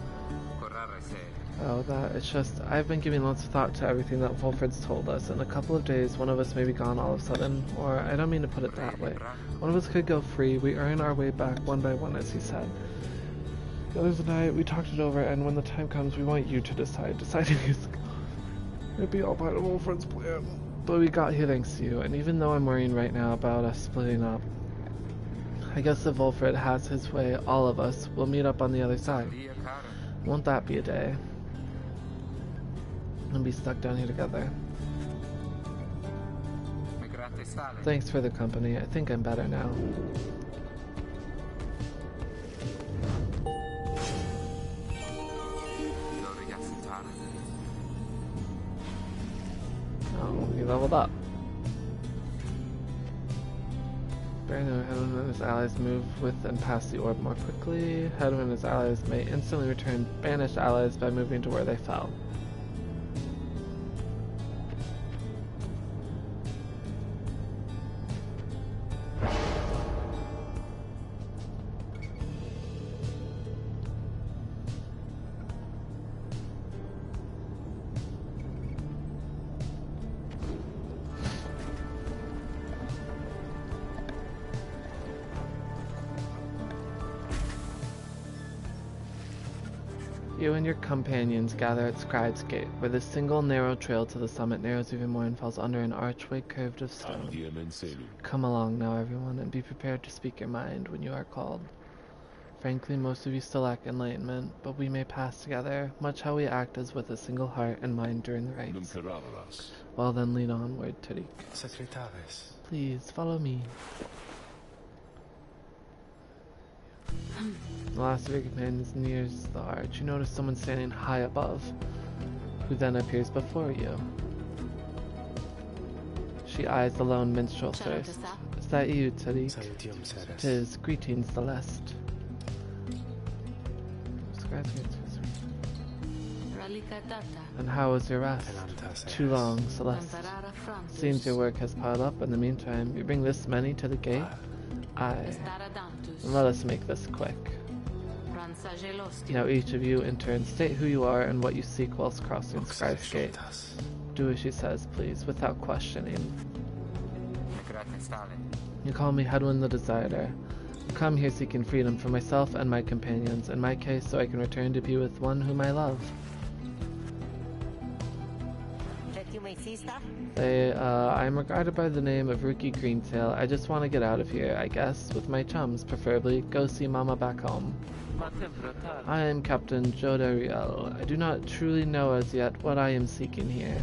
Oh, that, it's just, I've been giving lots of thought to everything that Wolfred's told us. In a couple of days, one of us may be gone all of a sudden, or I don't mean to put it that way. One of us could go free, we earn our way back one by one, as he said. The others and I, we talked it over, and when the time comes, we want you to decide. Deciding is maybe all part of Wolfred's plan. But we got here thanks to you, and even though I'm worrying right now about us splitting up, I guess if Wolfred has his way, all of us will meet up on the other side. Won't that be a day? And be stuck down here together. Thanks for the company. I think I'm better now. Oh, he leveled up. Hedwyn and his allies move with and past the orb more quickly. Hedwyn and his allies may instantly return banished allies by moving to where they fell. You and your companions gather at Scribe's Gate, where the single narrow trail to the summit narrows even more and falls under an archway curved of stone. Come along now, everyone, and be prepared to speak your mind when you are called. Frankly, most of you still lack enlightenment, but we may pass together, much how we act as with a single heart and mind during the rites. Well then, lead onward, Tariq. Please, follow me. The last of your companions nears the arch. You notice someone standing high above, who then appears before you. She eyes the lone minstrel first. Is that you, Tariq? 'Tis. Greetings, Celeste. And how was your rest? Too long, Celeste. Seems your work has piled up. In the meantime, you bring this many to the gate? Aye. And let us make this quick. Now each of you in turn state who you are and what you seek whilst crossing Scribe's Gate. Do as she says, please, without questioning. You call me Hedwyn the Decider. I come here seeking freedom for myself and my companions, in my case so I can return to be with one whom I love. I'm regarded by the name of Rookie Greentail. I just want to get out of here, I guess, with my chums, preferably. Go see Mama back home. I am Captain Jodariel. I do not truly know as yet what I am seeking here.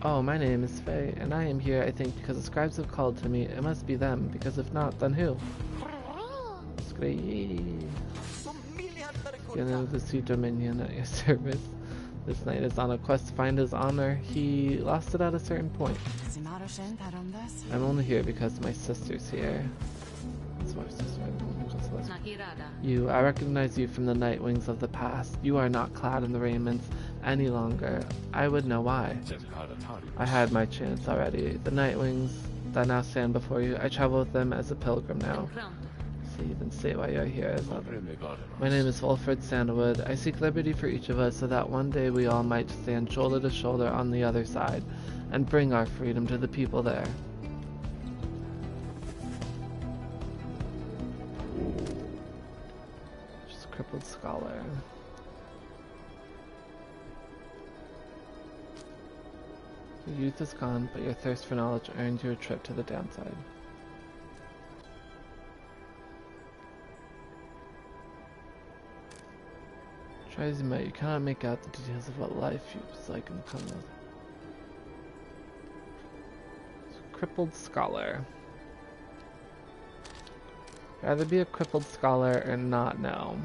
Oh, my name is Faye, and I am here, I think, because the scribes have called to me. It must be them, because if not, then who? Scree. Skin of the Sea Dominion at your service. This knight is on a quest to find his honor. He lost it at a certain point. I'm only here because my sister's here. That's my sister. I recognize you from the night wings of the past. You are not clad in the raiments any longer. I would know why. I had my chance already. The night wings that now stand before you, I travel with them as a pilgrim now. Then say why you're here. My name is Wolfred Sandalwood. I seek liberty for each of us so that one day we all might stand shoulder to shoulder on the other side and bring our freedom to the people there. Just a crippled scholar. Your youth is gone, but your thirst for knowledge earned you a trip to the downside. Try as you might, you cannot make out the details of what life was like in the Commonwealth. Crippled scholar. Rather be a crippled scholar or not know.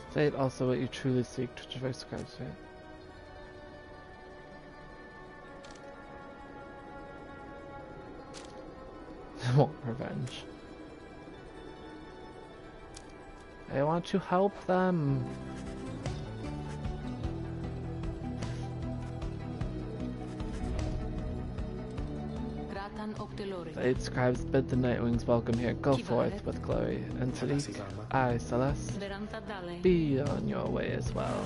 State also what you truly seek to traverse scribes, right? I want revenge. I want to help them. The 8 scribes bid the Nightwings welcome here. Go forth with glory. And Sadiq, I, Celeste, be on your way as well.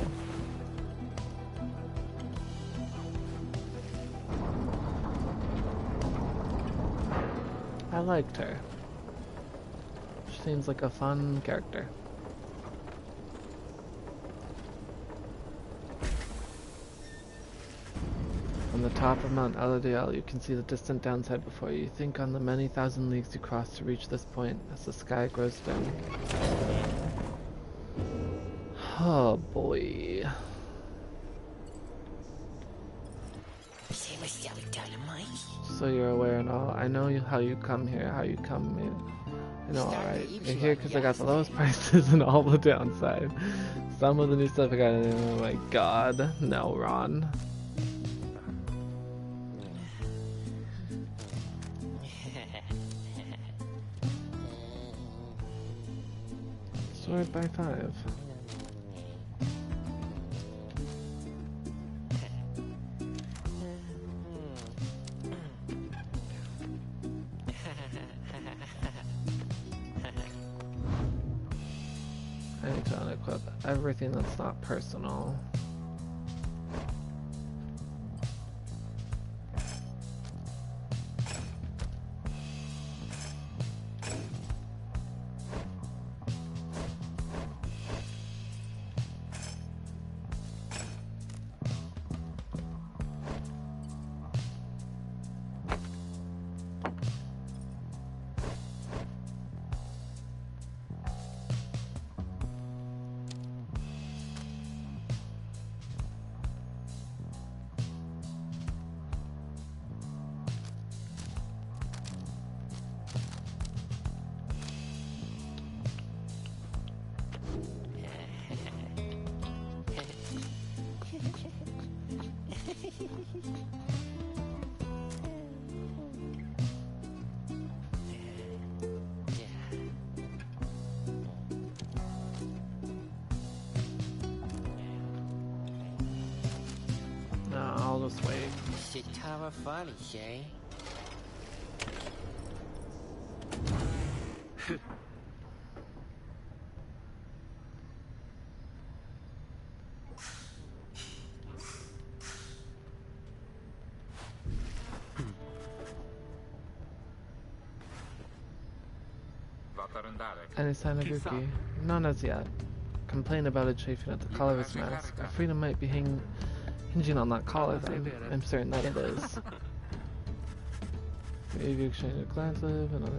I liked her. She seems like a fun character. From the top of Mount Eladiel, you can see the distant downside before you. Think on the many thousand leagues you cross to reach this point as the sky grows dim. Oh boy. So you're aware and all. I know how you come here, how you come here. I know, alright. You're here because I got the lowest prices and all the downside. Some of the new stuff I got in. Oh my god. No, Ron. Sword by 5. I need to unequip everything that's not personal. I'll just wait. Any sign of Yuki? None as yet. Complain about it chafing at the collar of his mask. Our freedom might be hinging on that collar then. I'm certain that it is. Maybe exchange a glance live and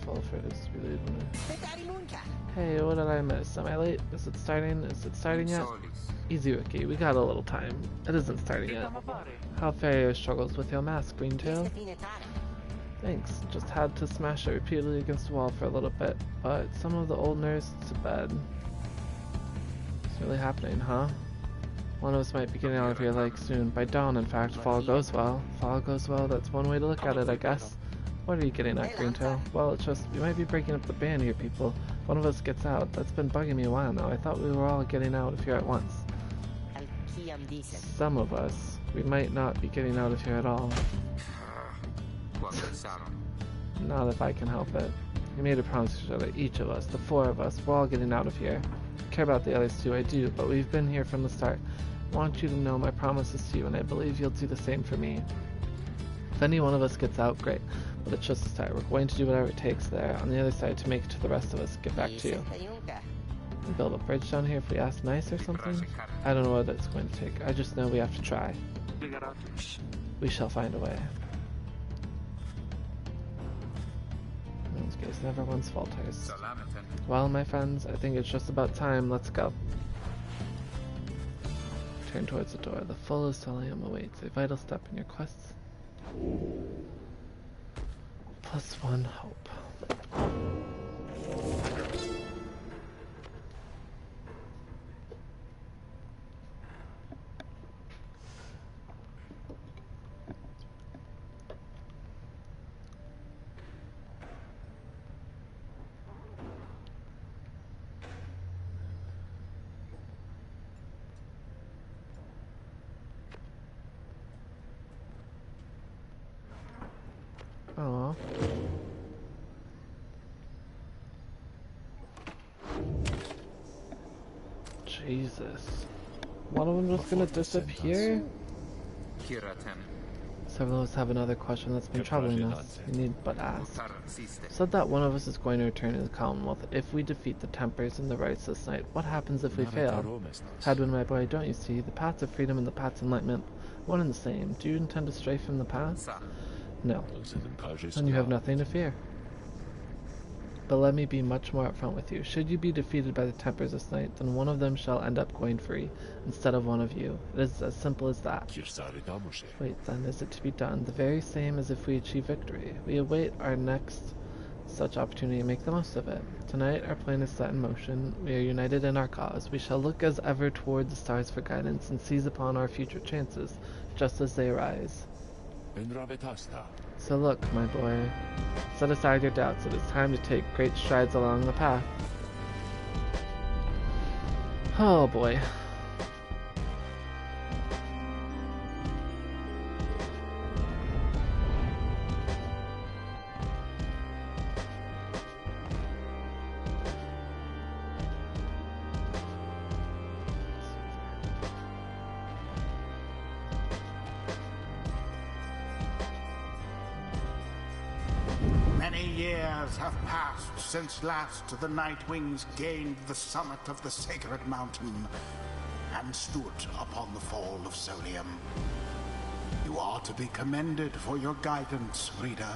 fall for it is to be late when Hey, what did I miss? Am I late? Is it starting? Is it starting yet? Easy, Ricky. We got a little time. It isn't starting yet. How fare your struggles with your mask, Greentail? Thanks. Just had to smash it repeatedly against the wall for a little bit, but some of the old nerves to bed. It's really happening, huh? One of us might be getting out of here like soon. By dawn, in fact, if all goes well. If all goes well, that's one way to look at it, I guess. What are you getting at, Greentail? Well, it's just, we might be breaking up the band here, people. One of us gets out. That's been bugging me a while now. I thought we were all getting out of here at once. Some of us. We might not be getting out of here at all. Not if I can help it. We made a promise to each other, each of us, the four of us, we're all getting out of here. I care about the others too, I do, but we've been here from the start. I want you to know my promises to you, and I believe you'll do the same for me. If any one of us gets out, great, but it's just a start. We're going to do whatever it takes there, on the other side, to make it to the rest of us, get back to you. We build a bridge down here if we ask nice or something? I don't know what it's going to take, I just know we have to try. We shall find a way. In this case, never once falters. Well, my friends, I think it's just about time. Let's go. Turn towards the door. The full Stellium awaits. A vital step in your quests. +1 hope. Aww. Jesus. One of them just gonna disappear? Several of us have another question that's been troubling us. We need but ask. Said that one of us is going to return to the Commonwealth if we defeat the Tempers and the Rites this night. What happens if we fail? Hadwin, my boy, don't you see? The paths of freedom and the paths of enlightenment, one and the same. Do you intend to stray from the path? No. Then you have nothing to fear. But let me be much more upfront with you. Should you be defeated by the Tempers this night, then one of them shall end up going free, instead of one of you. It is as simple as that. Wait, then, is it to be done? The very same as if we achieve victory. We await our next such opportunity and make the most of it. Tonight, our plan is set in motion. We are united in our cause. We shall look as ever toward the stars for guidance and seize upon our future chances, just as they arise. So look, my boy, set aside your doubts. It is time to take great strides along the path. Oh boy. Many years have passed since last the Nightwings gained the summit of the sacred mountain and stood upon the fall of Solium. You are to be commended for your guidance, reader,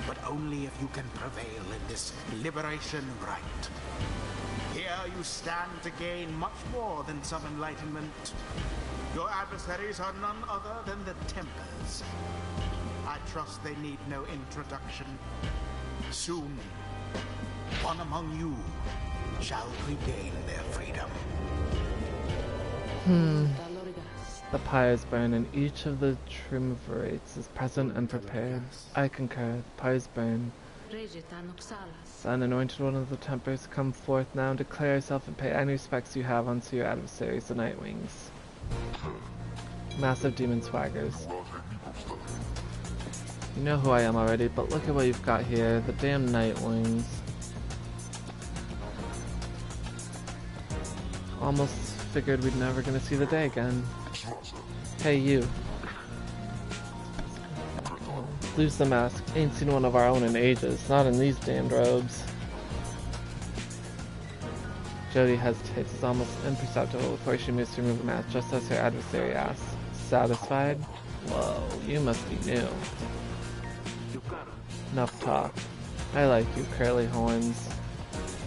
but only if you can prevail in this liberation rite. Here you stand to gain much more than some enlightenment. Your adversaries are none other than the Tempers. I trust they need no introduction. Soon, one among you shall regain their freedom. The pyres burn, and each of the triumvirates is present and prepared. I concur. The pyres burn. Son, anointed one of the Tempers, come forth now and declare yourself and pay any respects you have unto your adversaries, the Nightwings. Massive demon swaggers. You know who I am already, but look at what you've got here. The damn Nightwings. Almost figured we'd never gonna see the day again. Hey, you. Lose the mask. Ain't seen one of our own in ages. Not in these damned robes. Jody hesitates. It's almost imperceptible before she moves to remove the mask, just as her adversary asks. Satisfied? Whoa, you must be new. Enough talk. I like you, curly horns.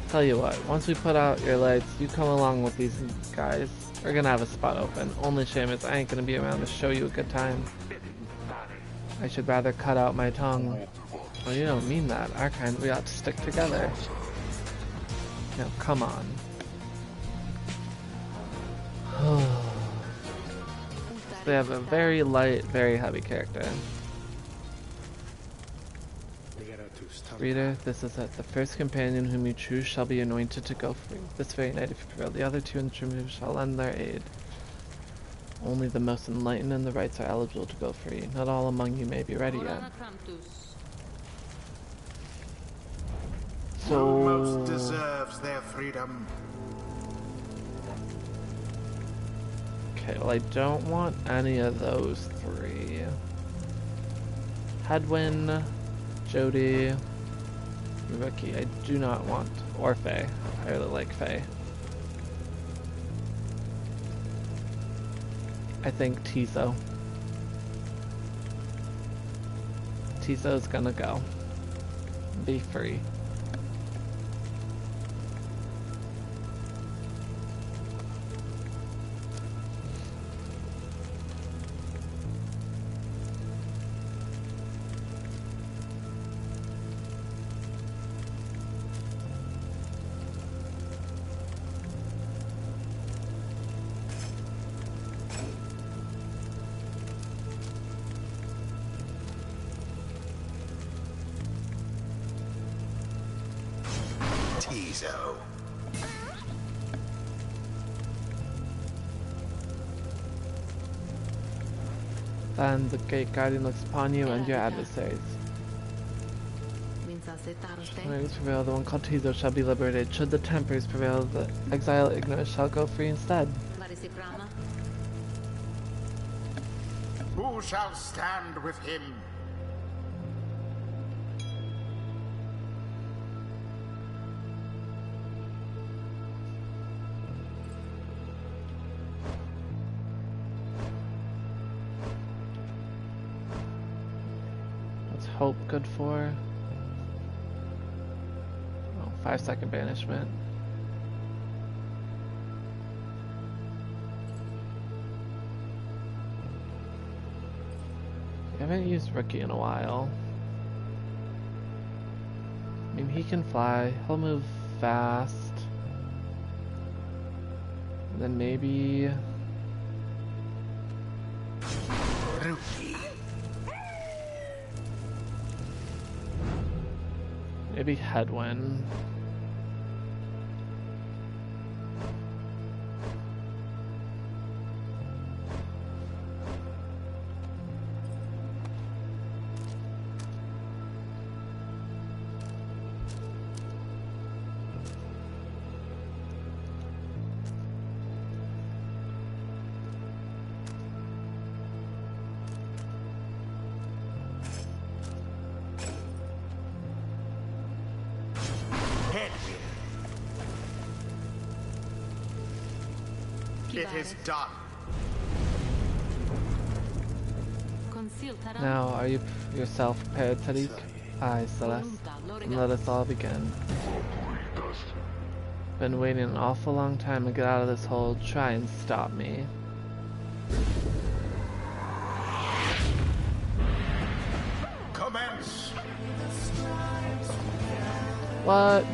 Tell you what, once we put out your lights, you come along with these guys. We're gonna have a spot open. Only shame is I ain't gonna be around to show you a good time. I should rather cut out my tongue. Well, you don't mean that. Our kind, we ought to stick together. Now, come on. They have a very light, very heavy character. Reader, this is it. The first companion whom you choose shall be anointed to go free. This very night, if you prevail, the other two instruments shall lend their aid. Only the most enlightened and the rites are eligible to go free. Not all among you may be ready yet. So... Who most deserves their freedom? Okay, well I don't want any of those three. Hedwyn, Jody, Rookie. I do not want, or Faye. I really like Faye. I think Tizo. Tizo's gonna go. Be free. Tizo. Then the gate guardian looks upon you and your adversaries. When prevail, the one called Tizo shall be liberated. Should the tempers prevail, the exile ignorant shall go free instead. Who shall stand with him? What's hope good for? Oh, 5-second banishment. I haven't used Rookie in a while. I mean, he can fly. He'll move fast. And then maybe... Rookie. Maybe Hedwyn. It is done. Now, are you yourself prepared, Tariq? Aye, Celeste. And let us all begin. Been waiting an awful long time to get out of this hole. Try and stop me. Commence. What?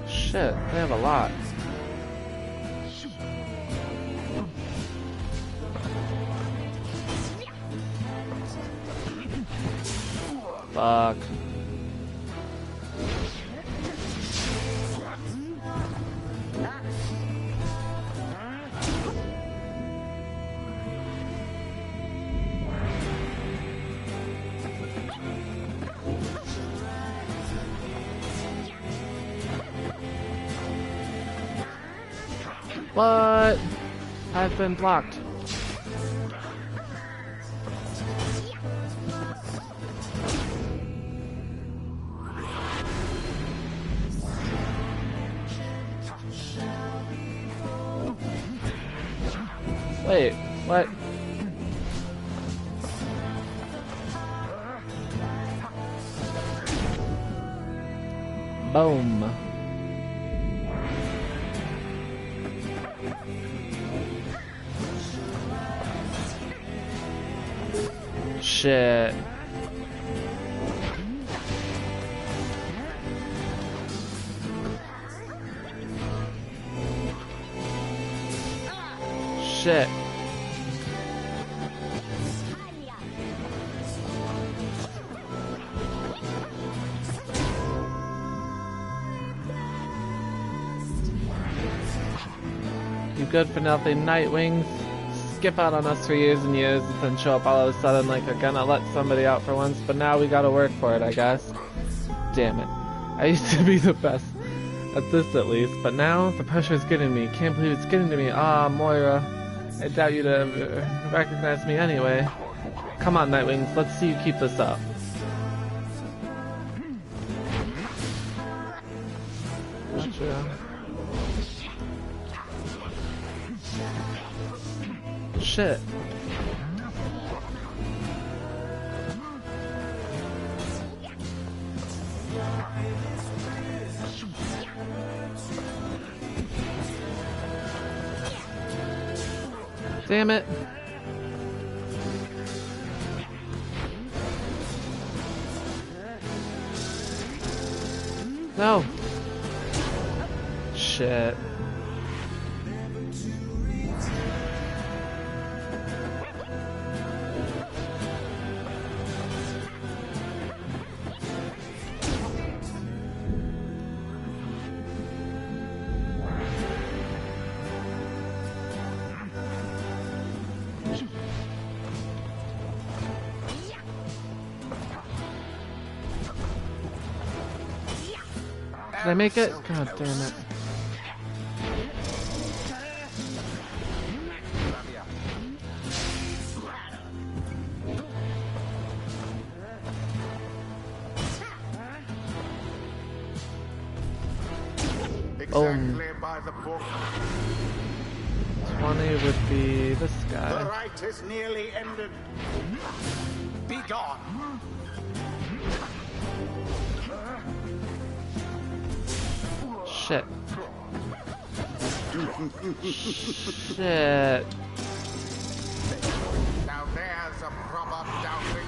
Shit, they have a lot. Fuck. What? I've been blocked. Wait, what? Boom. Shit. Shit. You good for nothing Nightwings? Skip out on us for years and years and then show up all of a sudden like we're gonna let somebody out for once, but now we gotta work for it, I guess. Damn it. I used to be the best at this at least, but now the pressure is getting me. Can't believe it's getting to me. Ah, Moira. I doubt you'd recognize me anyway. Come on, Nightwings, let's see you keep this up. Gotcha. Shit. Damn it. No. Shit. Did I make it? God damn it. Exactly by the book. 20 would be this The guy. rite is nearly ended. Be gone. Shit. Shit. Now there's a proper doubting.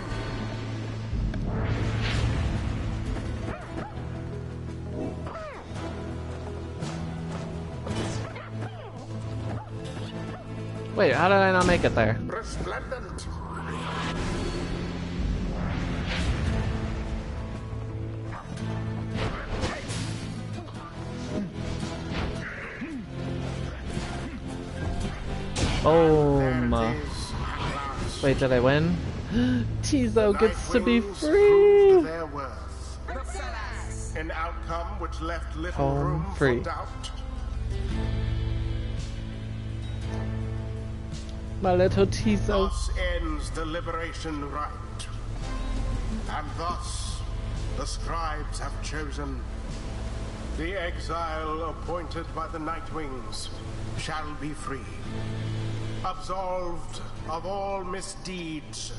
Wait, how did I not make it there? Resplendent. Boom. There it is, at last. Wait, did I win? Tizo gets to be Nightwings free! proved their worth. An outcome which left little Home room free. for doubt. My little Tizo. Thus ends the liberation rite. And thus the scribes have chosen. The exile appointed by the Nightwings shall be free. Absolved of all misdeeds.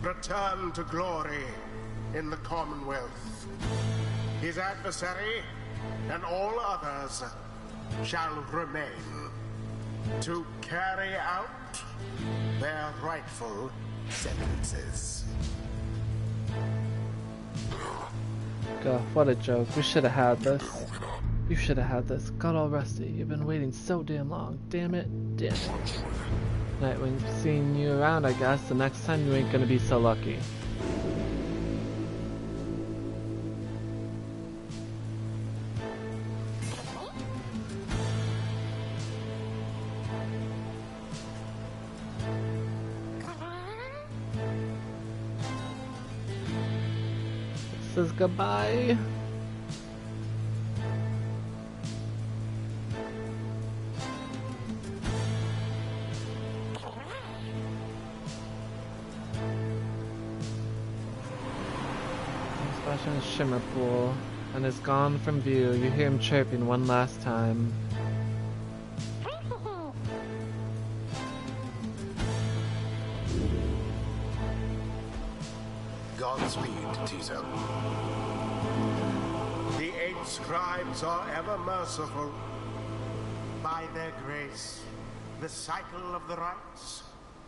Return to glory in the Commonwealth. His adversary and all others shall remain to carry out their rightful sentences. God, what a joke. We should have had this. You should have had this. Got all rusty. You've been waiting so damn long. Damn it. Damn it. Nightwing, seeing you around, I guess. The next time you ain't gonna be so lucky. This is goodbye. Splash in a shimmer pool and is gone from view. You hear him chirping one last time. Godspeed, Tizo. The 8 scribes are ever merciful. By their grace, the cycle of the rites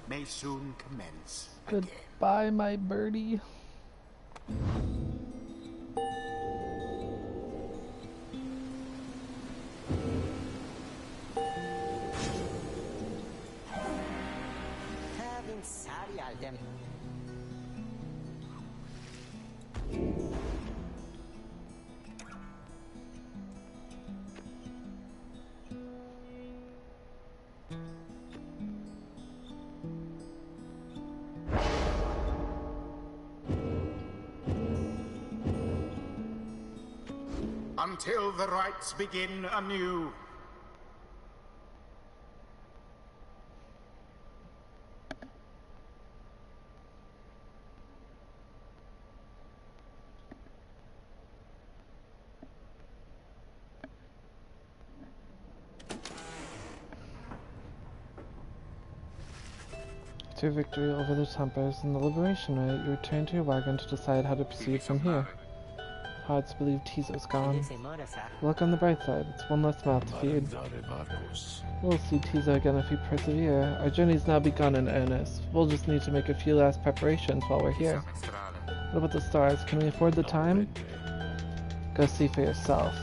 may soon commence again. Goodbye, my birdie. Until the rites begin anew. After your victory over the Tempers and the Liberation Rite, you return to your wagon to decide how to proceed from here. Hard to believe Tizo's gone. Look on the bright side, it's one less mouth to feed. We'll see Tizo again if we persevere. Our journey's now begun in earnest. We'll just need to make a few last preparations while we're here. What about the stars? Can we afford the time? Go see for yourself.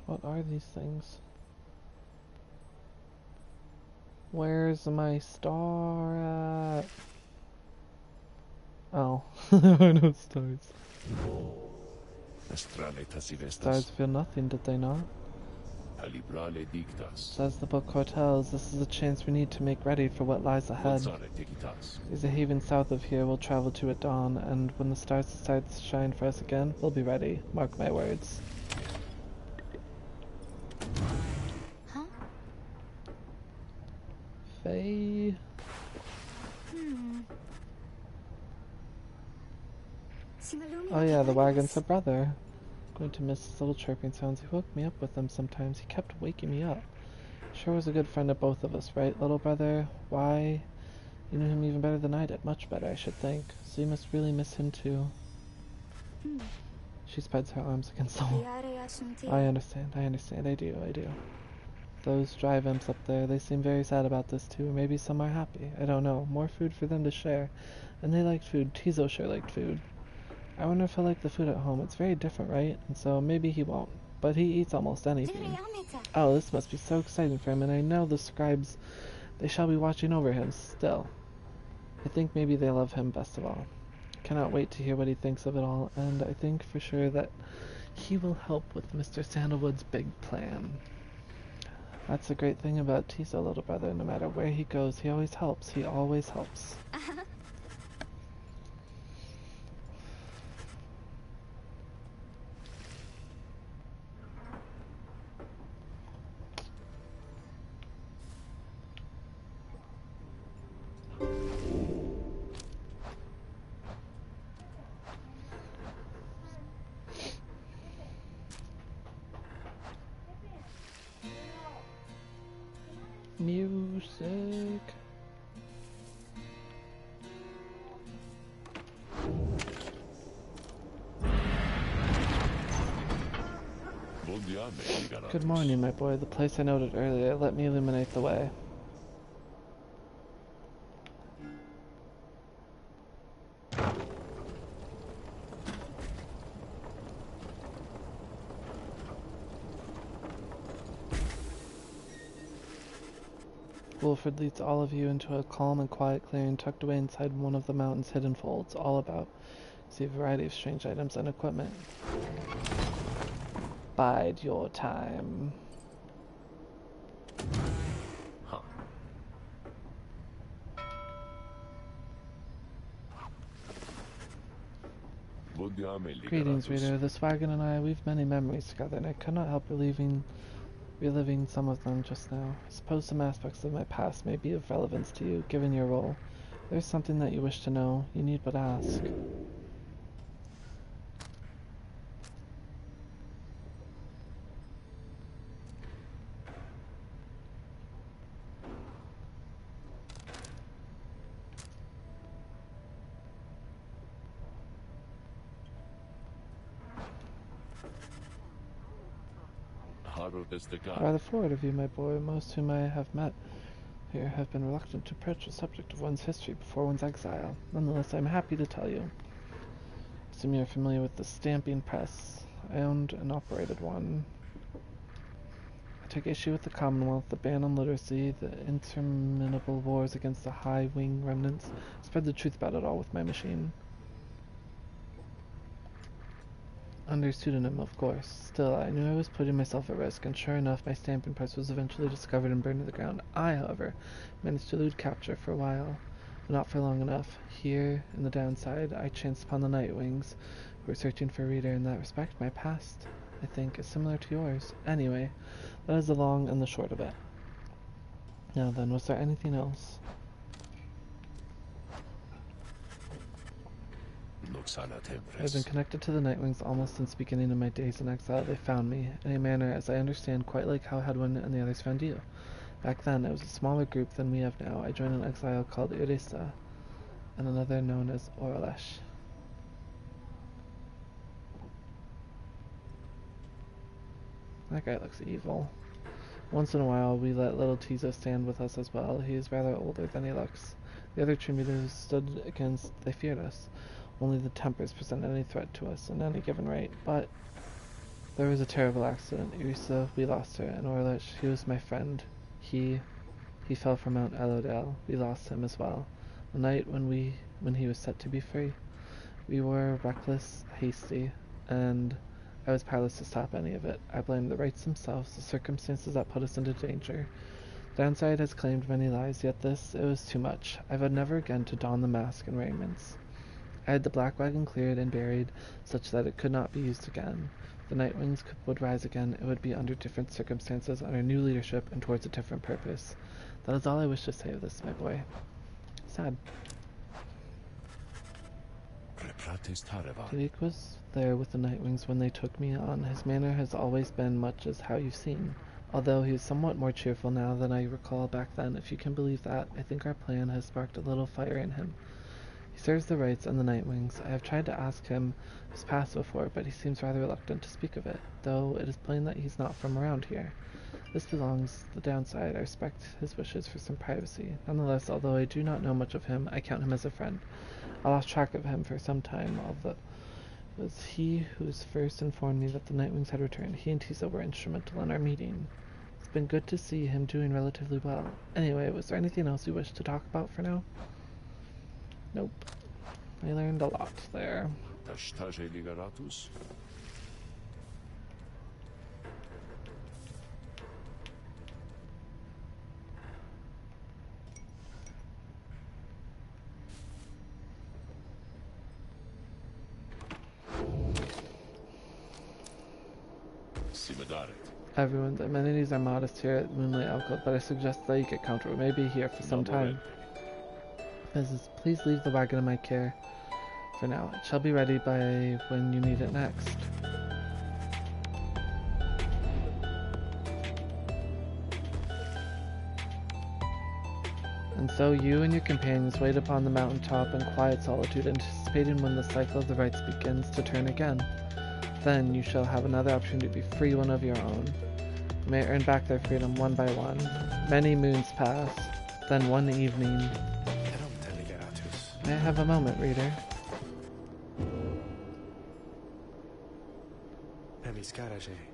What are these things? Where's my star at? Oh, there are no stars. Stars feel nothing, did they not? Says the book foretells, this is a chance we need to make ready for what lies ahead. There's a haven south of here we'll travel to at dawn, and when the stars decide to shine for us again, we'll be ready. Mark my words. Faye. Oh yeah, the wagon's her brother. I'm going to miss his little chirping sounds. He woke me up with them sometimes. He kept waking me up. Sure was a good friend of both of us, right, little brother? Why? You knew him even better than I did. Much better, I should think. So you must really miss him too. She spreads her arms against the wall. I understand, I do. Those drive imps up there, they seem very sad about this too. Maybe some are happy. I don't know. More food for them to share. And they liked food. Tizo sure liked food. I wonder if he'll like the food at home. It's very different, right? And so maybe he won't. But he eats almost anything. Oh, this must be so exciting for him. And I know the scribes, they shall be watching over him still. I think maybe they love him best of all. Cannot wait to hear what he thinks of it all. And I think for sure that he will help with Mr. Sandalwood's big plan. That's the great thing about Tizo, little brother. No matter where he goes, he always helps. He always helps. Music. Good morning, my boy. The place I noted earlier. Let me illuminate the way. Wilfred leads all of you into a calm and quiet clearing tucked away inside one of the mountain's hidden folds. All about. See a variety of strange items and equipment. Bide your time. Huh. Greetings, reader. This wagon and I, we've many memories together, and I could not help reliving some of them just now. I suppose some aspects of my past may be of relevance to you, given your role. there's something that you wish to know, you need but ask. Rather forward of you, my boy. Most whom I have met here have been reluctant to approach the subject of one's history before one's exile. Nonetheless, I am happy to tell you. I assume you're familiar with the stamping press. I owned and operated one. I took issue with the Commonwealth, the ban on literacy, the interminable wars against the high-wing remnants. I spread the truth about it all with my machine. Under pseudonym, of course. Still, I knew I was putting myself at risk, and sure enough, my stamping press was eventually discovered and burned to the ground. I, however, managed to elude capture for a while, but not for long enough. Here, in the downside, I chanced upon the Nightwings, who were searching for Rita. In that respect, my past, I think, is similar to yours. Anyway, that is the long and the short of it. Now then, was there anything else? I've been connected to the Nightwings almost since the beginning of my days in exile. They found me, in a manner, as I understand, quite like how Hedwyn and the others found you. Back then, it was a smaller group than we have now. I joined an exile called Irisa, and another known as Oralesh. That guy looks evil. Once in a while, we let little Tizo stand with us as well. He is rather older than he looks. The other Trimbuters stood against, they feared us. Only the Tempers presented any threat to us in any given rate. But there was a terrible accident. Irisa, we lost her, and Orlich, he was my friend. He fell from Mount Elodale. We lost him as well. The night when he was set to be free. We were reckless, hasty, and I was powerless to stop any of it. I blame the Rites themselves, the circumstances that put us into danger. Downside has claimed many lives, yet this, it was too much. I vowed never again to don the mask and raiments. I had the black wagon cleared and buried, such that it could not be used again. If the Nightwings would rise again, it would be under different circumstances, under new leadership, and towards a different purpose. That is all I wish to say of this, my boy. Sad. Tarik was there with the Nightwings when they took me on. His manner has always been much as how you've seen, although he is somewhat more cheerful now than I recall back then. If you can believe that, I think our plan has sparked a little fire in him. He serves the Rites and the Nightwings. I have tried to ask him his past before, but he seems rather reluctant to speak of it, though it is plain that he's not from around here. This belongs to the downside. I respect his wishes for some privacy. Nonetheless, although I do not know much of him, I count him as a friend. I lost track of him for some time, although it was he who first informed me that the Nightwings had returned. He and Tizo were instrumental in our meeting. It's been good to see him doing relatively well. Anyway, was there anything else you wish to talk about for now? Nope. I learned a lot there. Everyone's amenities are modest here at Moonlight Alcove, but I suggest that you get comfortable. We may be here for some time. Please leave the wagon in my care for now. It shall be ready by when you need it next. And so you and your companions wait upon the mountaintop in quiet solitude, anticipating when the cycle of the Rites begins to turn again. Then you shall have another opportunity to be free, one of your own. You may earn back their freedom one by one. Many moons pass, then one evening. May I have a moment, reader?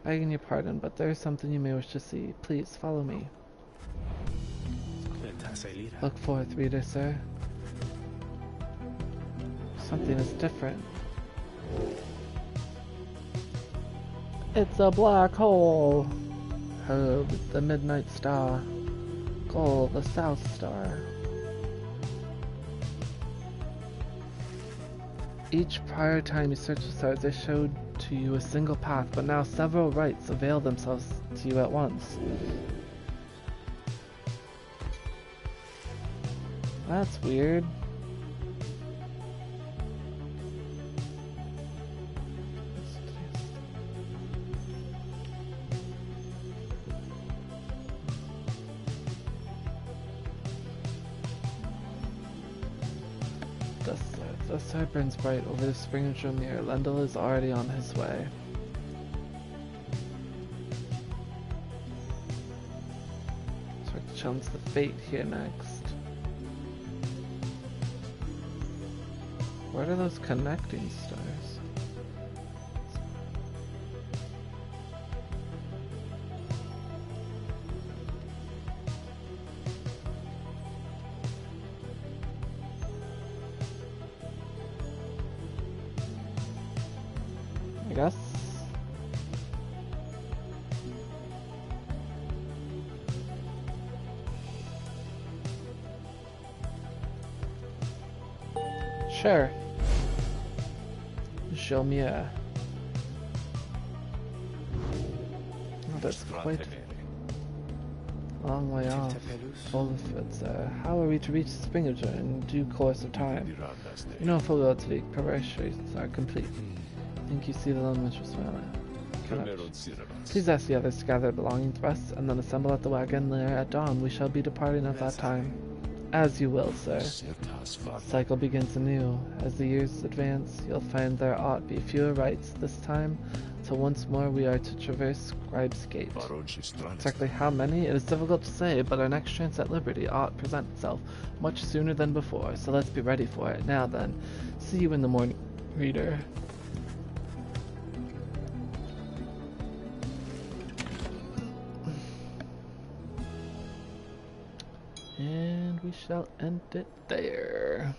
Begging your pardon, but there is something you may wish to see. Please, follow me. Look forth, reader, sir. Something is different. It's a black hole! Oh, the midnight star. Goal, the South Star. Each prior time you searched the stars, they showed to you a single path, but now several Rites avail themselves to you at once. That's weird. The star burns bright over the spiritual mirror. Lendl is already on his way. So I have to challenge the fate here next. What are those connecting stars? I guess. Sure. Show me a... Oh, that's quite a long way off. How are we to reach Spingager in due course of time? You know full well to the preparations are complete. I think you see the lone witch smiling. Please ask the others to gather their belongings to us, and then assemble at the wagon lair at dawn. We shall be departing at that time. As you will, sir. The cycle begins anew. As the years advance, you'll find there ought be fewer rites this time, till once more we are to traverse Scribe's Gate. Exactly how many, it is difficult to say, but our next chance at liberty ought to present itself much sooner than before, so let's be ready for it. Now then, see you in the morning, reader. And we shall end it there.